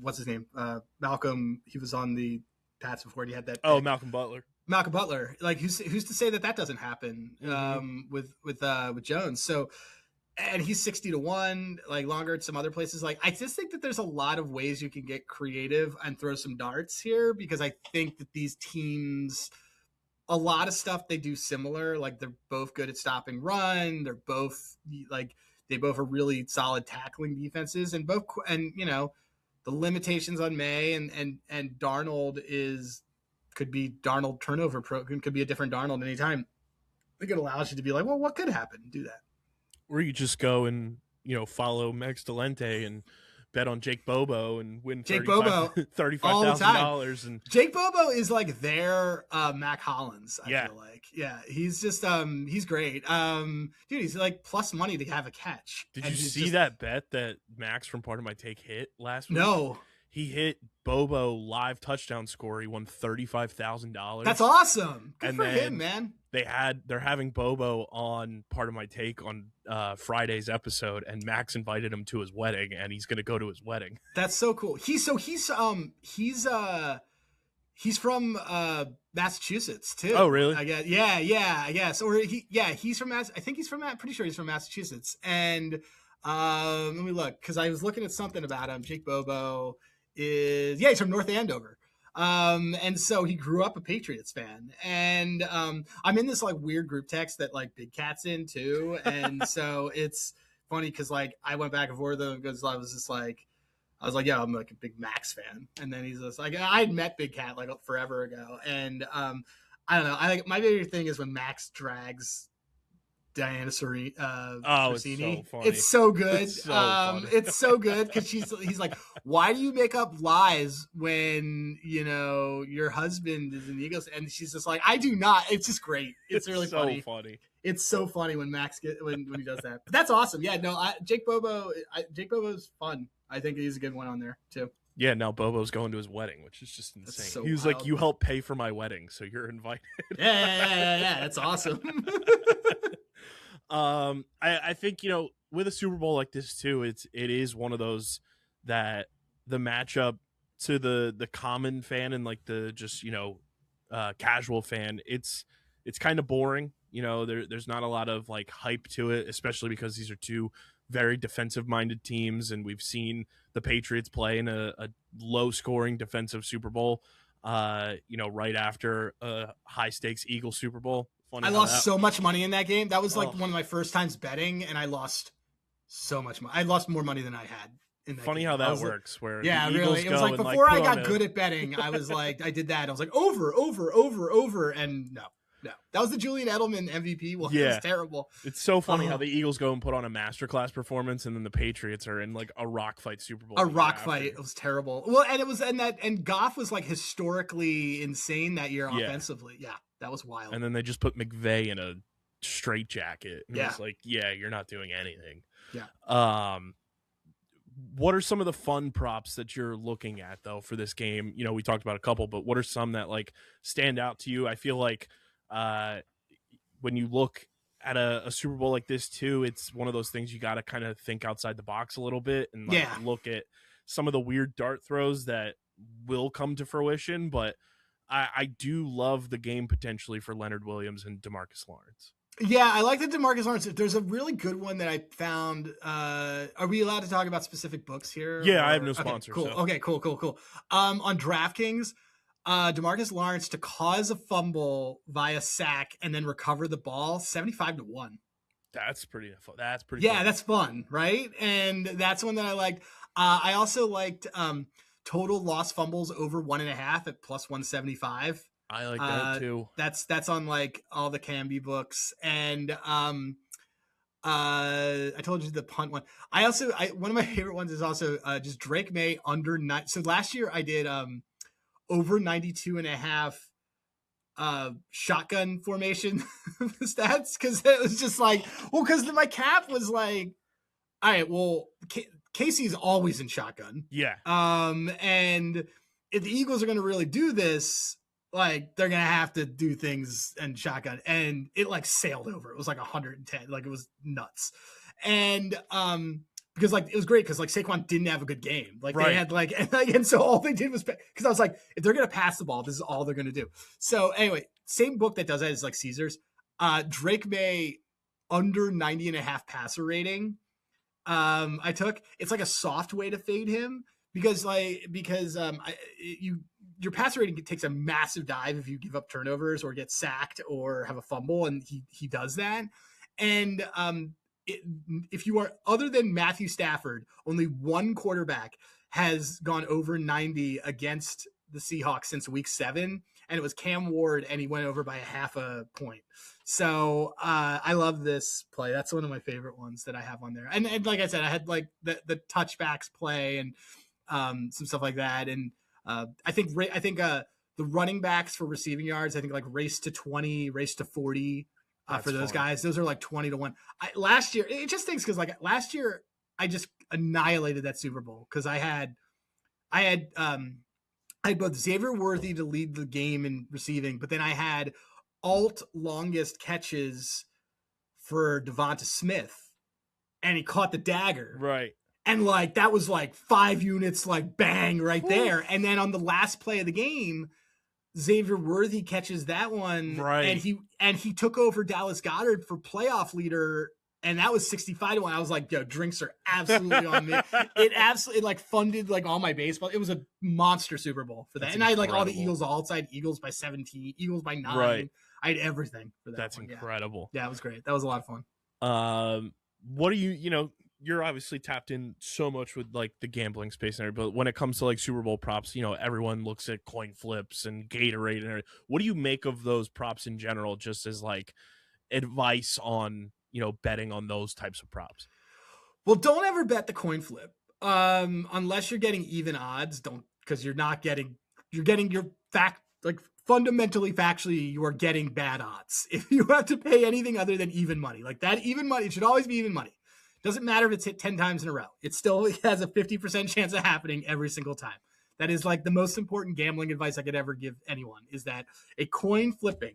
what's his name? Malcolm. He was on the Pats before, and he had that. Oh, Malcolm Butler. Like who's to say that doesn't happen with Jones? So, and he's 60-1, like longer at some other places. Like, I just think that there's a lot of ways you can get creative and throw some darts here, because I think that these teams, a lot of stuff they do similar. Like they're both good at stopping run. They're both they both are really solid tackling defenses, and the limitations on May and Darnold could be Darnold turnover program, could be a different Darnold anytime. I think it allows you to be like, well, what could happen? Do that. Or you just go and, follow Max Delente and bet on Jake Bobo and win Jake Bobo $35,000. And Jake Bobo is like their Mac Hollins. I feel like, he's just he's great. Dude, he's like plus money to have a catch. Did you see that bet that Max from Part of My Take hit last week? No. He hit Bobo live touchdown score. He won $35,000. That's awesome. Good and for him, man. They're having Bobo on Part of My Take on Friday's episode, and Max invited him to his wedding, and he's going to go to his wedding. That's so cool. He's from Massachusetts too. Oh, really? I guess. Yeah, I guess. Or he's from I think he's from pretty sure he's from Massachusetts. And let me look, because I was looking at something about him. Jake Bobo he's from North Andover. And so he grew up a Patriots fan, and I'm in this like weird group text that like Big Cat's in too, and so it's funny because like I went back and forth with him because I was like, yeah, I'm like a big Max fan, and then he's just like, I had met Big Cat like forever ago, and I don't know, I think my favorite thing is when Max drags Diana Sorini. It's so funny. It's so good. It's so funny. It's so good because he's like, why do you make up lies when your husband is in the Eagles? And she's just like, I do not. It's just great. It's really so funny. It's so funny when Max when he does that. But that's awesome. Yeah, no, Jake Bobo's fun. I think he's a good one on there too. Yeah, now Bobo's going to his wedding, which is just insane. So he was wild. like, you helped pay for my wedding, so you're invited. Yeah. That's awesome. I think, with a Super Bowl like this too, it is one of those that the matchup to the common fan and like the just, casual fan, it's kind of boring. There's not a lot of like hype to it, especially because these are two very defensive minded teams. And we've seen the Patriots play in a low scoring defensive Super Bowl, right after a high stakes Eagles Super Bowl. I lost so much money in that game. That was like one of my first times betting, and I lost so much money. I lost more money than I had in that Funny game. how that works. Where really, it was like before I got good at betting, I was like, I did that. I was like over, and no. That was the Julian Edelman MVP one. Yeah. It was terrible. It's so funny how the Eagles go and put on a masterclass performance, and then the Patriots are in like a rock fight Super Bowl. A rock fight. It was terrible. Well, and Goff was like historically insane that year offensively. Yeah, that was wild. And then they just put McVay in a straitjacket. And it's like, you're not doing anything. Yeah. What are some of the fun props that you're looking at though for this game? We talked about a couple, but what are some that like stand out to you? I feel like when you look at a Super Bowl like this too, it's one of those things you got to kind of think outside the box a little bit and look at some of the weird dart throws that will come to fruition. But I do love the game potentially for Leonard Williams and DeMarcus Lawrence. Yeah, I like the DeMarcus Lawrence. There's a really good one that I found. Are we allowed to talk about specific books here? Yeah, I have no sponsor. Cool. So. Okay, cool. On DraftKings, DeMarcus Lawrence to cause a fumble via sack and then recover the ball, 75-1. That's pretty fun. Yeah, fun. That's fun, right? And that's one that I liked. I also liked total lost fumbles over 1.5 at plus 175. I like that too. That's on like all the Camby books. And I told you the punt one. One of my favorite ones is also just Drake May under 9. So last year I did over 92.5 shotgun formation stats, because it was just like, well, because my cap was like, all right, well, Casey's always in shotgun. Yeah. And if the Eagles are going to really do this, like they're going to have to do things in shotgun, and it like sailed over. It was like 110, like it was nuts. And because like it was great because like Saquon didn't have a good game. Like they had and so all they did was, because I was like, if they're gonna pass the ball, this is all they're gonna do. So anyway, same book that does that is like Caesars. Drake May under 90.5 passer rating. I took, it's like a soft way to fade him because your passer rating takes a massive dive if you give up turnovers or get sacked or have a fumble, and he does that. And if you are other than Matthew Stafford, only one quarterback has gone over 90 against the Seahawks since week 7, and it was Cam Ward, and he went over by a half a point. So I love this play. That's one of my favorite ones that I have on there. And like I said, I had like the touchbacks play and some stuff like that. And I think the running backs for receiving yards, I think like race to 20, race to 40 for those guys. Those are like 20-1. Last year, it just stinks because like last year I just annihilated that Super Bowl because I had both Xavier Worthy to lead the game in receiving, but then I had alt longest catches for Devonta Smith, and he caught the dagger. Right. And like, that was like 5 units, like bang right there. And then on the last play of the game, Xavier Worthy catches that one. Right. And he took over Dallas Goedert for playoff leader. And that was 65-1. I was like, yo, drinks are absolutely on me. It absolutely like funded like all my baseball. It was a monster Super Bowl for that. That's and I had like all the incredible. Eagles alts. I had Eagles by 17, Eagles by 9. Right. I had everything for that. That's one. incredible. Yeah, it was great. That was a lot of fun. What do you know, you're obviously tapped in so much with like the gambling space and everything, but when it comes to like Super Bowl props, you know, everyone looks at coin flips and Gatorade and everything. What do you make of those props in general, just as like advice on, you know, betting on those types of props? Well, don't ever bet the coin flip. Unless you're getting even odds, don't, because you're getting your fundamentally, factually, you are getting bad odds. If you have to pay anything other than even money, like that even money, it should always be even money. Doesn't matter if it's hit 10 times in a row. It still has a 50% chance of happening every single time. That is like the most important gambling advice I could ever give anyone, is that a coin flipping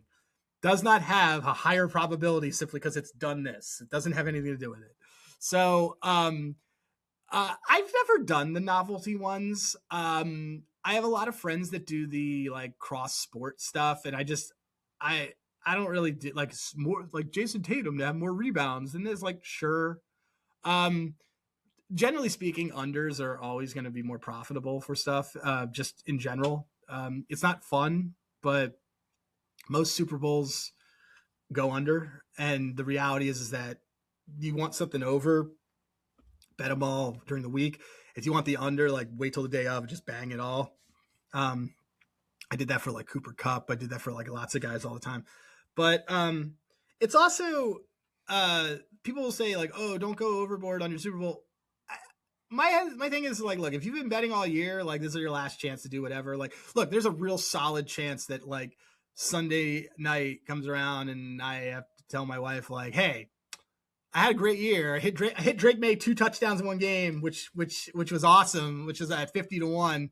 does not have a higher probability simply because it's done this. It doesn't have anything to do with it. So I've never done the novelty ones. I have a lot of friends that do the like cross sport stuff, and I don't really do like more like Jason Tatum to have more rebounds. And there's like, sure. Generally speaking, unders are always going to be more profitable for stuff. Just in general, it's not fun, but most Super Bowls go under, and the reality is that you want something over, bet them all during the week. If you want the under, like wait till the day of, just bang it all. I did that for like Cooper Kupp. I did that for like lots of guys all the time. But it's also people will say like, oh, don't go overboard on your Super Bowl. My thing is like, look, if you've been betting all year, like this is your last chance to do whatever. Like, look, there's a real solid chance that like Sunday night comes around and I have to tell my wife like, hey, I had a great year. I hit Drake May 2 touchdowns in one game, which was awesome, which is at 50-1.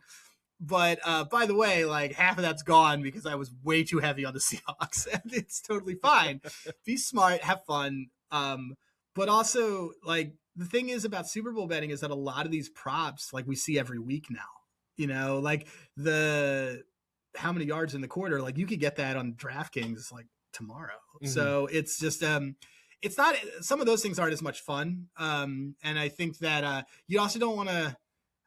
But by the way, like half of that's gone because I was way too heavy on the Seahawks, and it's totally fine. Be smart, have fun. But also like the thing is about Super Bowl betting is that a lot of these props, like we see every week now, you know, like the how many yards in the quarter, like you could get that on DraftKings like tomorrow. Mm-hmm. So it's just, it's not, some of those things aren't as much fun. And I think that you also don't want to,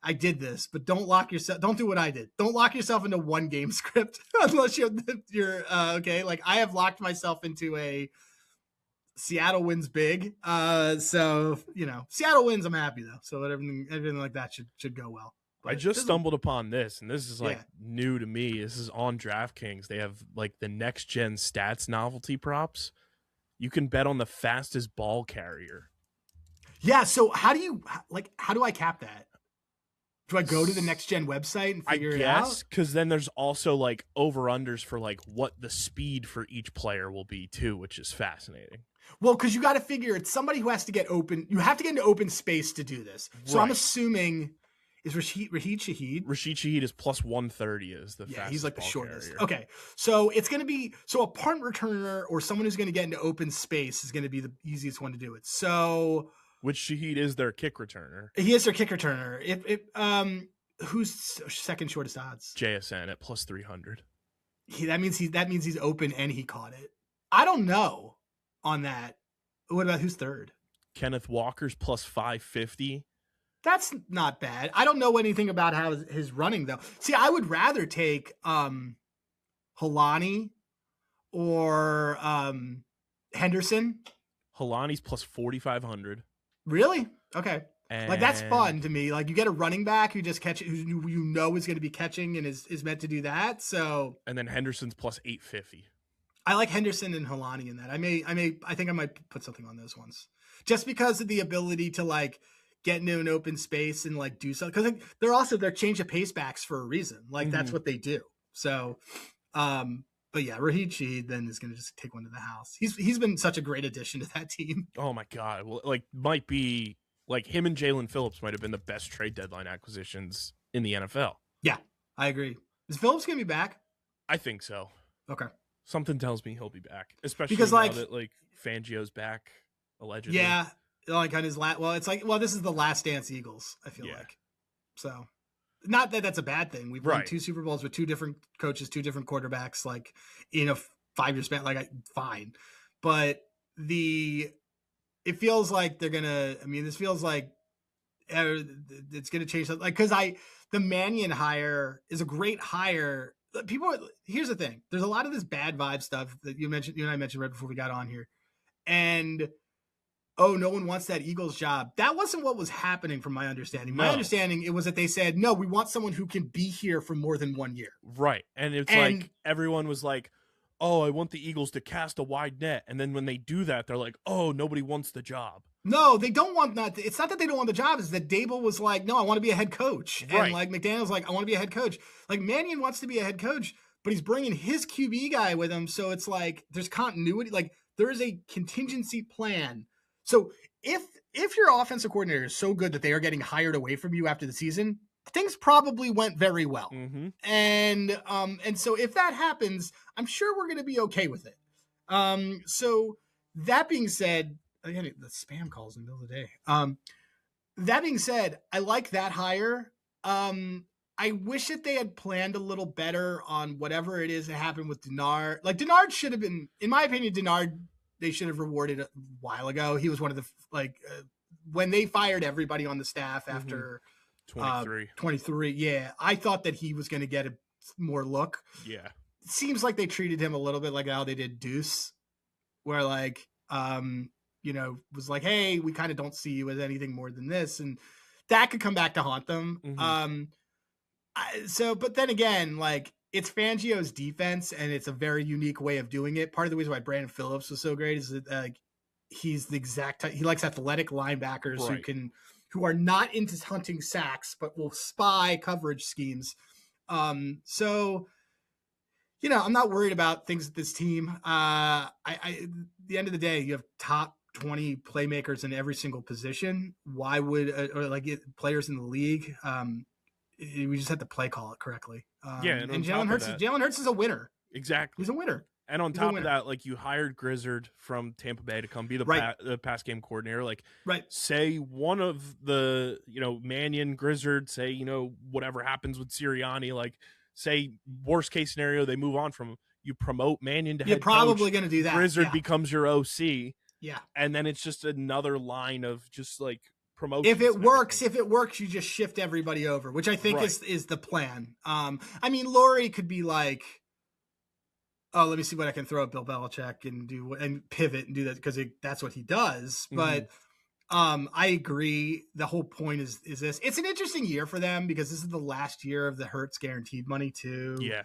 I did this, but don't do what I did. Don't lock yourself into one game script unless you're okay. Like I have locked myself into a Seattle wins big. So, you know, Seattle wins, I'm happy though. So everything like that should go well. But I just stumbled upon this, and this is like new to me. This is on DraftKings. They have like the next gen stats novelty props. You can bet on the fastest ball carrier. Yeah. So how do I cap that? Do I go to the next gen website and figure it out? I guess, because then there's also like over-unders for like what the speed for each player will be too, which is fascinating. Well, because you got to figure it's somebody who has to get open. You have to get into open space to do this. So right. I'm assuming is Rashid Shaheed? Rashid Shaheed is plus 130 is the fastest. He's like the shortest. Carrier. Okay. So it's going to be, so a punt returner or someone who's going to get into open space is going to be the easiest one to do it. So which Shaheed is their kick returner. He is their kick returner. Who's second shortest odds? JSN at plus 300. That means he's open and he caught it. I don't know on that. What about who's third? Kenneth Walker's plus 550. That's not bad. I don't know anything about how his running though. See, I would rather take Helani or Henderson. Halani's plus 4,500. Really? Okay. And Like, that's fun to me. Like, you get a running back who just who you know is going to be catching and is meant to do that. So, and then Henderson's plus 850. I like Henderson and Halani in that. I think I might put something on those ones just because of the ability to like get into an open space and like do something. Cause they're change of pace backs for a reason. Like that's what they do. So, but yeah, Raheed Sheed then is going to just take one to the house. He's been such a great addition to that team. Oh my God. Well, like might be like him and Jalen Phillips might've been the best trade deadline acquisitions in the NFL. Yeah, I agree. Is Phillips going to be back? I think so. Okay. Something tells me he'll be back, especially because now that like Fangio's back allegedly. Yeah, like on his this is the last dance Eagles. I feel like so. Not that that's a bad thing. We've won 2 Super Bowls with 2 different coaches, 2 different quarterbacks, like in a 5-year span. Like fine, but it feels like they're gonna. I mean, this feels like it's gonna change. Like because the Mannion hire is a great hire. Here's the thing. There's a lot of this bad vibe stuff that you and I mentioned right before we got on here. And, no one wants that Eagles job. That wasn't what was happening from my understanding. My understanding, it was that they said, no, we want someone who can be here for more than 1 year. Right. And it's like everyone was like, oh, I want the Eagles to cast a wide net. And then when they do that, they're like, oh, nobody wants the job. No, they don't want that. It's not that they don't want the job. It's that Dable was like, no, I want to be a head coach. Right. And like McDaniel's like, I want to be a head coach. Like Mannion wants to be a head coach, but he's bringing his QB guy with him. So it's like, there's continuity. Like there is a contingency plan. So if your offensive coordinator is so good that they are getting hired away from you after the season, things probably went very well. Mm-hmm. And so if that happens, I'm sure we're going to be okay with it. So that being said, I got the spam calls in the middle of the day. That being said, I like that hire. I wish that they had planned a little better on whatever it is that happened with Denard. Like Denard should have been, in my opinion, they should have rewarded a while ago. He was one of the, when they fired everybody on the staff after 23. Yeah. I thought that he was going to get a more look. Yeah. It seems like they treated him a little bit like how they did Deuce, where was like, hey, we kind of don't see you as anything more than this. And that could come back to haunt them. Mm-hmm. But then again, like it's Fangio's defense and it's a very unique way of doing it. Part of the reason why Brandon Phillips was so great is that he's the exact type. He likes athletic linebackers who are not into hunting sacks, but will spy coverage schemes. So, I'm not worried about things with this team. At the end of the day, you have top 20 playmakers in every single position. Why would players in the league? We just have to play call it correctly. And Jalen Hurts is a winner. Exactly. He's a winner. And on top of that, like you hired Grizzard from Tampa Bay to come be the pass game coordinator. Like, say one of the, Mannion, Grizzard, say, whatever happens with Sirianni, like say worst case scenario, they move on from him. You promote Mannion to head coach. You're probably going to do that. Grizzard becomes your OC. Yeah. And then it's just another line of just like promotion. If it works, you just shift everybody over, which I think is the plan. Laurie could be like, oh, let me see what I can throw at Bill Belichick and pivot and do that because that's what he does. Mm-hmm. But I agree. The whole point is this. It's an interesting year for them because this is the last year of the Hurts guaranteed money too. Yeah.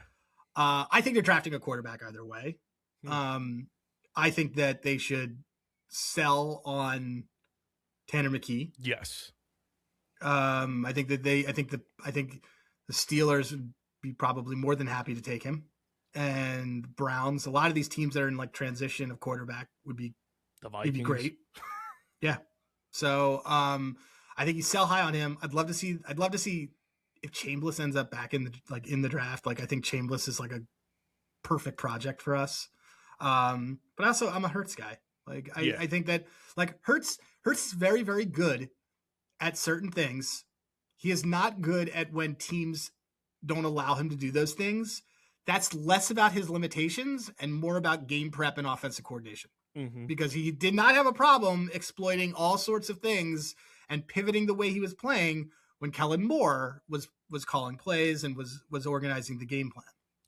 I think they're drafting a quarterback either way. Mm-hmm. I think that they should sell on Tanner McKee. Yes. I think the Steelers would be probably more than happy to take him. And Browns, a lot of these teams that are in like transition of quarterback would be great. Yeah. So I think you sell high on him. I'd love to see if Chambliss ends up back in the draft. Like I think Chambliss is like a perfect project for us. But also I'm a Hurts guy. Like I think that like Hurts is very, very good at certain things. He is not good at when teams don't allow him to do those things. That's less about his limitations and more about game prep and offensive coordination. Mm-hmm. Because he did not have a problem exploiting all sorts of things and pivoting the way he was playing when Kellen Moore was calling plays and was organizing the game plan.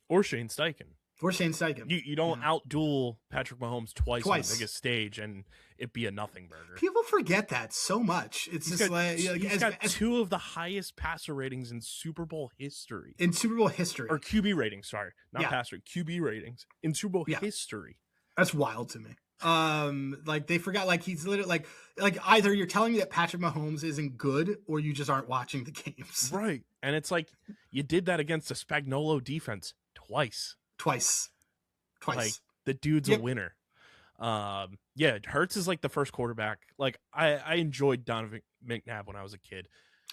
Or Shane Steichen. Or Shane Steichen. You don't outduel Patrick Mahomes twice on the biggest stage and it be a nothing burger. People forget that so much. It's he's got two of the highest passer ratings in Super Bowl history. In Super Bowl history. Or QB ratings, sorry. Not passer, QB ratings in Super Bowl history. That's wild to me. Like they forgot, like he's literally like either you're telling me that Patrick Mahomes isn't good or you just aren't watching the games. Right. And it's like you did that against the Spagnuolo defense twice. Like the dude's a winner. Hurts is like the first quarterback. Like I enjoyed Donovan McNabb when I was a kid.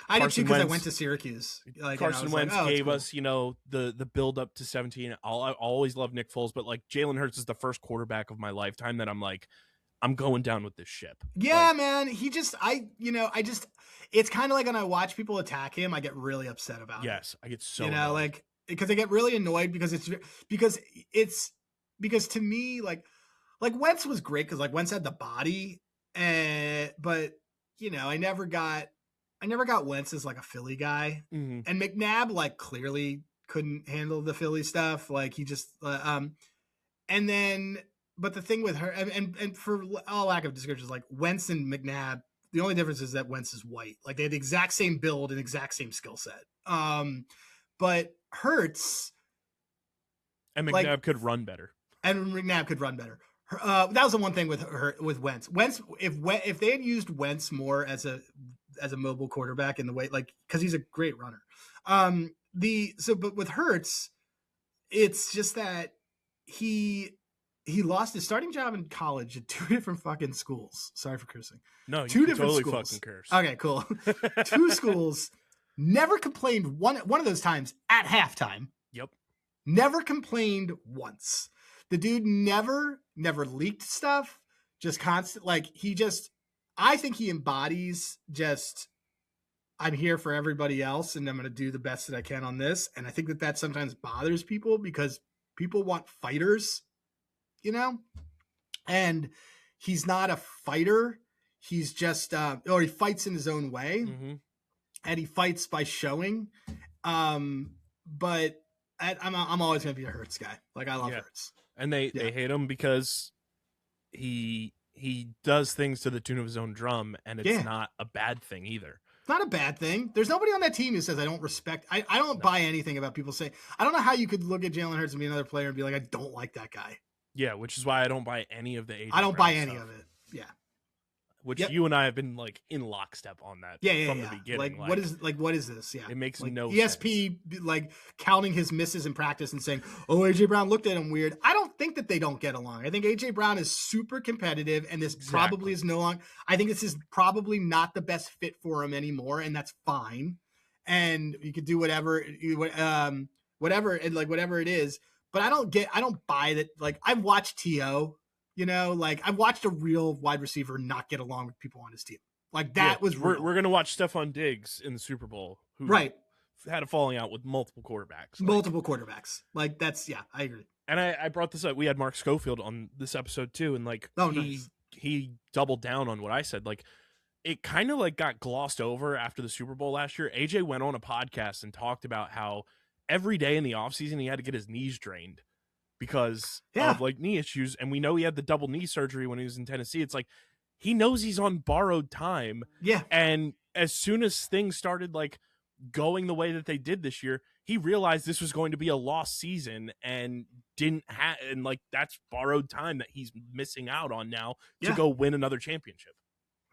I did too because I went to Syracuse. Like, Carson Wentz gave us, the build up to 17. I always loved Nick Foles, but like Jalen Hurts is the first quarterback of my lifetime that I'm like, I'm going down with this ship. Yeah, like, man. It's kind of like when I watch people attack him, I get really upset about it. Yes, I get so annoyed. Like because I get really annoyed because to me like Wentz was great because like Wentz had the body, but I never got Wentz as like a Philly guy, and McNabb like clearly couldn't handle the Philly stuff. Like he just and then but the thing with her and for all lack of descriptions, like Wentz and McNabb, the only difference is that Wentz is white. Like they had the exact same build and exact same skill set. But Hurts and McNabb could run better. And McNabb could run better. That was the one thing with Wentz. If they had used Wentz more as a mobile quarterback in the way, like, because he's a great runner. But with Hurts, it's just that he lost his starting job in college at two different fucking schools. Sorry for cursing. No, two different totally schools. Fucking curse. Okay, cool. Two schools. Never complained one of those times at halftime. Yep. Never complained once. The dude never leaked stuff. Just constant. Like I think he embodies just, I'm here for everybody else and I'm going to do the best that I can on this. And I think that sometimes bothers people because people want fighters, and he's not a fighter. He's just, or he fights in his own way. Mm-hmm. And he fights by showing. But I'm always going to be a Hurts guy. Like I love Hurts. And they hate him because he does things to the tune of his own drum, and it's not a bad thing either. It's not a bad thing. There's nobody on that team who says I don't respect. I don't buy anything about people saying. I don't know how you could look at Jalen Hurts and be another player and be like, I don't like that guy. Yeah, which is why I don't buy any of the AJ I don't buy any stuff. of it. Yeah. Which you and I have been like in lockstep on that from the beginning. Like what is this? Yeah. It makes like no ESP sense. Like counting his misses in practice and saying, oh, AJ Brown looked at him weird. I don't think that they don't get along. I think AJ Brown is super competitive and this probably is no longer, I think this is probably not the best fit for him anymore. And that's fine. And you could do whatever it is, but I don't buy that. Like I've watched T.O., like I've watched a real wide receiver not get along with people on his team. Like that was real. We're going to watch Stephon Diggs in the Super Bowl. Who had a falling out with multiple quarterbacks. Like that's, I agree. And I brought this up. We had Mark Schofield on this episode too. And like, he doubled down on what I said. Like it kind of like got glossed over after the Super Bowl last year. AJ went on a podcast and talked about how every day in the offseason he had to get his knees drained because of like knee issues. And we know he had the double knee surgery when he was in Tennessee. It's like, he knows he's on borrowed time. Yeah. And as soon as things started like going the way that they did this year, he realized this was going to be a lost season and and like that's borrowed time that he's missing out on now to go win another championship.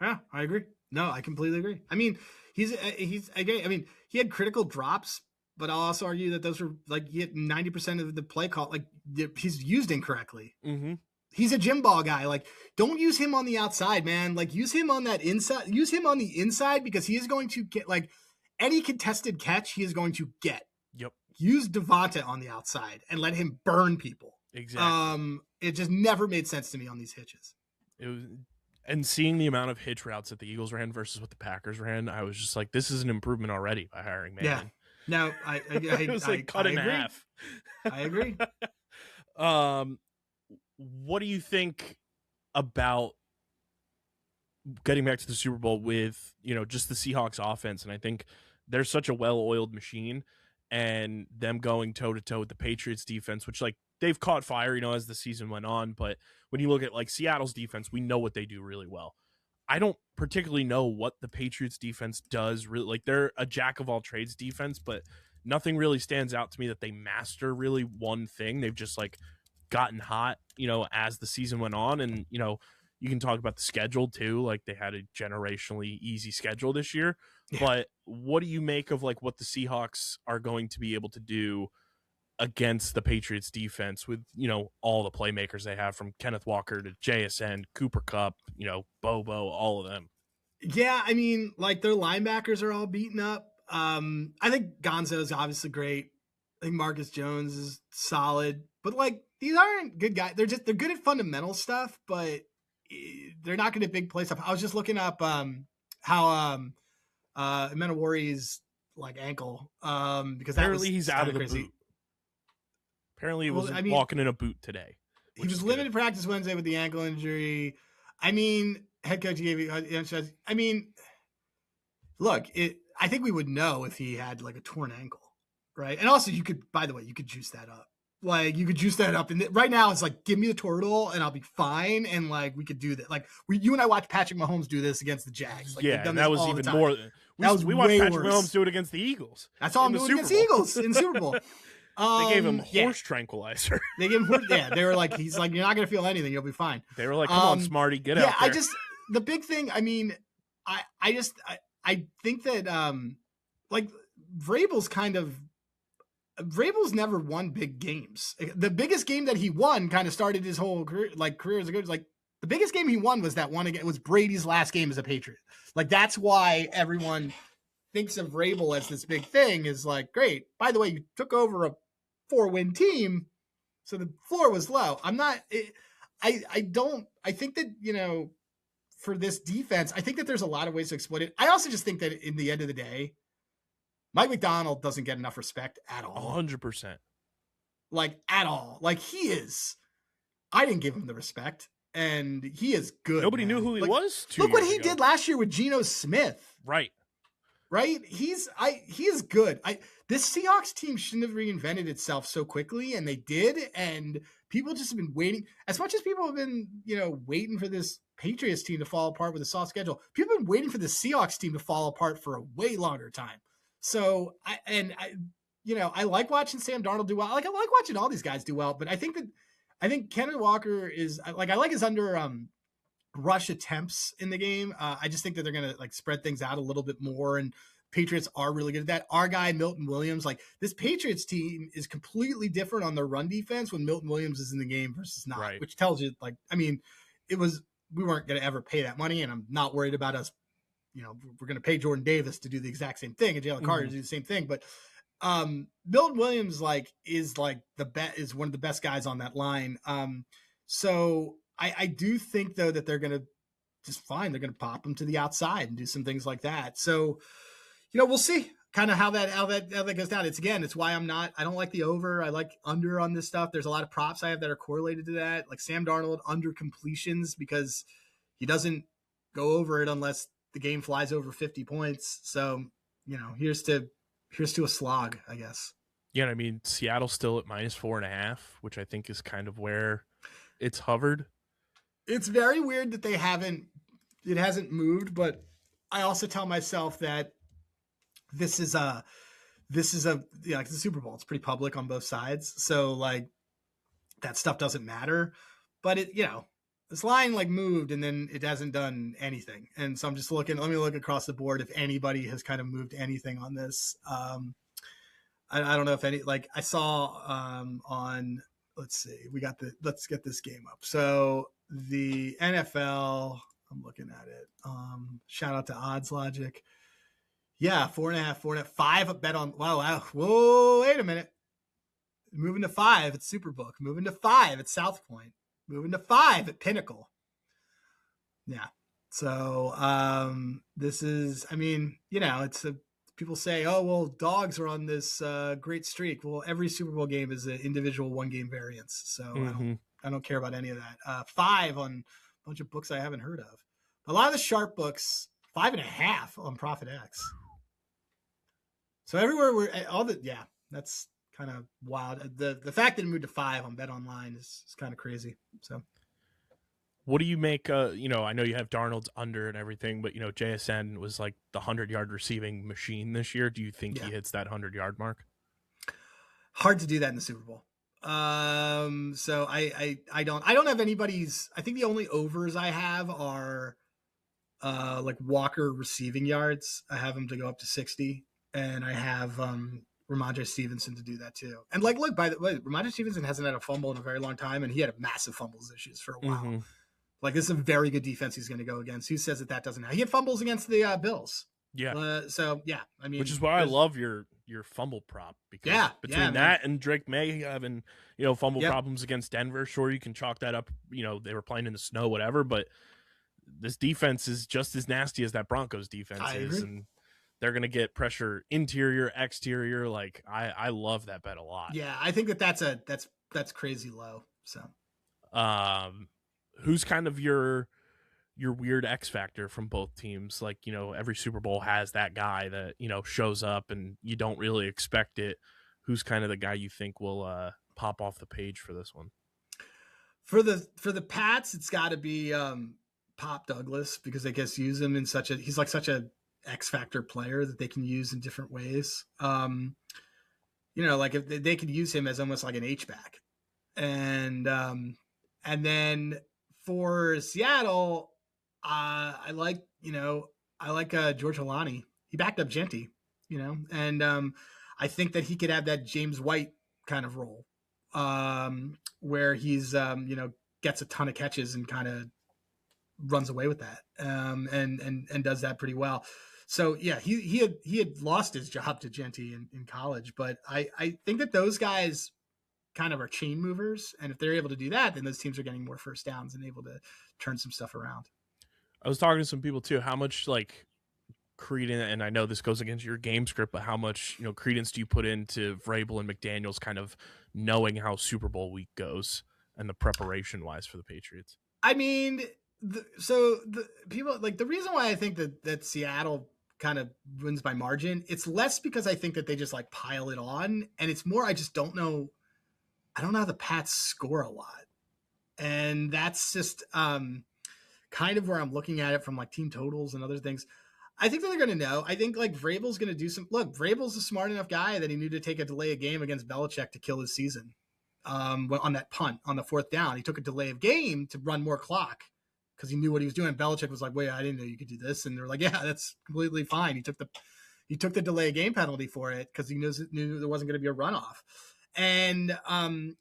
Yeah, I agree. No, I completely agree. I mean, he had critical drops, but I'll also argue that those were like he had 90% of the play call. Like he's used incorrectly. Mm-hmm. He's a gym ball guy. Like don't use him on the outside, man. Like use him on that inside, use him on the inside because he is going to get like any contested catch he is going to get. Yep. Use Devonta on the outside and let him burn people. Exactly. It just never made sense to me on these hitches. It was, and seeing the amount of hitch routes that the Eagles ran versus what the Packers ran, I was just like, this is an improvement already by hiring Manning. Yeah. No, it was like cut in half. I agree. What do you think about getting back to the Super Bowl with, just the Seahawks offense? And I think they're such a well-oiled machine. and them going toe to toe with the Patriots defense, which like they've caught fire, as the season went on. But when you look at like Seattle's defense, we know what they do really well. I don't particularly know what the Patriots defense does really. Like they're a jack of all trades defense, but nothing really stands out to me that they master really one thing. They've just like gotten hot, as the season went on. And, you can talk about the schedule too. Like they had a generationally easy schedule this year, but what do you make of like what the Seahawks are going to be able to do against the Patriots defense with, all the playmakers they have, from Kenneth Walker to JSN, Cooper Kupp, Bobo, all of them? Yeah. I mean, like their linebackers are all beaten up. I think Gonzo is obviously great. I think Marcus Jones is solid, but like these aren't good guys. They're good at fundamental stuff, but they're not going to big play stuff. I was just looking up how Menawari's like ankle because apparently he's out of the crazy. boot. Apparently he was walking in a boot today. He was limited practice Wednesday with the ankle injury. I mean, head coach gave you. I mean, look, I think we would know if he had like a torn ankle, right? And also, by the way, you could juice that up. Like you could juice that up, and right now it's like, give me the turtle, and I'll be fine. And like we could do that. Like you and I watched Patrick Mahomes do this against the Jags. Like, yeah, and that was even more. We watched Patrick Mahomes do it against the Eagles. That's all I'm doing against the Eagles in the Super Bowl. They gave him horse tranquilizer. They gave him, they were like, he's like, you're not gonna feel anything, you'll be fine. They were like, come on, Smarty, get out there. The big thing. I mean, I think that like Vrabel's never won big games. The biggest game that he won kind of started his whole career as a coach. Like the biggest game he won was that one again. It was Brady's last game as a Patriot. Like that's why everyone thinks of Vrabel as this big thing. Is like, great. By the way, you took over a 4-win team, so the floor was low. I think that for this defense, I think that there's a lot of ways to exploit it. I also just think that in the end of the day, Mike McDonald doesn't get enough respect at all. 100%. Like, at all. Like, he is. I didn't give him the respect, and he is good. Nobody knew who he was 2 Look years what he ago. did last year with Geno Smith. Right. He is good. This Seahawks team shouldn't have reinvented itself so quickly, and they did, and people just have been waiting. As much as people have been, waiting for this Patriots team to fall apart with a soft schedule, people have been waiting for the Seahawks team to fall apart for a way longer time. So I like watching Sam Darnold do well. Like I like watching all these guys do well, but I think Kenneth Walker is I like his under rush attempts in the game. I just think that they're gonna like spread things out a little bit more, and Patriots are really good at that. Our guy Milton Williams, like this Patriots team is completely different on their run defense when Milton Williams is in the game versus not, right. Which tells you we weren't gonna ever pay that money, and I'm not worried about us. We're going to pay Jordan Davis to do the exact same thing and Jalen Carter to do the same thing. But Milton Williams is one of the best guys on that line. So I do think though that they're going to just fine. They're going to pop him to the outside and do some things like that. So, we'll see kind of how that goes down. It's why I don't like the over. I like under on this stuff. There's a lot of props I have that are correlated to that. Like Sam Darnold under completions, because he doesn't go over it unless the game flies over 50 points. So, here's to a slog, I guess. Yeah. I mean, Seattle's still at -4.5, which I think is kind of where it's hovered. It's very weird that it hasn't moved, but I also tell myself that this is the Super Bowl. It's pretty public on both sides. So like that stuff doesn't matter, but this line like moved and then it hasn't done anything. And so I'm just let me look across the board if anybody has kind of moved anything on this. I don't know if any, like I saw on, let's see, let's get this game up. So the NFL, I'm looking at it. Shout out to Odds Logic. Yeah. 4.5, 5 bet on, wow. Whoa, wait a minute. Moving to 5 at Superbook, moving to 5 at South Point. Moving to 5 at Pinnacle. Yeah. So this is, people say, oh, well, dogs are on this great streak. Well, every Super Bowl game is an individual one-game variance. So I don't care about any of that. 5 on a bunch of books I haven't heard of. A lot of the sharp books, 5.5 on Profit X. So everywhere that's kind of wild. The fact that it moved to 5 on Bet Online is kind of crazy. So. What do you make? I know you have Darnold's under and everything, but JSN was like the 100-yard receiving machine this year. Do you think he hits that 100-yard mark? Hard to do that in the Super Bowl. So I don't have anybody's. I think the only overs I have are like Walker receiving yards. I have him to go up to 60, and I have Ramondre Stevenson to do that too. And like, look, by the way, Ramondre Stevenson hasn't had a fumble in a very long time, and he had massive fumbles issues for a while. Mm-hmm. Like, this is a very good defense he's going to go against. Who says that doesn't happen? He had fumbles against the Bills. Yeah. So, yeah, I mean. Which is why I love your fumble prop. Because between that and Drake May having, fumble problems against Denver, sure, you can chalk that up. They were playing in the snow, whatever. But this defense is just as nasty as that Broncos defense is. And they're going to get pressure interior, exterior. Like, I love that bet a lot. Yeah, I think that's crazy low. So. Who's kind of your weird X factor from both teams? Like, every Super Bowl has that guy that, shows up and you don't really expect it. Who's kind of the guy you think will pop off the page for this one? For the Pats, it's got to be Pop Douglas, because they guess use him in he's like such a X factor player that they can use in different ways. Like if they could use him as almost like an H-back. And then for Seattle, I like George Holani. He backed up Genty, and I think that he could have that James White kind of role, where he's gets a ton of catches and kind of runs away with that, and does that pretty well. So yeah, he had lost his job to Genty in college, but I think that those guys kind of are chain movers, and if they're able to do that, then those teams are getting more first downs and able to turn some stuff around. I was talking to some people too. How much credence, and I know this goes against your game script, but how much credence do you put into Vrabel and McDaniels kind of knowing how Super Bowl week goes and the preparation wise for the Patriots? I mean, the people the reason why I think that Seattle kind of wins by margin, it's less because I think that they just pile it on, and it's more I just don't know. I don't know how the Pats score a lot. And that's just kind of where I'm looking at it from team totals and other things. I think that they're going to know. I think Vrabel's going to do Vrabel's a smart enough guy that he knew to take a delay of game against Belichick to kill his season. On that punt on the 4th down, he took a delay of game to run more clock because he knew what he was doing. Belichick was like, wait, I didn't know you could do this. And they're like, yeah, that's completely fine. He took the delay of game penalty for it because he knew there wasn't going to be a runoff. And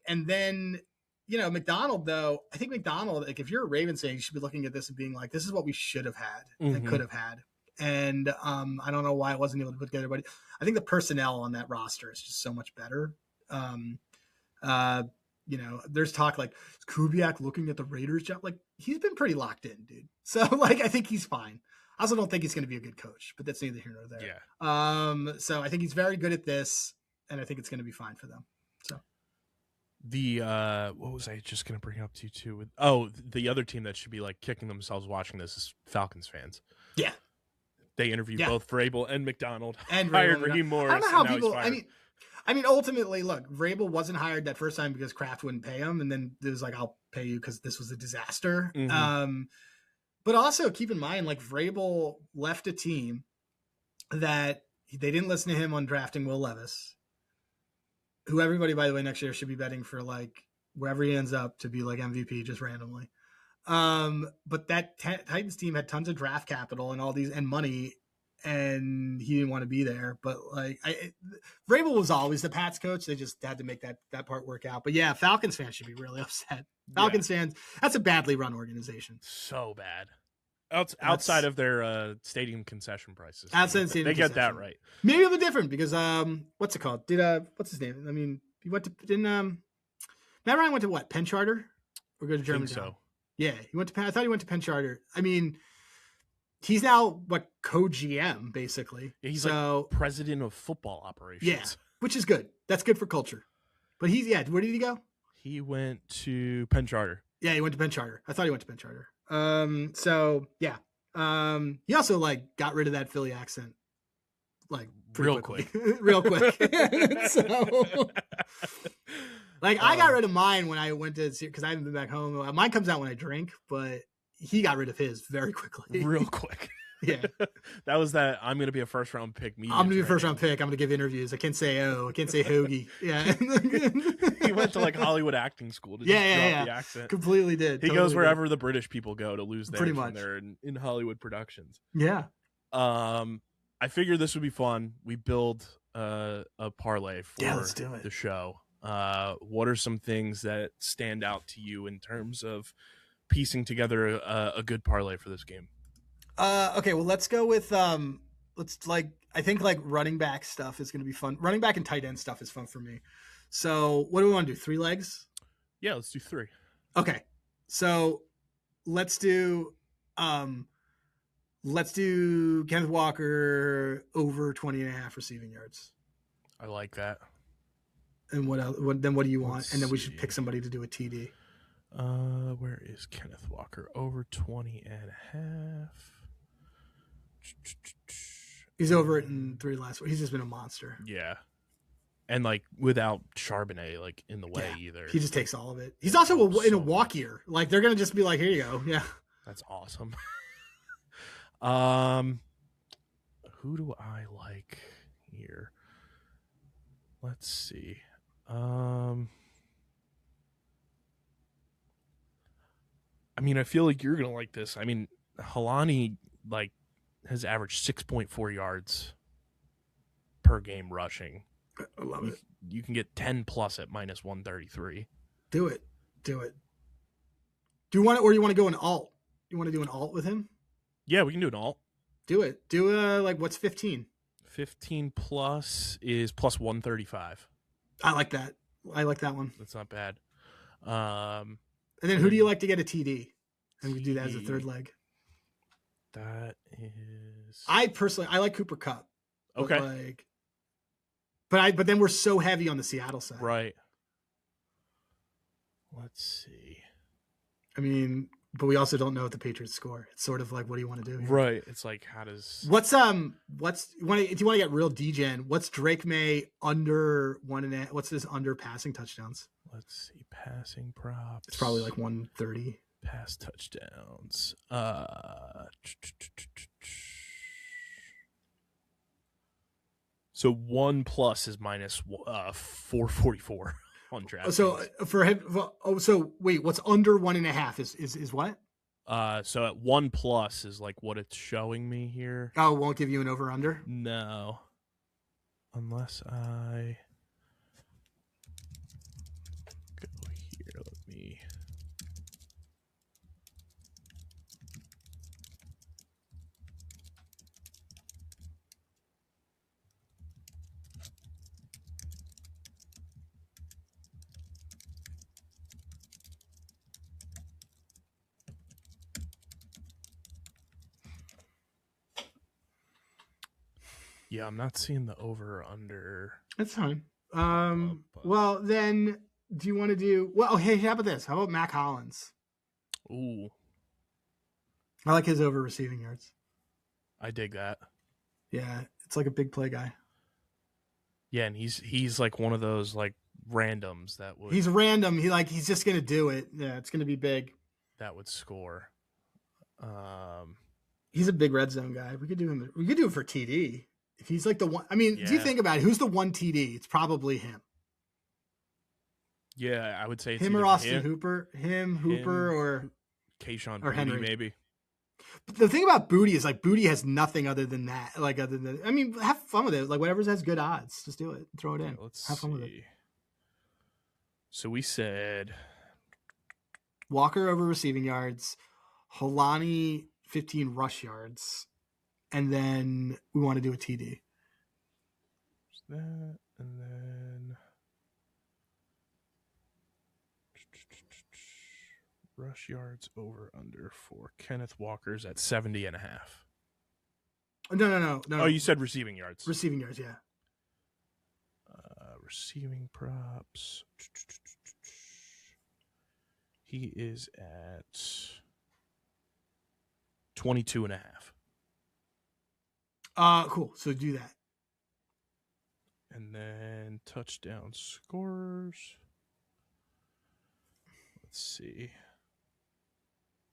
then, McDonald, though, I think McDonald, if you're a Ravens fan, you should be looking at this and being like, this is what we should have had and could have had. And I don't know why I wasn't able to put together, but I think the personnel on that roster is just so much better. There's talk is Kubiak looking at the Raiders job? He's been pretty locked in, dude. So I think he's fine. I also don't think he's going to be a good coach, but that's neither here nor there. Yeah. So I think he's very good at this, and I think it's going to be fine for them. So the what was I just gonna bring up to you too? The other team that should be kicking themselves watching this is Falcons fans. Yeah, they interviewed both Vrabel and McDonald and hired Raheem Morris. I don't know how people. I mean, ultimately, look, Vrabel wasn't hired that first time because Kraft wouldn't pay him, and then it was I'll pay you because this was a disaster. Mm-hmm. But also keep in mind, Vrabel left a team that they didn't listen to him on drafting Will Levis, who everybody, by the way, next year should be betting for wherever he ends up to be MVP just randomly. But that Titans team had tons of draft capital and all these and money, and he didn't want to be there. But Vrabel was always the Pats coach. They just had to make that part work out. But yeah, Falcons fans should be really upset. Falcons fans, that's a badly run organization. So bad. Outside of their stadium concession prices. Outside of stadium they get that right. Maybe a bit different because what's it called? What's his name? I mean, he went to Matt Ryan went to what? Penn Charter or go to Germantown? So. Yeah, he went to Penn. I thought he went to Penn Charter. I mean, he's now co-GM basically. Yeah, he's president of football operations. Yeah, which is good. That's good for culture. But where did he go? He went to Penn Charter. Yeah, he went to Penn Charter. I thought he went to Penn Charter. So yeah. He also got rid of that Philly accent like real quickly. quick. Real quick. So, like, I got rid of mine when I went to see, because I haven't been back home. Mine comes out when I drink, but he got rid of his very quickly. Real quick. Yeah. That was that I'm going to be a first round pick. I'm going to be a first round pick. I'm going to give interviews. I can't say I can't say hoagie. Yeah. He went to like Hollywood acting school to just drop the accent. Completely did. He totally goes wherever the British people go to lose theirs Pretty when much. they're in Hollywood productions. Yeah. I figured this would be fun. We build a parlay for let's do it. the show. What are some things that stand out to you in terms of piecing together a good parlay for this game? Okay, well, let's go with I think like running back stuff is going to be fun. Running back and tight end stuff is fun for me. So what do we want to do? 3 legs? Yeah, let's do 3. Okay. So let's do Kenneth Walker over 20.5 receiving yards. I like that. And what else? What do you want? Let's and then we should see. pick somebody to do a TD. Where is Kenneth Walker? Over 20.5. He's over it in 3 last week. He's just been a monster. Yeah. And like without Charbonnet like in the way either. He just takes all of it. He's also in a walk year. Like they're gonna just be like, here you go. Yeah. That's awesome. Who do I like here? Let's see. I mean, I feel like you're gonna like this. I mean, Halani like has averaged 6.4 yards per game rushing. I love it. You can get 10 plus at minus 133. Do it. Do you want it, or you want to go an alt? You want to do an alt with him? Yeah, we can do an alt. Do it. Do what's 15? 15 plus is plus 135. I like that. I like that one. That's not bad. And then who do you like to get a TD? And we do that as a third leg. That is. I personally like Cooper Kupp. Okay. But then we're so heavy on the Seattle side. Right. Let's see. I mean, but we also don't know what the Patriots score. It's sort of like, what do you want to do here? Right. It's like, how does. Do you want to get real degen? What's Drake May under 1.5? What's this under passing touchdowns? Let's see. Passing props. It's probably like 130. Pass touchdowns. So 1 plus is minus 444 on draft. So for him, so wait, what's under 1.5 is what? So at 1 plus is like what it's showing me here. Oh, it won't give you an over under? No. Unless I go here, let me. Yeah, I'm not seeing the over or under. That's fine. Well, then, do you want to do? Well, hey, how about this? How about Mac Hollins? Ooh, I like his over receiving yards. I dig that. Yeah, it's like a big play guy. Yeah, and he's like one of those like randoms that would. He's random. He's just gonna do it. Yeah, it's gonna be big. That would score. He's a big red zone guy. We could do him. We could do it for TD. If he's like the one, I mean, do you think about it? Who's the one TD? It's probably him. Yeah, I would say it's him or either Austin Hooper. Hooper, or Kayshawn or Boutte, Henry, maybe. But the thing about Boutte is like Boutte has nothing other than that. Like other than, I mean, have fun with it. Like whatever has good odds, just do it. Throw it in. Let's have fun with it. see. So we said Walker over receiving yards, Halani 15 rush yards, and then we want to do a TD. That, and then rush yards over under for Kenneth Walker's at 70.5. No. Oh, you said receiving yards. Receiving yards, yeah. Receiving props. He is at 22.5. Cool. So do that. And then touchdown scorers. Let's see.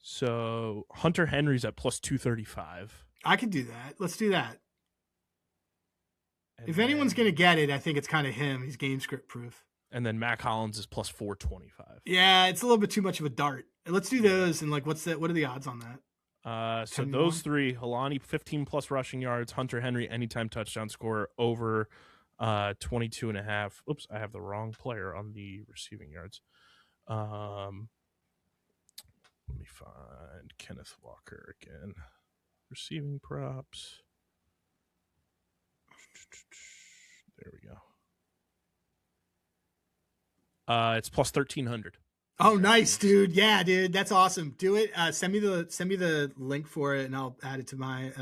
So Hunter Henry's at plus 235. I could do that. Let's do that. And if anyone's going to get it, I think it's kind of him. He's game script proof. And then Mac Hollins is plus 425. Yeah, it's a little bit too much of a dart. Let's do those. And like, what are the odds on that? So those three, Helani 15 plus rushing yards, Hunter Henry anytime touchdown scorer over 22.5. Oops, I have the wrong player on the receiving yards. Let me find Kenneth Walker again. Receiving props. There we go. It's plus 1,300. Oh, nice, dude. Yeah, dude, that's awesome. Do it. Send me the link for it, and I'll add it to my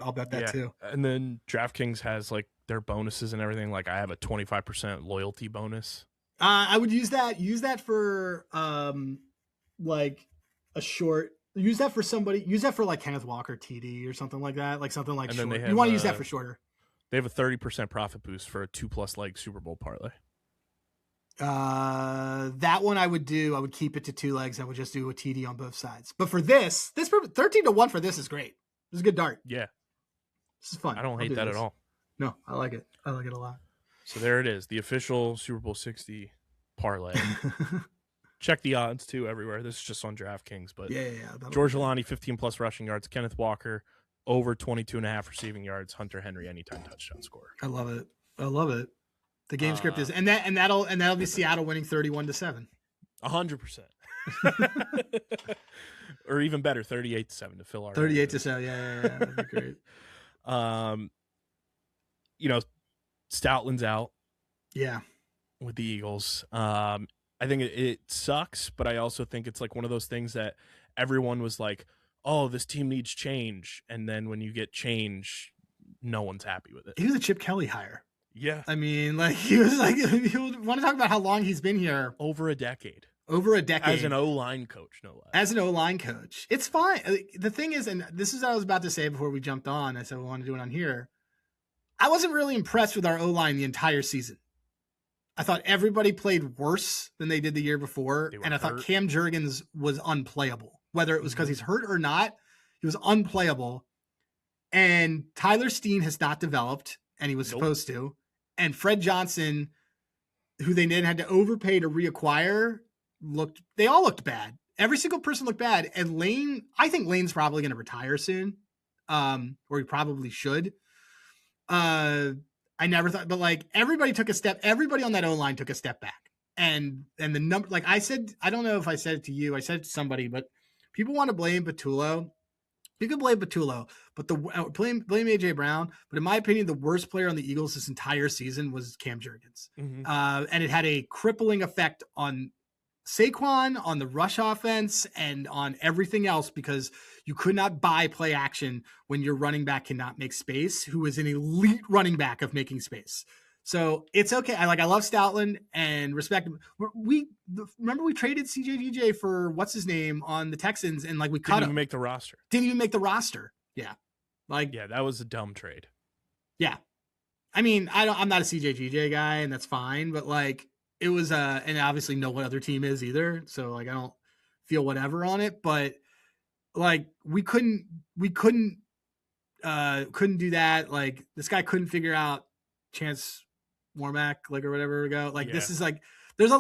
I'll bet that too. And then DraftKings has like their bonuses and everything. Like I have a 25% loyalty bonus. I would use that. Use that for like a short. Use that for somebody. Use that for like Kenneth Walker TD or something like that. Like something like short. You want to use that for shorter. They have a 30% profit boost for a 2+ leg Super Bowl parlay. That one I would do. I would keep it to 2 legs. I would just do a TD on both sides. But for this 13-1 for this is great. This is a good dart. Yeah, this is fun. I don't hate that at all. No, I like it. I like it a lot. So there it is, the official Super Bowl 60 parlay. Check the odds too everywhere. This is just on DraftKings, but yeah. George Alani 15 plus rushing yards, Kenneth Walker over 22.5 receiving yards, Hunter Henry anytime touchdown scorer. I love it. The game script is that'll be Seattle winning 31-7. 100%. Or even better, 38-7 to fill our 38-7. Yeah. That'd be great. Stoutland's out. Yeah. With the Eagles. I think it sucks, but I also think it's like one of those things that everyone was like, oh, this team needs change. And then when you get change, no one's happy with it. He was a Chip Kelly hire. Yeah. I mean, like he was like, you want to talk about how long he's been here? Over a decade. As an O-line coach, no less. As an O-line coach. It's fine. The thing is, and this is what I was about to say before we jumped on. I said we want to do it on here. I wasn't really impressed with our O-line the entire season. I thought everybody played worse than they did the year before. And I thought Cam Jurgens was unplayable. Whether it was because he's hurt or not, he was unplayable. And Tyler Steen has not developed, and he was supposed to. And Fred Johnson, who they then had to overpay to reacquire, they all looked bad. Every single person looked bad. And Lane, I think Lane's probably going to retire soon, or he probably should. I never thought, but like everybody on that O-line took a step back. And the number, like I said, I don't know if I said it to you, I said it to somebody, but people want to blame Patullo. You can blame Patullo, but blame AJ Brown. But in my opinion, the worst player on the Eagles this entire season was Cam Jurgens. Mm-hmm. And it had a crippling effect on Saquon, on the rush offense, and on everything else, because you could not buy play action when your running back cannot make space, who is an elite running back of making space. So it's okay. I love Stoutland and respect him. Remember we traded CJGJ for what's his name on the Texans, and like we cut him. Didn't even make the roster. Yeah. That was a dumb trade. Yeah. I mean, I'm not a CJGJ guy, and that's fine, but like it was and obviously no one other team is either. So like I don't feel whatever on it, but like we couldn't do that. Like this guy couldn't figure out Chance Warmack, like, or whatever ago. Like this is like there's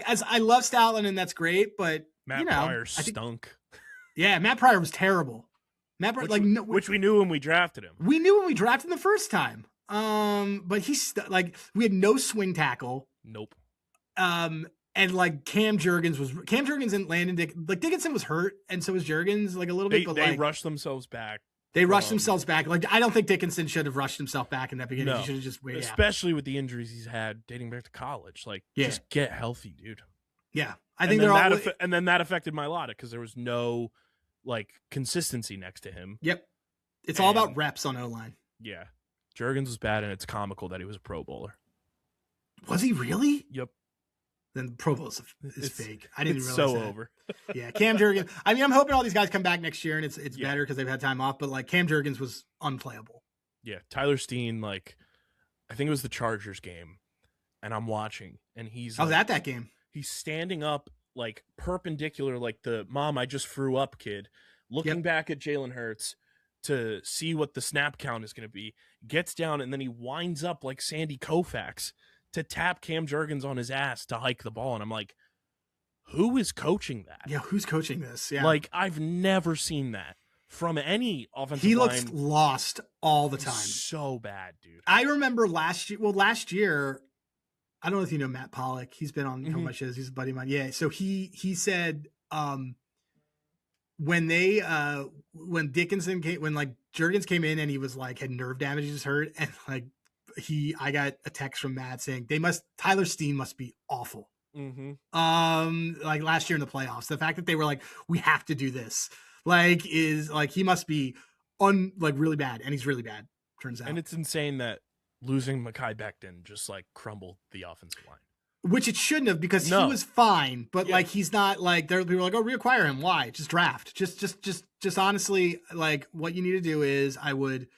as I love Stoutland, and that's great, but Matt Pryor stunk. Yeah, Matt Pryor was terrible. Matt Pryor, which we knew when we drafted him. We knew when we drafted him the first time. But he's we had no swing tackle. Nope. And like Cam Jurgens and Landon Dickinson was hurt, and so was Jurgens like a little bit. But they rushed themselves back. They rushed themselves back. Like I don't think Dickinson should have rushed himself back in that beginning. No. He should have just waited. Especially with the injuries he's had dating back to college. Like, just get healthy, dude. Yeah, I think and then that affected Mailata because there was no like consistency next to him. Yep, it's all about reps on O-line. Yeah, Jurgens was bad, and it's comical that he was a Pro Bowler. Was he really? Yep. Then Pro Bowl is fake. I didn't realize so that. over. Yeah, Cam Jurgens. I mean, I'm hoping all these guys come back next year and it's better because they've had time off. But like Cam Jurgens was unplayable. Yeah, Tyler Steen, like I think it was the Chargers game, and I'm watching, and he's I was like, at that game. he's standing up like perpendicular, like the "Mom, I just threw up" kid, looking back at Jalen Hurts to see what the snap count is going to be. Gets down, and then he winds up like Sandy Koufax to tap Cam Jurgens on his ass to hike the ball, and I'm like, who is coaching that? Yeah, who's coaching this? Yeah, Like, I've never seen that from any offensive line. he looks lost all the time. So bad, dude. I remember last year, I don't know if you know Matt Pollock. He's been on how much is he's a buddy of mine. Yeah. So he said when Dickinson came, when like Jurgens came in and he was like had nerve damage, he just hurt, and like I got a text from Matt saying Tyler Steen must be awful. Like last year in the playoffs, the fact that they were like, we have to do this, like, is like he must be really bad, and he's really bad, turns out. And it's insane that losing Mekhi Becton just like crumbled the offensive line, which it shouldn't have, because he was fine, but like he's not like there. People are like, oh, reacquire him. Why? Just draft. Just honestly, like what you need to do is I would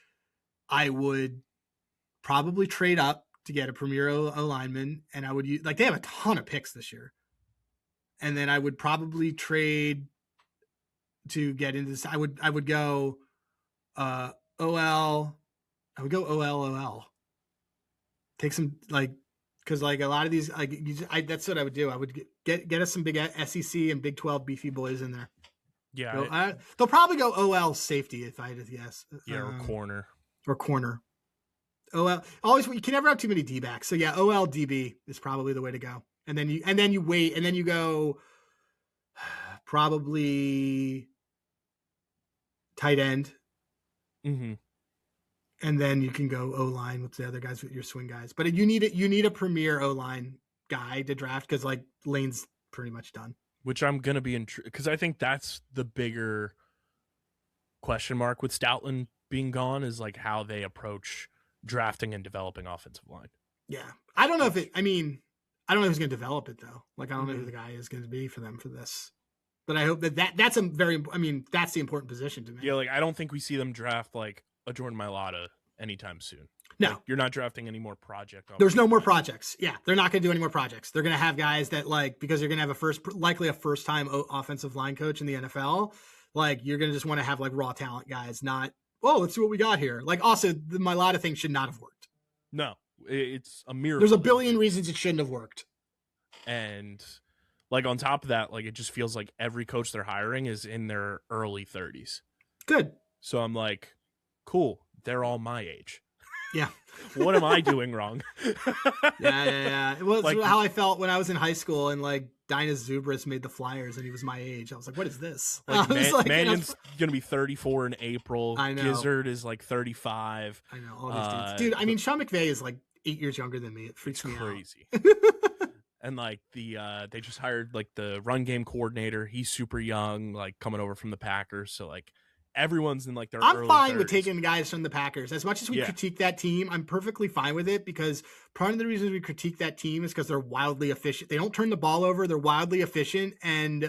probably trade up to get a premier O lineman, and I would use, like, they have a ton of picks this year, and then I would probably trade to get into this. I would go OL. I would go OL. Take some, like, because like a lot of these, like that's what I would do. I would get us some big SEC and Big 12 beefy boys in there. Yeah, they'll probably go OL safety if I had to guess. Yeah, or corner. OL, always, you can never have too many D-backs. So yeah, OL DB is probably the way to go. And then you wait, and then you go probably tight end. Mm-hmm. And then you can go O-line with the other guys, with your swing guys. But you need a premier O-line guy to draft, because like Lane's pretty much done. Which I'm going to be because I think that's the bigger question mark with Stoutland being gone, is like how they approach drafting and developing offensive line. Yeah. I don't know if I don't know who's going to develop it though. Like, I don't know who the guy is going to be for them for this, but I hope that's that's the important position to me. Yeah. Like, I don't think we see them draft like a Jordan Mailata anytime soon. No, like, you're not drafting any more project. There's no more projects. Yeah. They're not going to do any more projects. They're going to have guys that, like, because you're going to have likely a first time offensive line coach in the NFL. Like, you're going to just want to have like raw talent guys, not, oh, let's see what we got here. Like, also, the Mailata thing should not have worked. No, it's a miracle. There's a billion reasons it shouldn't have worked. And like, on top of that, like, it just feels like every coach they're hiring is in their early 30s. Good. So I'm like, cool. They're all my age. Yeah. What am I doing wrong? Yeah. It was like, how I felt when I was in high school, and like Dinus Zubris made the Flyers and he was my age. I was like, what is this? Like, Mannion's going to be 34 in April. I know. Gizzard is like 35. I know. All these dudes. Dude, I mean, Sean McVay is like 8 years younger than me. It freaks me crazy. out. And like they just hired like the run game coordinator. He's super young, like coming over from the Packers. So like everyone's in like their early I'm fine 30s. with taking guys from the Packers. As much as we critique that team, I'm perfectly fine with it, because part of the reasons we critique that team is because they're wildly efficient. They don't turn the ball over. They're wildly efficient, and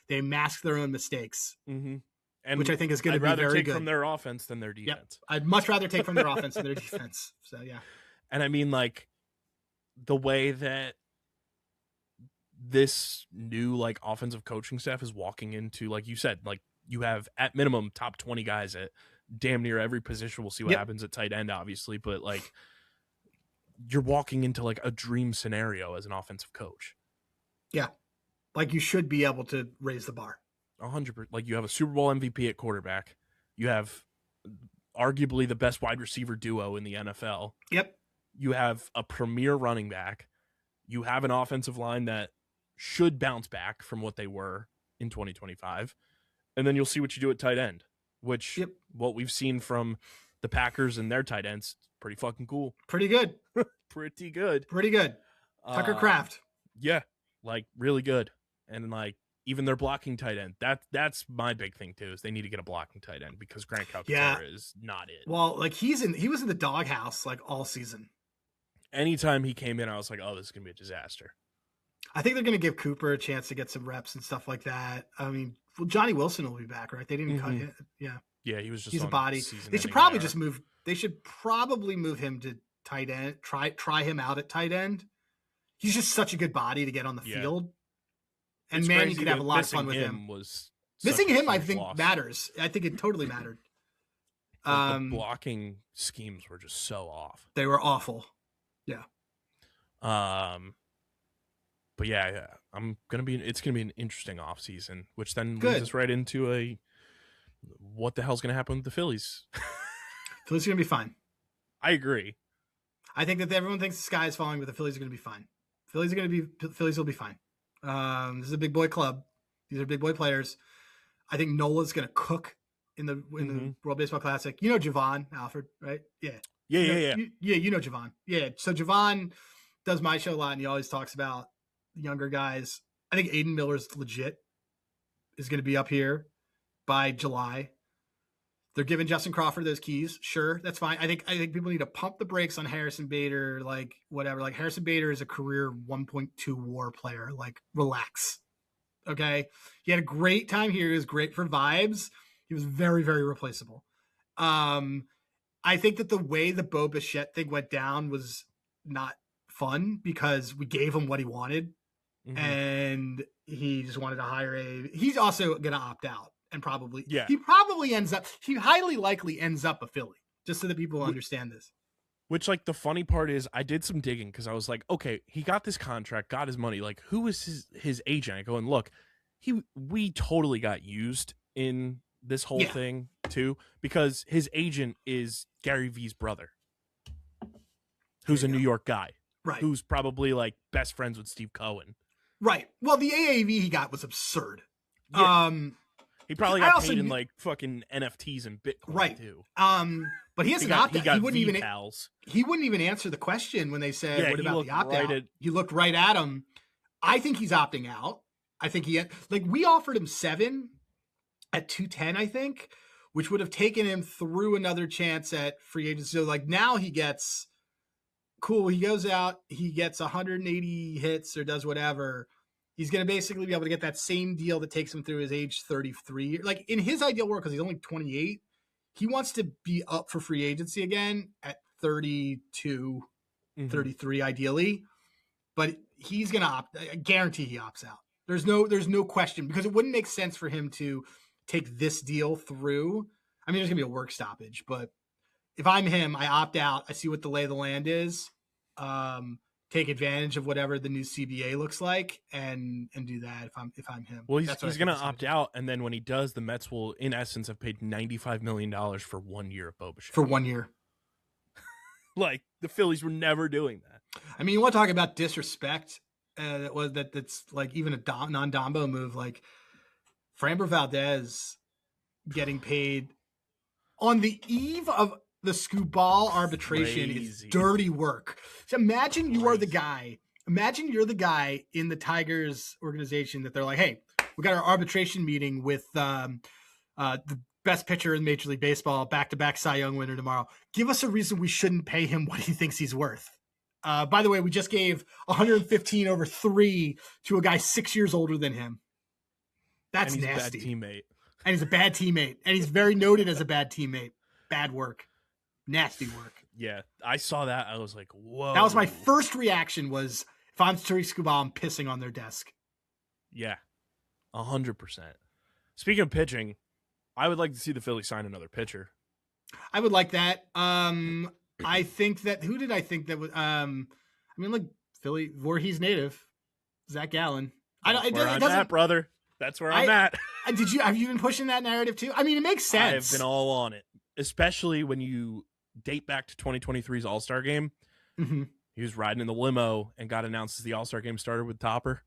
they mask their own mistakes, and which I think is going to be very good. I'd rather take from their offense than their defense. Yep. I'd much rather take from their offense than their defense. So, yeah. And I mean, like, the way that this new like offensive coaching staff is walking into, like you said, like, you have at minimum top 20 guys at damn near every position. We'll see what happens at tight end, obviously, but like, you're walking into like a dream scenario as an offensive coach. Yeah. Like, you should be able to raise the bar. 100%. Like, you have a Super Bowl MVP at quarterback. You have arguably the best wide receiver duo in the NFL. Yep. You have a premier running back. You have an offensive line that should bounce back from what they were in 2025. And then you'll see what you do at tight end, which what we've seen from the Packers and their tight ends, pretty fucking cool. Pretty good. Pretty good. Tucker Kraft. Yeah, like, really good. And like, even their blocking tight end, that's my big thing too, is they need to get a blocking tight end, because Grant Calcaterra is not it. Well, like, he was in the doghouse like all season. Anytime he came in, I was like, oh, this is gonna be a disaster. I think they're going to give Cooper a chance to get some reps and stuff like that. I mean, Johnny Wilson will be back, right? They didn't cut him. Yeah. Yeah, he was just he's a body. They should probably move him to tight end, try him out at tight end. He's just such a good body to get on the field. And it's man, you could have a lot of fun with him. Missing him, I think, matters. I think it totally mattered. The blocking schemes were just so off. They were awful. Yeah. But yeah, it's gonna be an interesting offseason, which then leads us right into what the hell's gonna happen with the Phillies? Phillies are gonna be fine. I agree. I think that everyone thinks the sky is falling, but the Phillies are gonna be fine. Phillies will be fine. This is a big boy club. These are big boy players. I think Nola's gonna cook in the World Baseball Classic. You know Javon Alfred, right? Yeah. You know Javon. Yeah. So Javon does my show a lot, and he always talks about younger guys. I think Aiden Miller's legit is going to be up here by July. They're giving Justin Crawford those keys. Sure, that's fine. I think people need to pump the brakes on Harrison Bader, like whatever. Like Harrison Bader is a career 1.2 WAR player. Like relax. Okay. He had a great time here. He was great for vibes. He was very, very replaceable. I think that the way the Bo Bichette thing went down was not fun because we gave him what he wanted. And he just wanted to hire he's also going to opt out and he highly likely ends up a Philly, just so that people understand this. Which, like, the funny part is I did some digging because I was like, okay, he got this contract, got his money. Like, who was his agent? I go and look, we totally got used in this whole thing too, because his agent is Gary V's brother, who's a New York guy. Right. Who's probably like best friends with Steve Cohen. Right. Well, the AAV he got was absurd. Yeah. He probably got paid in like fucking NFTs and Bitcoin too. But he hasn't opted out. He wouldn't even answer the question when they said, what about the opt-out? He looked right at him. I think he's opting out. I think we offered him 7 at 210, I think, which would have taken him through another chance at free agency. So like now he gets cool. He goes out, he gets 180 hits or does whatever. He's going to basically be able to get that same deal that takes him through his age 33. Like in his ideal world, because he's only 28, he wants to be up for free agency again at 32, 33 ideally. But he's going to opt. I guarantee he opts out. There's no question, because it wouldn't make sense for him to take this deal through. I mean, there's going to be a work stoppage, but if I'm him, I opt out. I see what the lay of the land is. Take advantage of whatever the new CBA looks like and do that if I'm him. Well, he's going to opt out, and then when he does, the Mets will, in essence, have paid $95 million for 1 year of Bo Bichette. For 1 year. Like, the Phillies were never doing that. I mean, you want to talk about disrespect? That's like even a non-Dombo move. Like Framber Valdez getting paid on the eve of the Skubal arbitration is dirty work. So imagine you're the guy in the Tigers organization that they're like, hey, we got our arbitration meeting with the best pitcher in Major League Baseball, back-to-back Cy Young winner tomorrow. Give us a reason we shouldn't pay him what he thinks he's worth. By the way, we just gave 115 over 3 to a guy 6 years older than him. That's nasty. A bad teammate. And he's a bad teammate. And he's very noted as a bad teammate. Bad work. Nasty work. Yeah, I saw that. I was like, whoa. That was my first reaction was, if I'm Tariq Skubal, I'm pissing on their desk. Yeah, 100%. Speaking of pitching, I would like to see the Phillies sign another pitcher. I would like that. I think that, who did I think that would, I mean, look, Philly, Voorhees native, Zach Gallen. That's where I'm at, brother. That's where I'm at. Have you been pushing that narrative too? I mean, it makes sense. I've been all on it, especially when you date back to 2023's All-Star game. Mm-hmm. He was riding in the limo and got announced as the All-Star game started with Topper.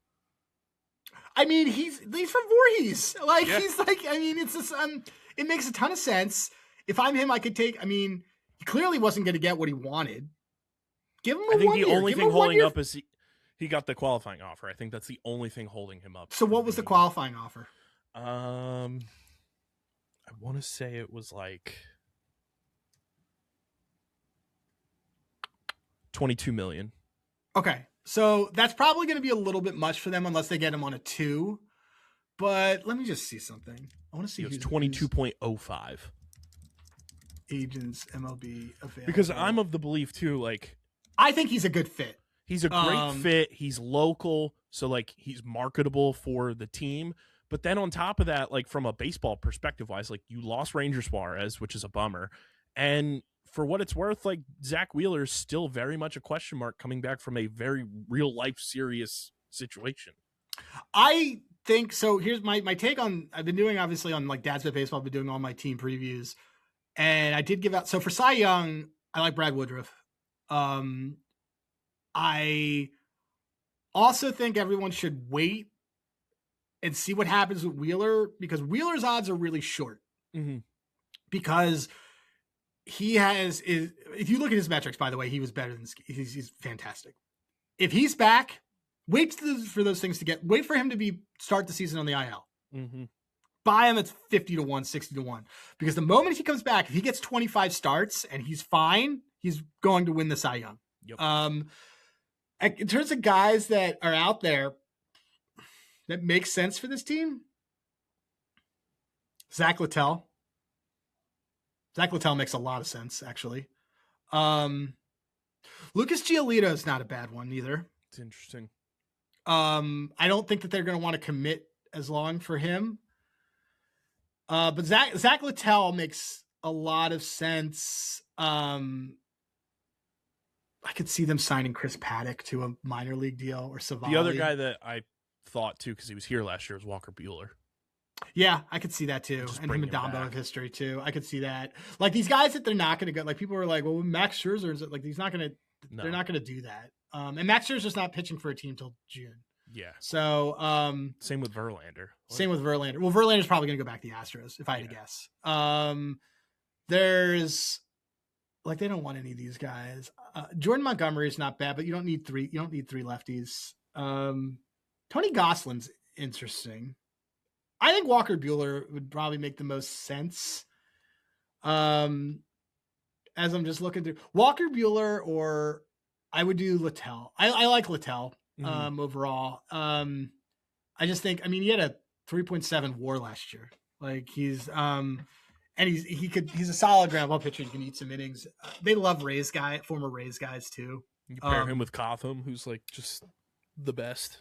I mean, he's from Voorhees. Like, he's like, I mean, it's just, it makes a ton of sense. If I'm him, I could take, I mean, he clearly wasn't going to get what he wanted. Give him a 1 year. I think the only thing holding up is he got the qualifying offer. I think that's the only thing holding him up. So what was the qualifying offer? I want to say it was like $22 million. Okay. So that's probably going to be a little bit much for them unless they get him on a 2. But let me just see something. I want to see. It was 22.05. agents MLB available. Because I'm of the belief too, like I think he's a good fit. he's a great fit. He's local, so like he's marketable for the team. But then on top of that, like from a baseball perspective wise, like you lost Ranger Suarez, which is a bummer. And for what it's worth, like Zach Wheeler is still very much a question mark coming back from a very real life serious situation. I think so. Here's my take on, I've been doing obviously on like Dad's Bet Baseball. I've been doing all my team previews, and I did give out. So for Cy Young, I like Brad Woodruff. I also think everyone should wait and see what happens with Wheeler, because Wheeler's odds are really short. Mm-hmm. Because he has, if you look at his metrics, by the way, he was better than he's fantastic. If he's back, wait for those things to wait for him to start the season on the IL. Mm-hmm. Buy him at 50-1, 60-1, because the moment he comes back, if he gets 25 starts and he's fine, he's going to win the Cy Young. Yep. In terms of guys that are out there that makes sense for this team, Zach Littell. Zach Littell makes a lot of sense, actually. Lucas Giolito is not a bad one either. It's interesting. I don't think that they're going to want to commit as long for him. But Zach Littell makes a lot of sense. I could see them signing Chris Paddock to a minor league deal, or Savali. The other guy that I thought too, because he was here last year, was Walker Buehler. Yeah, I could see that too. And him and Dombo have history too. I could see that. Like these guys that they're not going to go. Like people were like, well, Max Scherzer is like he's not going to. No. They're not going to do that. And Max Scherzer's not pitching for a team till June. Yeah. So same with Verlander. Same with Verlander. Well, Verlander's probably going to go back to the Astros if I had to guess. There's like they don't want any of these guys. Jordan Montgomery is not bad, but you don't need three. You don't need three lefties. Tony Gosselin's interesting. I think Walker Buehler would probably make the most sense. As I'm just looking through Walker Buehler, or I would do Littell. I like Littell overall. I just think, I mean, he had a 3.7 WAR last year. Like he's and he's a solid ground ball pitcher. He can eat some innings. They love former Rays guys too. You pair him with Cotham, who's like just the best.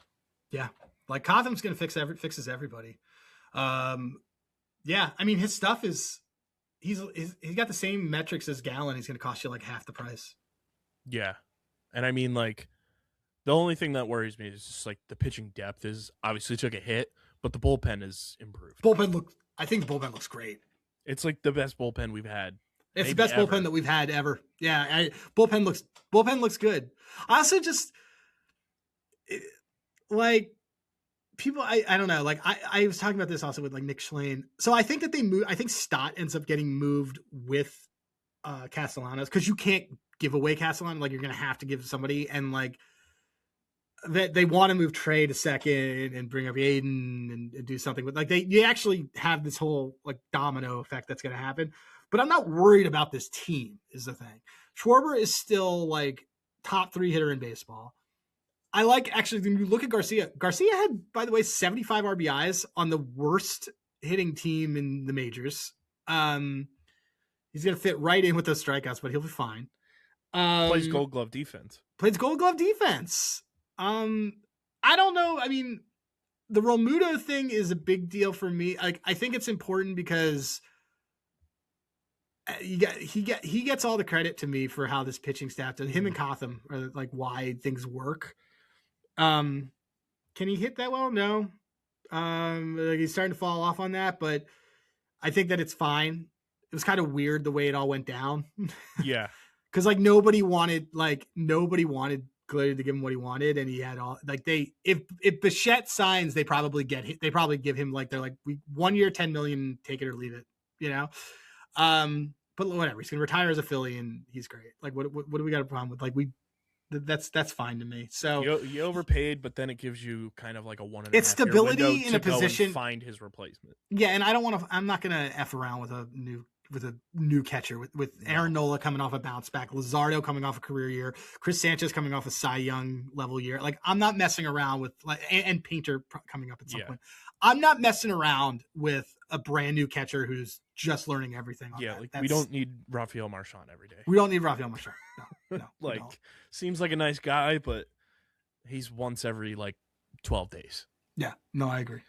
Yeah, like Cotham's gonna fixes everybody. Yeah, I mean his stuff is he's got the same metrics as Gallen. He's gonna cost you like half the price. Yeah, and I mean like the only thing that worries me is just like the pitching depth is obviously took a hit, but the bullpen is improved. I think the bullpen looks great. It's like the best bullpen we've had. It's the best bullpen that we've had ever. Yeah, bullpen looks good. I also just like people. I don't know. Like I was talking about this also with like Nick Schlane. So I think that I think Stott ends up getting moved with Castellanos, because you can't give away Castellanos. Like you're gonna have to give somebody, and like that they want to move Trey to second and bring up Aiden and do something with like you actually have this whole like domino effect that's going to happen. But I'm not worried about this team is the thing. Schwarber is still like top 3 hitter in baseball. I like, actually, when you look at Garcia had, by the way, 75 RBIs on the worst hitting team in the majors. He's going to fit right in with those strikeouts, but he'll be fine. Plays Gold Glove defense. I don't know. I mean, the Realmuto thing is a big deal for me. Like, I think it's important because he gets all the credit to me for how this pitching staff does. Him and Cotham are like why things work. Can he hit that well? No. Like he's starting to fall off on that, but I think that it's fine. It was kind of weird the way it all went down. Yeah. Cause like nobody wanted Glady to give him what he wanted, and he had all like if Bichette signs, they probably give him like they're like, we 1 year $10 million, take it or leave it, you know. But whatever, he's gonna retire as a Philly and he's great. Like what do we got a problem with? Like that's fine to me. So you overpaid, but then it gives you kind of like a 1.5 it's stability in a position, find his replacement. Yeah, and I'm not gonna F around with a new a new catcher with Aaron Nola coming off a bounce back, Luzardo coming off a career year, Chris Sanchez coming off a Cy Young level year. Like, I'm not messing around with and Painter coming up at some point. I'm not messing around with a brand new catcher who's just learning everything. We don't need Rafael Marchand every day. We don't need Rafael Marchand. No, like, seems like a nice guy, but he's once every 12 days. Yeah, no, I agree.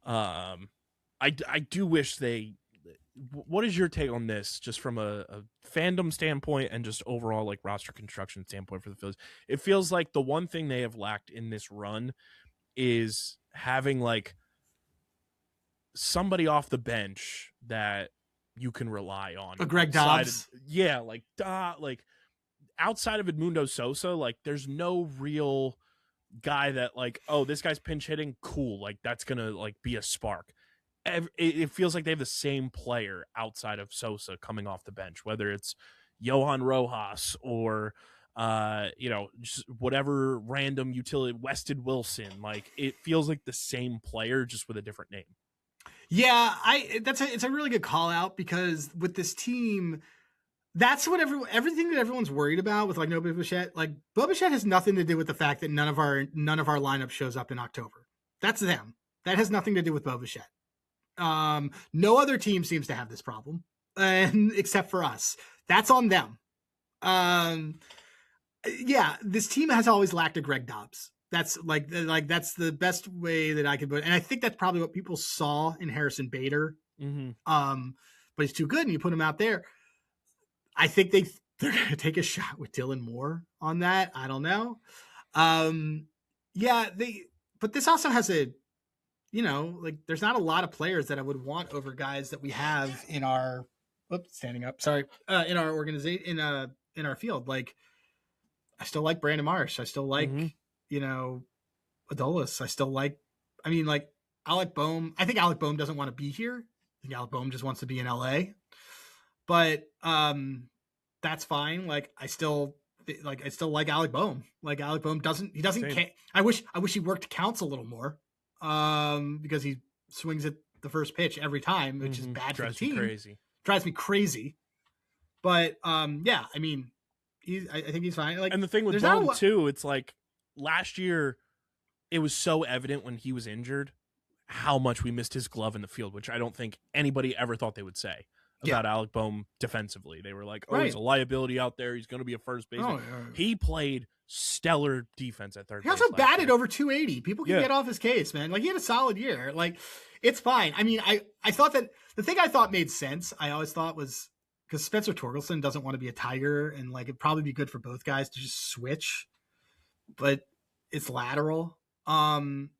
I do wish they. What is your take on this, just from a fandom standpoint and just overall roster construction standpoint for the Phillies? It feels like the one thing they have lacked in this run is having somebody off the bench that you can rely on. A Greg Dobbs. Outside of Edmundo Sosa, there's no real guy that this guy's pinch hitting, cool, that's gonna be a spark. It feels like they have the same player outside of Sosa coming off the bench, whether it's Johan Rojas or just whatever random utility, Weston Wilson. It feels like the same player, just with a different name. Yeah, it's a really good call out, because with this team, that's what everything that everyone's worried about with no Bo Bichette. Bo Bichette has nothing to do with the fact that none of our lineup shows up in October. That's them. That has nothing to do with Bo Bichette. No other team seems to have this problem, except for us. That's on them. This team has always lacked a Greg Dobbs. That's that's the best way that I could put it. And I think that's probably what people saw in Harrison Bader. Mm-hmm. But he's too good, and you put him out there. I think they're going to take a shot with Dylan Moore on that. I don't know. But this also has there's not a lot of players that I would want over guys that we have in our in our organization, in our field. I still like Brandon Marsh. I still like, Adolis. I still like, Alec Boehm. I think Alec Boehm doesn't want to be here. I think Alec Boehm just wants to be in LA, but that's fine. I still like Alec Boehm. Alec Boehm doesn't care. I wish he worked counts a little more. Because he swings at the first pitch every time, which is bad for the team. Drives me crazy. But I think he's fine. And the thing with Boehm too, it's last year, it was so evident when he was injured how much we missed his glove in the field, which I don't think anybody ever thought they would say about Alec Boehm defensively. They were he's a liability out there. He's going to be a first baseman. He played stellar defense at third base. He also batted over 280. People can get off his case, man. He had a solid year. It's fine. I thought that the thing I thought made sense, I always thought, was because Spencer Torkelson doesn't want to be a Tiger, and it'd probably be good for both guys to just switch, but it's lateral. I'm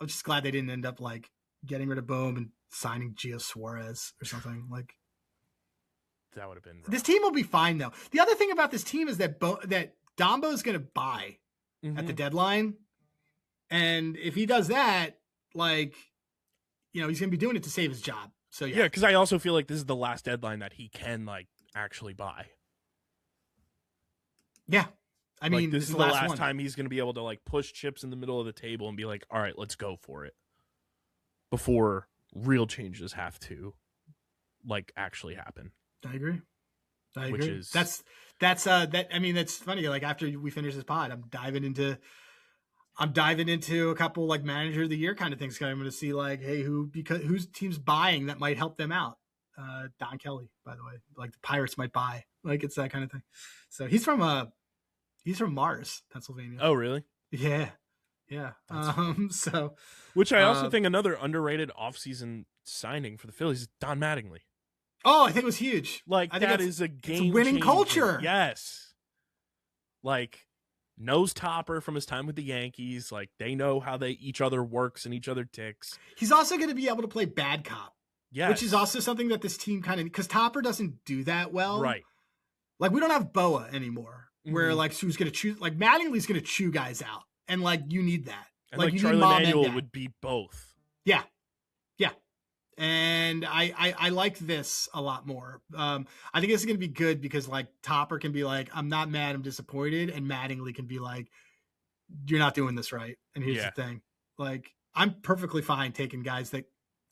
just glad they didn't end up getting rid of Boehm and signing Gio Suarez or something. That would have been rough. This team will be fine though. The other thing about this team is that Dombo is going to buy at the deadline. And if he does that, he's going to be doing it to save his job. So yeah. Because I also feel like this is the last deadline that he can actually buy. Yeah. This is the last time he's going to be able to push chips in the middle of the table and be all right, let's go for it, before real changes have to actually happen. I agree. Which is that's funny. After we finish this pod, I'm diving into a couple manager of the year kind of things. I'm going to see hey, whose team's buying that might help them out. Don Kelly, by the way, the Pirates might buy. It's that kind of thing. So he's from Mars, Pennsylvania. Oh, really? Yeah. Which I also think another underrated offseason signing for the Phillies is Don Mattingly. Oh, I think it was huge. That is a game winning changer. culture. Yes. Nose topper from his time with the Yankees. They know how each other works and each other ticks. He's also going to be able to play bad cop. Yes. Which is also something that this team because Topper doesn't do that well. Right. We don't have Boa anymore, where who's going to choose, Mattingly's going to chew guys out. And you need that. And you Charlie need mom Manuel and dad. would be both. Yeah. And I like this a lot more. I think this is going to be good because Topper can be I'm not mad, I'm disappointed. And Mattingly can be you're not doing this right. And here's the thing. I'm perfectly fine taking guys that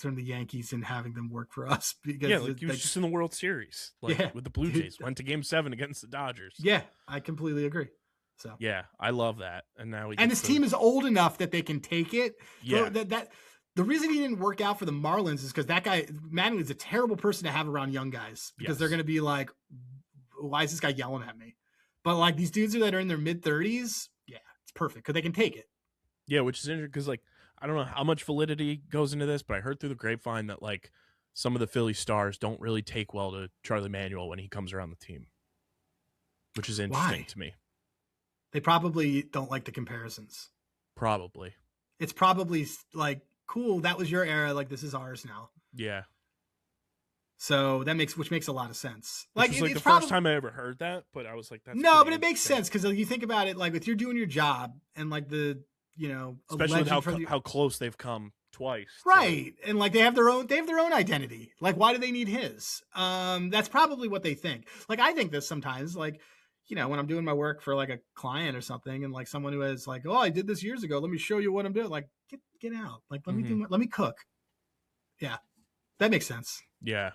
from the Yankees and having them work for us because like he was just in the World Series, with the Blue Jays. Went to Game 7 against the Dodgers. Yeah, I completely agree. So yeah, I love that. And now this team is old enough that they can take it. Yeah, the reason he didn't work out for the Marlins is because that guy Mattingly is a terrible person to have around young guys because they're going to be like, why is this guy yelling at me? But like these dudes that are in their mid-30s, yeah, it's perfect because they can take it. Yeah, which is interesting because like I don't know how much validity goes into this, but I heard through the grapevine that like some of the Philly stars don't really take well to Charlie Manuel when he comes around the team, which is interesting to me. They probably don't like the comparisons. Probably. It's probably like, cool, that was your era, like this is ours now. Yeah. So which makes a lot of sense. Like it's the first time I ever heard that, but I was like, that's no, but it makes sense because like, you think about it, like if you're doing your job and like the especially with how close they've come twice, right? And like they have their own identity. Like why do they need his? That's probably what they think. Like I think this sometimes, like when I'm doing my work for like a client or something, and like someone who has like, oh, I did this years ago, let me show you what I'm doing. Like get out. Like let me cook. Yeah, that makes sense. Yeah.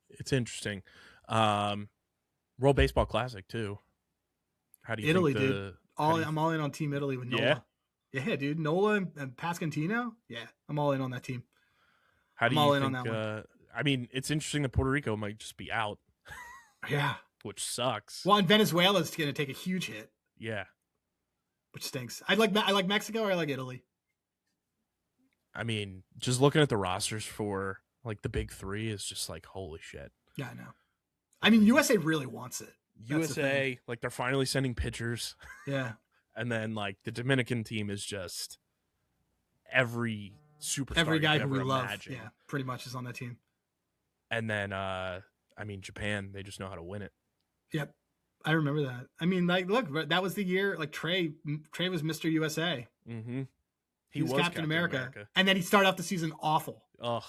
It's interesting. World Baseball Classic too. How do you Italy, think dude? I'm all in on Team Italy with Nola. Yeah, dude. Nola and Pasquantino. Yeah, I'm all in on that team. How do you think? On that one. I mean, it's interesting that Puerto Rico might just be out. Yeah, which sucks. Well, and Venezuela's going to take a huge hit. Yeah, which stinks. I like Mexico or I like Italy. I mean, just looking at the rosters for like the big three is just like, holy shit. Yeah, I know. I mean, USA really wants it. USA, like they're finally sending pitchers. Yeah. And then like the Dominican team is just every superstar. Every guy who we love. Yeah, pretty much is on that team. And then, I mean, Japan, they just know how to win it. Yep. I remember that. I mean, like, look, that was the year, like Trey was Mr. USA. Mm-hmm. He was Captain America. And then he started off the season awful. Ugh.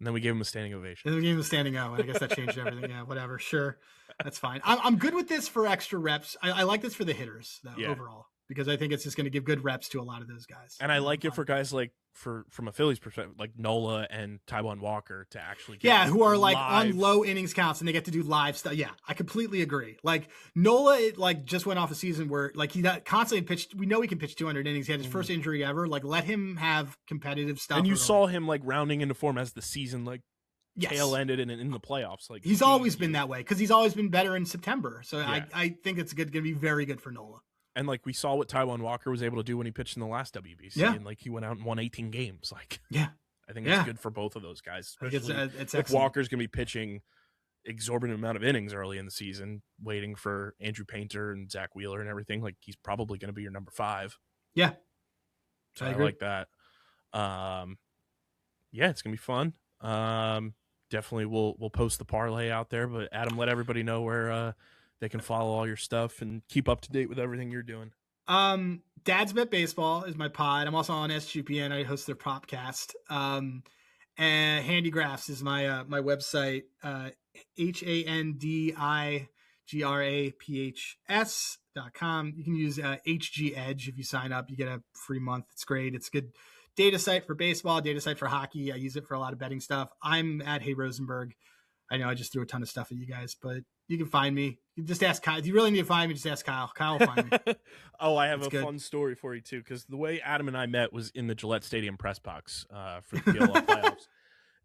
And then we gave him a standing ovation. And then we gave him a standing O. I guess that changed everything. Yeah, whatever. Sure. That's fine. I'm good with this for extra reps. I like this for the hitters, though, overall, because I think it's just going to give good reps to a lot of those guys. And I like it for guys like, from a Phillies perspective, like Nola and Taijuan Walker to actually get who are like on low innings counts and they get to do live stuff. Yeah, I completely agree. Like Nola, it just went off a season where like he constantly pitched. We know he can pitch 200 innings. He had his first injury ever. Like let him have competitive stuff. And you saw him like rounding into form as the season tail ended and in the playoffs. Like he's always been that way because he's always been better in September. So I think it's going to be very good for Nola. And like we saw what Taijuan Walker was able to do when he pitched in the last WBC, and like he went out and won 18 games. Like, I think it's good for both of those guys. Especially if Walker's going to be pitching exorbitant amount of innings early in the season, waiting for Andrew Painter and Zach Wheeler and everything. Like he's probably going to be your number 5. Yeah, so I like that. Yeah, it's gonna be fun. Definitely, we'll post the parlay out there. But Adam, let everybody know where they can follow all your stuff and keep up to date with everything you're doing. Dad's Bet Baseball is my pod. I'm also on SGPN. I host their Propcast. And Handigraphs is my my website. HANDIGRAPHS.com. You can use HG Edge if you sign up. You get a free month. It's great. It's a good data site for baseball, data site for hockey. I use it for a lot of betting stuff. I'm at Hey Rosenberg. I know I just threw a ton of stuff at you guys, but you can find me. You just ask Kyle. If you really need to find me, just ask Kyle. Kyle will find me. Oh, I have a fun story for you too, because the way Adam and I met was in the Gillette Stadium press box for the PLL playoffs.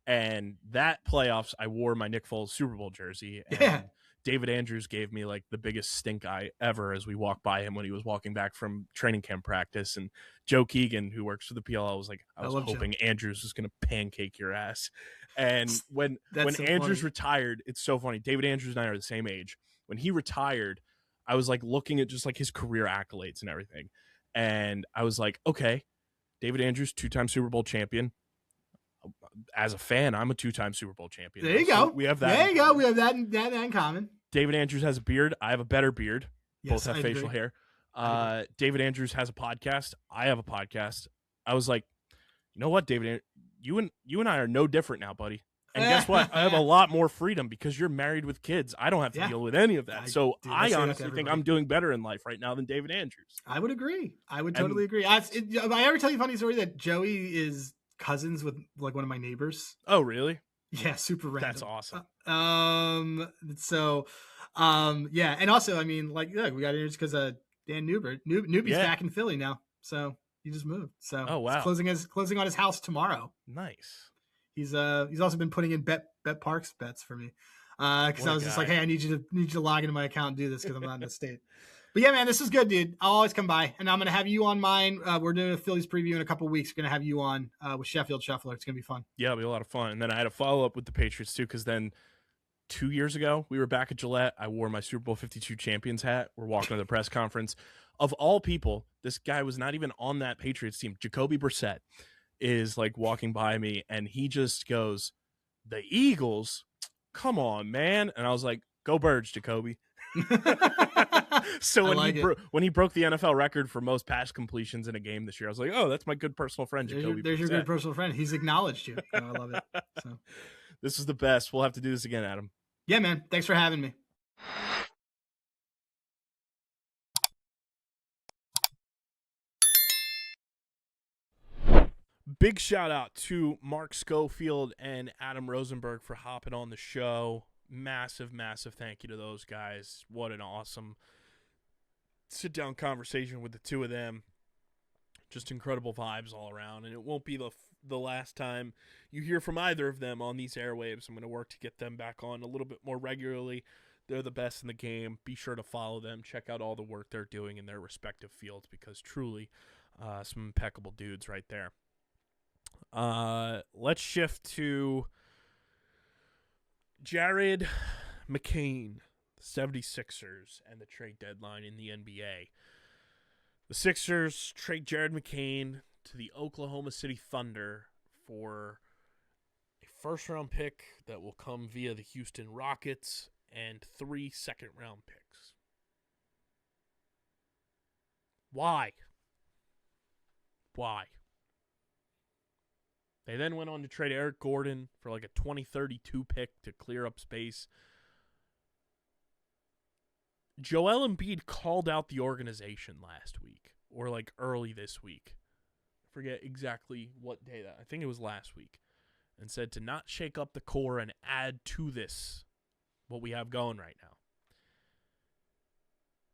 And that playoffs, I wore my Nick Foles Super Bowl jersey. And David Andrews gave me like the biggest stink eye ever as we walked by him when he was walking back from training camp practice. And Joe Keegan, who works for the PLL, was like, I was hoping Joe Andrews was going to pancake your ass. And when Andrews retired, it's so funny. David Andrews and I are the same age. When he retired, I was like looking at just like his career accolades and everything. And I was like, okay, David Andrews, 2-time Super Bowl champion. As a fan, I'm a 2-time Super Bowl champion. There you go. We have that. There you go. We have that in common. David Andrews has a beard. I have a better beard. Both have facial hair. David Andrews has a podcast. I have a podcast. I was like, you know what, David, you and I are no different now, buddy. And guess what? I have a lot more freedom because you're married with kids. I don't have to deal with any of that. I honestly think I'm doing better in life right now than David Andrews. I would agree. I would totally agree. I ever tell you a funny story that Joey is cousins with like one of my neighbors. Oh, really? Yeah, super random. That's awesome. Yeah, and also, I mean, like, look, we got introduced because Dan Newby's back in Philly now, so he just moved. So oh wow, he's closing on his house tomorrow. Nice. He's also been putting in bet parks bets for me, because I was just like, hey, I need you to log into my account and do this because I'm not in the state. But yeah, man, this is good, dude. I'll always come by, and I'm gonna have you on mine. We're doing a Phillies preview in a couple of weeks. We're gonna have you on with Sheffield Shuffler. It's gonna be fun. Yeah, it'll be a lot of fun. And then I had a follow up with the Patriots too, because then 2 years ago we were back at Gillette. I wore my Super Bowl 52 champions hat. We're walking to the press conference. Of all people, this guy was not even on that Patriots team. Jacoby Brissett is like walking by me, and he just goes, "The Eagles? Come on, man!" And I was like, "Go Birds, Jacoby." So when he broke the NFL record for most pass completions in a game this year, I was like, "Oh, that's my good personal friend, Jacoby." There's your good personal friend. He's acknowledged you. I love it. So this is the best. We'll have to do this again, Adam. Yeah, man. Thanks for having me. Big shout out to Mark Schofield and Adam Rosenberg for hopping on the show. Massive, massive thank you to those guys. What an awesome sit-down conversation with the two of them. Just incredible vibes all around, and it won't be the last time you hear from either of them on these airwaves. I'm going to work to get them back on a little bit more regularly. They're the best in the game. Be sure to follow them. Check out all the work they're doing in their respective fields, because truly some impeccable dudes right there. Let's shift to Jared McCain, the 76ers, and the trade deadline in the NBA. The Sixers trade Jared McCain to the Oklahoma City Thunder for a first-round pick that will come via the Houston Rockets and 3 second-round picks. Why? They then went on to trade Eric Gordon for like a 2032 pick to clear up space. Joel Embiid called out the organization last week, or like early this week. I forget exactly what day I think it was last week. And said to not shake up the core and add to this, what we have going right now.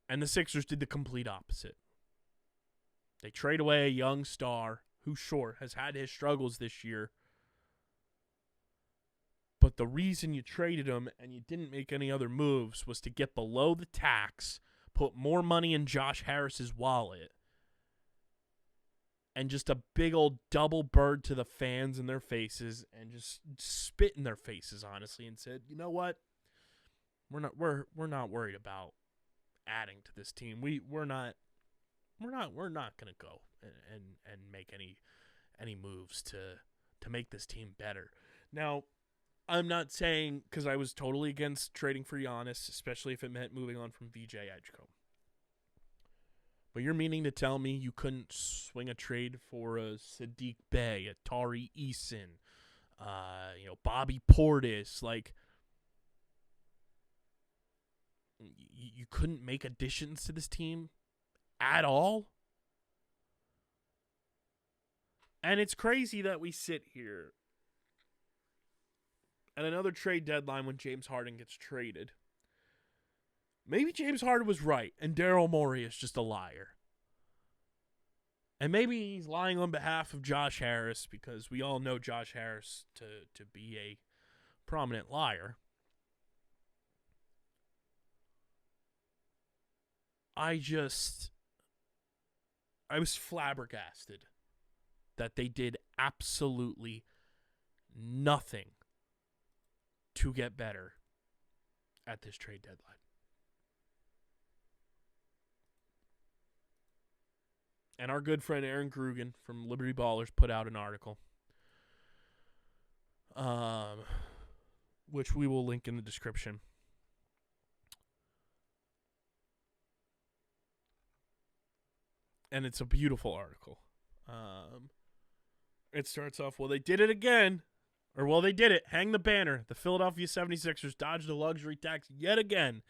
And the Sixers did the complete opposite. They trade away a young star who, sure, has had his struggles this year. But the reason you traded him and you didn't make any other moves was to get below the tax, put more money in Josh Harris's wallet, and just a big old double bird to the fans in their faces and just spit in their faces, honestly, and said, you know what? We're not worried about adding to this team. We're not going to go and make any moves to make this team better. Now, I'm not saying, because I was totally against trading for Giannis, especially if it meant moving on from VJ Edgecombe. But you're meaning to tell me you couldn't swing a trade for a Sadiq Bey, a Tari Eason, Bobby Portis, like you couldn't make additions to this team at all? And it's crazy that we sit here at another trade deadline when James Harden gets traded. Maybe James Harden was right and Daryl Morey is just a liar. And maybe he's lying on behalf of Josh Harris, because we all know Josh Harris to be a prominent liar. I was flabbergasted that they did absolutely nothing to get better at this trade deadline. And our good friend Aaron Grugan from Liberty Ballers put out an article, which we will link in the description. And it's a beautiful article. It starts off, well, they did it again. Or, well, they did it. Hang the banner. The Philadelphia 76ers dodged a luxury tax yet again.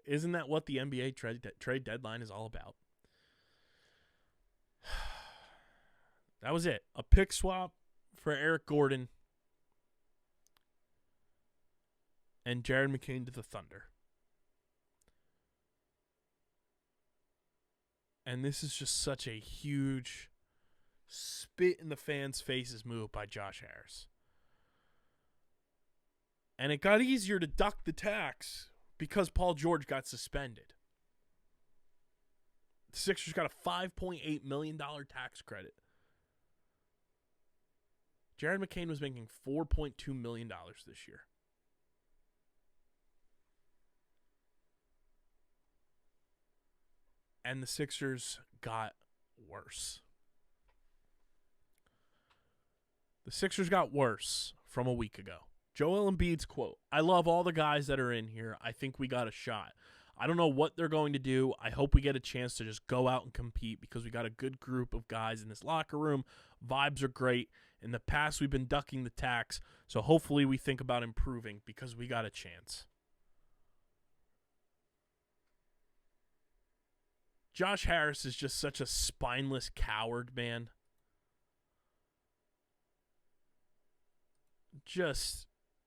Isn't that what the NBA trade deadline is all about? That was it. A pick swap for Eric Gordon and Jared McCain to the Thunder. And this is just such a huge spit in the fans' faces move by Josh Harris. And it got easier to duck the tax because Paul George got suspended. The Sixers got a $5.8 million tax credit. Jared McCain was making $4.2 million this year. And the Sixers got worse. The Sixers got worse from a week ago. Joel Embiid's quote, "I love all the guys that are in here. I think we got a shot. I don't know what they're going to do. I hope we get a chance to just go out and compete because we got a good group of guys in this locker room. Vibes are great. In the past, we've been ducking the tax, so hopefully we think about improving because we got a chance." Josh Harris is just such a spineless coward, man.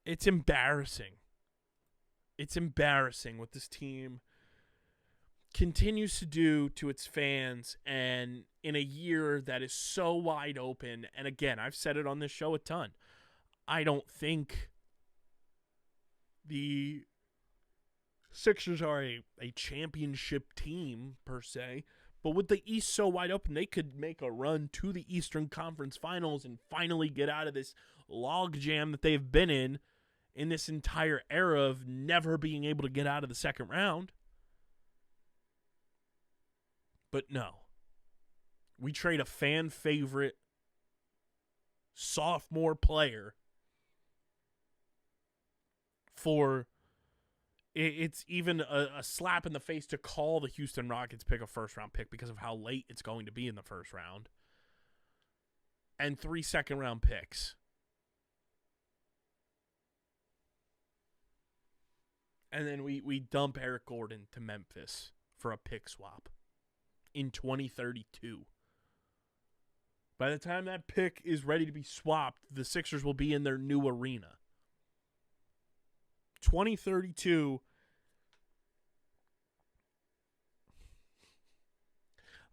It's embarrassing. It's embarrassing what this team continues to do to its fans, and in a year that is so wide open. And again, I've said it on this show a ton. I don't think the Sixers are a championship team per se, but with the East so wide open, they could make a run to the Eastern Conference Finals and finally get out of this log jam that they've been in this entire era of never being able to get out of the second round. But no. We trade a fan favorite sophomore player for, it's even a slap in the face to call the Houston Rockets pick a first-round pick because of how late it's going to be in the first round, and 3 second-round picks. And then we dump Eric Gordon to Memphis for a pick swap in 2032. By the time that pick is ready to be swapped, the Sixers will be in their new arena. 2032.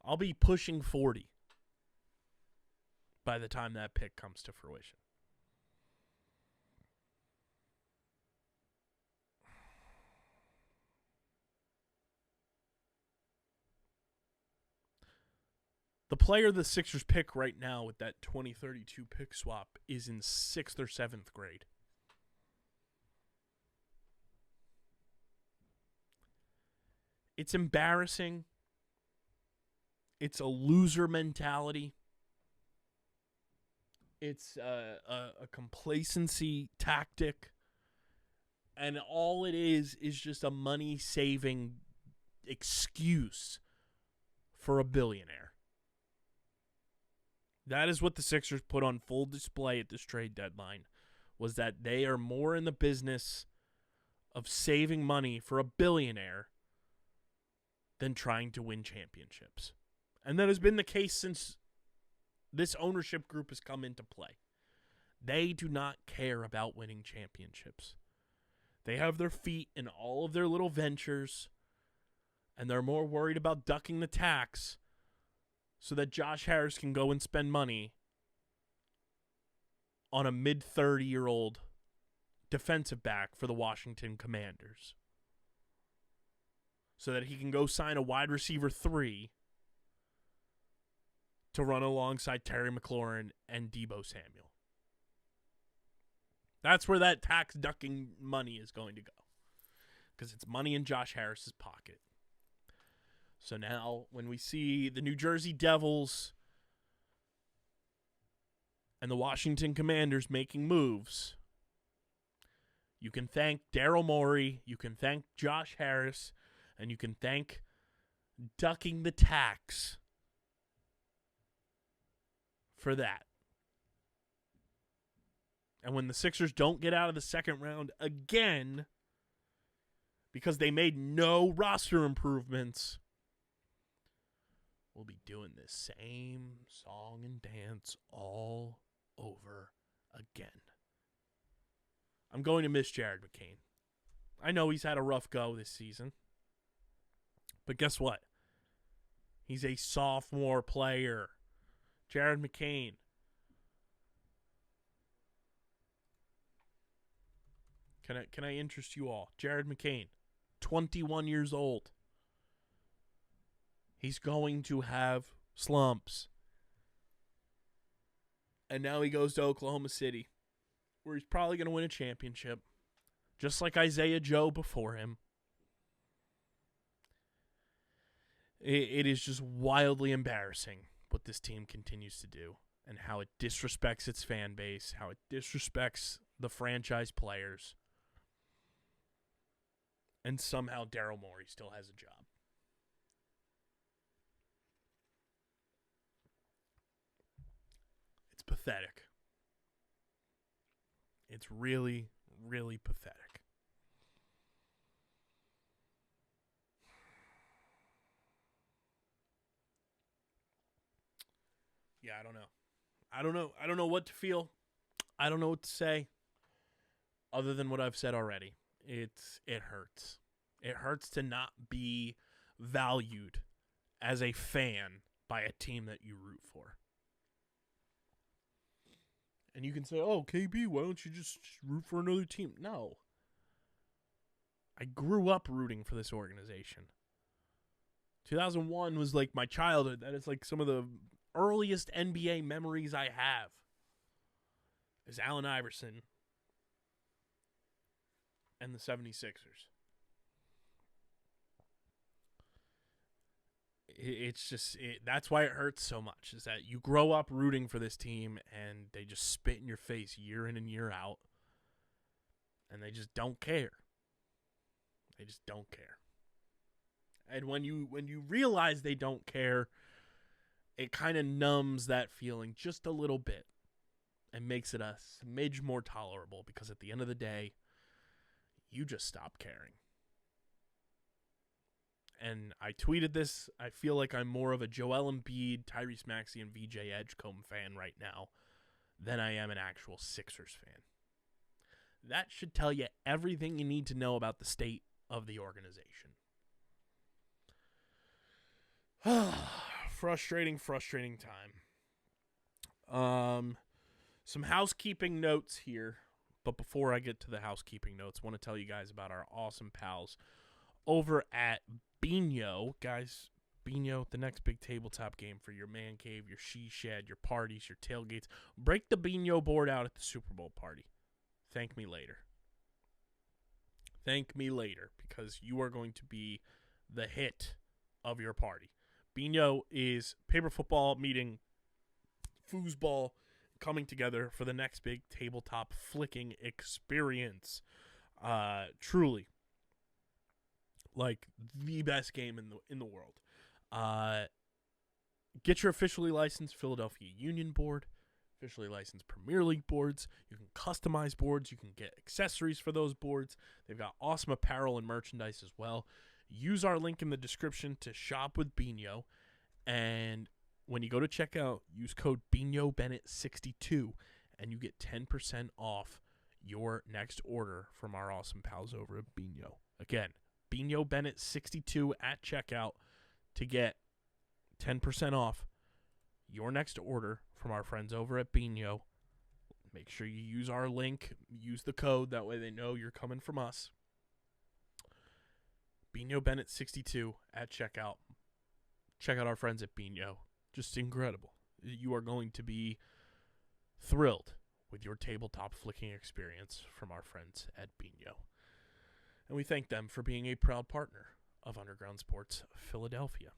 I'll be pushing 40 by the time that pick comes to fruition. The player the Sixers pick right now with that 2032 pick swap is in 6th or 7th grade. It's embarrassing. It's a loser mentality. It's a complacency tactic. And all it is just a money-saving excuse for a billionaire. That is what the Sixers put on full display at this trade deadline, was that they are more in the business of saving money for a billionaire than trying to win championships. And that has been the case since this ownership group has come into play. They do not care about winning championships. They have their feet in all of their little ventures, and they're more worried about ducking the tax so that Josh Harris can go and spend money on a mid-30-year-old defensive back for the Washington Commanders, so that he can go sign a wide receiver 3 to run alongside Terry McLaurin and Deebo Samuel. That's where that tax ducking money is going to go, because it's money in Josh Harris's pocket. So now when we see the New Jersey Devils and the Washington Commanders making moves, you can thank Daryl Morey, you can thank Josh Harris, and you can thank ducking the tax for that. And when the Sixers don't get out of the second round again because they made no roster improvements, we'll be doing this same song and dance all over again. I'm going to miss Jared McCain. I know he's had a rough go this season. But guess what? He's a sophomore player. Jared McCain. Can I interest you all? Jared McCain, 21 years old. He's going to have slumps. And now he goes to Oklahoma City, where he's probably going to win a championship, just like Isaiah Joe before him. It is just wildly embarrassing what this team continues to do and how it disrespects its fan base, how it disrespects the franchise players. And somehow Daryl Morey still has a job. It's pathetic. It's really, really pathetic. Yeah, I don't know. I don't know what to feel. I don't know what to say other than what I've said already. It hurts. It hurts to not be valued as a fan by a team that you root for. And you can say, "Oh, KB, why don't you just root for another team?" No. I grew up rooting for this organization. 2001 was like my childhood. That is like some of the earliest NBA memories I have. Is Allen Iverson and the 76ers. It's just, that's why it hurts so much, is that you grow up rooting for this team and they just spit in your face year in and year out. And they just don't care. They just don't care. And when you realize they don't care, it kind of numbs that feeling just a little bit and makes it a smidge more tolerable, because at the end of the day, you just stop caring. And I tweeted this. I feel like I'm more of a Joel Embiid, Tyrese Maxey, and VJ Edgecombe fan right now than I am an actual Sixers fan. That should tell you everything you need to know about the state of the organization. Frustrating time. Some housekeeping notes here. But before I get to the housekeeping notes, I want to tell you guys about our awesome pals over at Biñho. Guys, Biñho, the next big tabletop game for your man cave, your she shed, your parties, your tailgates. Break the Biñho board out at the Super Bowl party. Thank me later. Thank me later, because you are going to be the hit of your party. Biñho is paper football meeting foosball coming together for the next big tabletop flicking experience. Truly, like the best game in the world. Get your officially licensed Philadelphia Union board, officially licensed Premier League boards. You can customize boards. You can get accessories for those boards. They've got awesome apparel and merchandise as well. Use our link in the description to shop with Biñho, and when you go to checkout, use code BiñhoBennett62, and you get 10% off your next order from our awesome pals over at Biñho. Again, BiñhoBennett62 at checkout to get 10% off your next order from our friends over at Biñho. Make sure you use our link, use the code, that way they know you're coming from us. BiñhoBennett62 at checkout. Check out our friends at Biñho. Just incredible. You are going to be thrilled with your tabletop flicking experience from our friends at Biñho. And we thank them for being a proud partner of Underground Sports Philadelphia.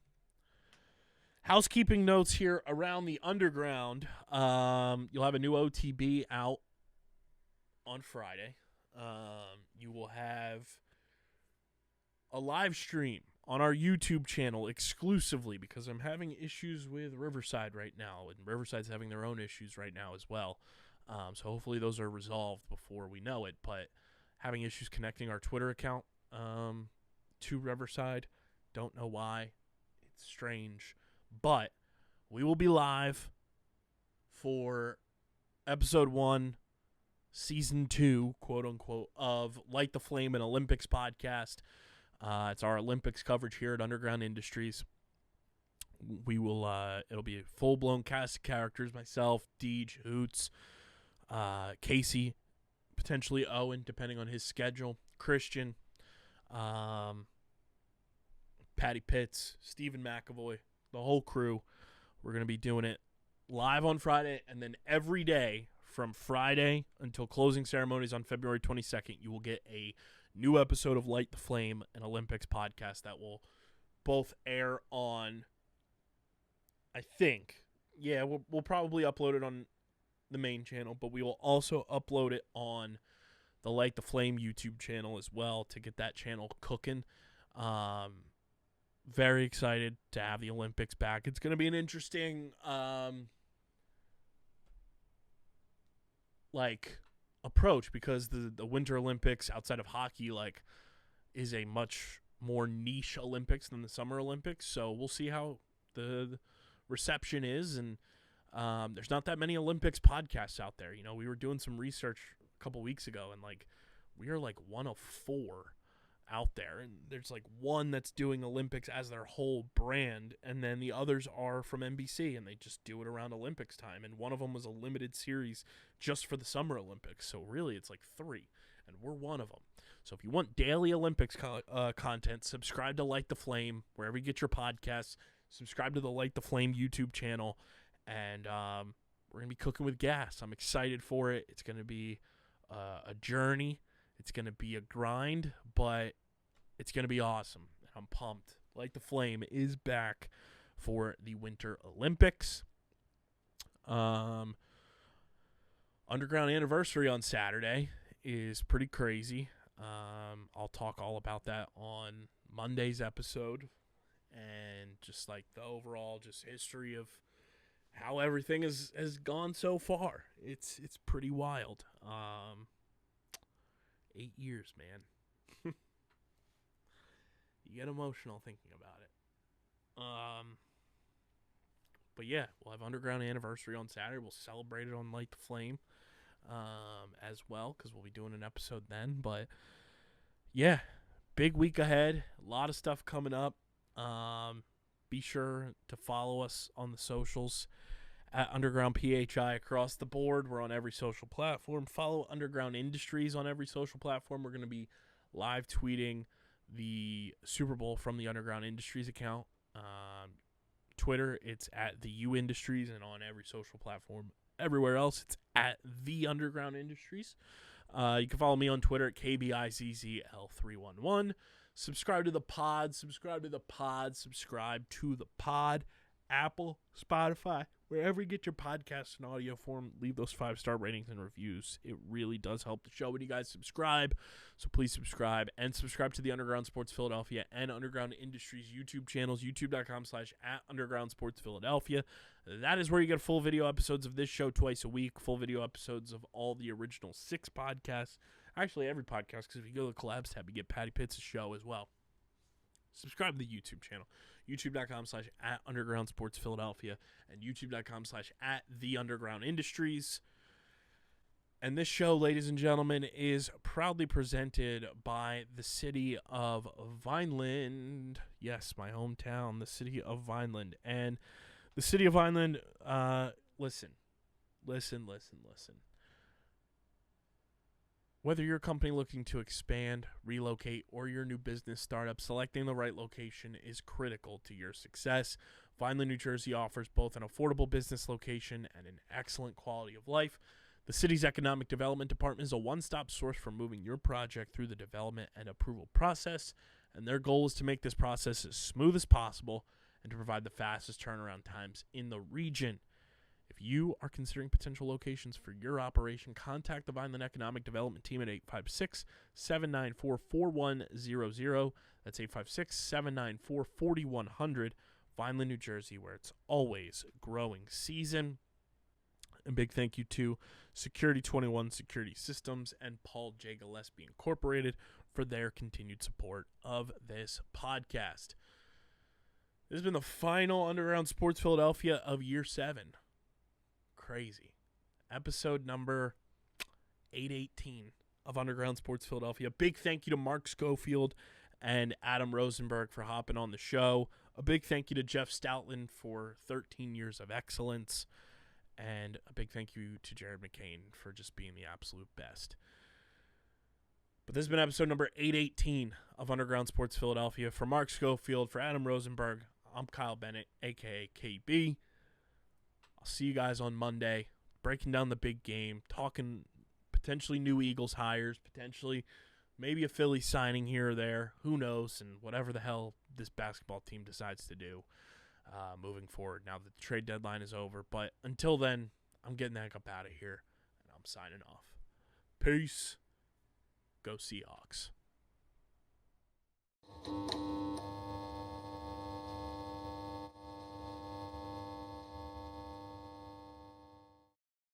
Housekeeping notes here around the Underground. You'll have a new OTB out on Friday. You will have a live stream on our YouTube channel exclusively, because I'm having issues with Riverside right now, and Riverside's having their own issues right now as well. So hopefully those are resolved before we know it, but having issues connecting our Twitter account to Riverside. Don't know why. It's strange. But we will be live for episode 1, season 2, quote unquote, of Light the Flame and Olympics podcast. It's our Olympics coverage here at Underground Industries. We will, it'll be a full-blown cast of characters, myself, Deej, Hoots, Casey, potentially Owen, depending on his schedule, Christian, Patty Pitts, Stephen McAvoy, the whole crew. We're going to be doing it live on Friday, and then every day from Friday until closing ceremonies on February 22nd, you will get a new episode of Light the Flame, an Olympics podcast that will both air on, I think, we'll probably upload it on the main channel, but we will also upload it on the Light the Flame YouTube channel as well to get that channel cooking. Very excited to have the Olympics back. It's going to be an interesting approach, because the Winter Olympics outside of hockey is a much more niche Olympics than the Summer Olympics. So we'll see how the reception is, and there's not that many Olympics podcasts out there. You know, we were doing some research a couple weeks ago, and we are one of 4 out there, and there's one that's doing Olympics as their whole brand, and then the others are from NBC, and they just do it around Olympics time, and one of them was a limited series just for the Summer Olympics. So really it's 3, and we're one of them. So if you want daily Olympics content, subscribe to Light the Flame wherever you get your podcasts. Subscribe to the Light the Flame YouTube channel, and we're going to be cooking with gas. I'm excited for it. It's going to be a journey. It's going to be a grind, but it's going to be awesome. I'm pumped. Light the Flame is back for the Winter Olympics. Underground anniversary on Saturday is pretty crazy. I'll talk all about that on Monday's episode, and just the overall just history of how everything has gone so far. It's pretty wild. 8 years, man. You get emotional thinking about it. But yeah, we'll have Underground anniversary on Saturday. We'll celebrate it on Light the Flame as well, because we'll be doing an episode then. But yeah, big week ahead. A lot of stuff coming up. Be sure to follow us on the socials at Underground PHI across the board. We're on every social platform. Follow Underground Industries on every social platform. We're going to be live tweeting the Super Bowl from the Underground Industries account. Twitter, it's at the U Industries, and on every social platform everywhere else, it's at the Underground Industries. You can follow me on Twitter at KBIZZL311. Subscribe to the pod. Apple, Spotify, wherever you get your podcasts in audio form, leave those 5-star ratings and reviews. It really does help the show when you guys subscribe. So please subscribe, and subscribe to the Underground Sports Philadelphia and Underground Industries YouTube channels, youtube.com/@UndergroundSportsPhiladelphia. That is where you get full video episodes of this show twice a week, full video episodes of all the original 6 podcasts. Actually, every podcast, because if you go to the collabs tab, you get Patty Pitts' show as well. Subscribe to the YouTube channel, youtube.com/@UndergroundSportsPhiladelphia and youtube.com/@TheUndergroundIndustries. And this show, ladies and gentlemen, is proudly presented by the city of Vineland. Yes, my hometown, the city of Vineland. And the city of Vineland, listen. Whether you're a company looking to expand, relocate, or your new business startup, selecting the right location is critical to your success. Vineland, New Jersey offers both an affordable business location and an excellent quality of life. The city's Economic Development Department is a one-stop source for moving your project through the development and approval process, and their goal is to make this process as smooth as possible and to provide the fastest turnaround times in the region. If you are considering potential locations for your operation, contact the Vineland Economic Development Team at 856-794-4100. That's 856-794-4100. Vineland, New Jersey, where it's always growing season. A big thank you to Security 21 Security Systems and Paul J. Gillespie Incorporated for their continued support of this podcast. This has been the final Underground Sports Philadelphia of Year 7. Crazy. episode number 818 of Underground Sports Philadelphia. Big thank you to Mark Schofield and Adam Rosenberg for hopping on the show. A big thank you to Jeff Stoutland for 13 years of excellence. And a big thank you to Jared McCain for just being the absolute best. But this has been episode number 818 of Underground Sports Philadelphia. For Mark Schofield, for Adam Rosenberg, I'm Kyle Bennett, a.k.a. KB. I'll see you guys on Monday, breaking down the big game, talking potentially new Eagles hires, potentially maybe a Phillies signing here or there. Who knows? And whatever the hell this basketball team decides to do moving forward now that the trade deadline is over. But until then, I'm getting the heck up out of here, and I'm signing off. Peace. Go Seahawks.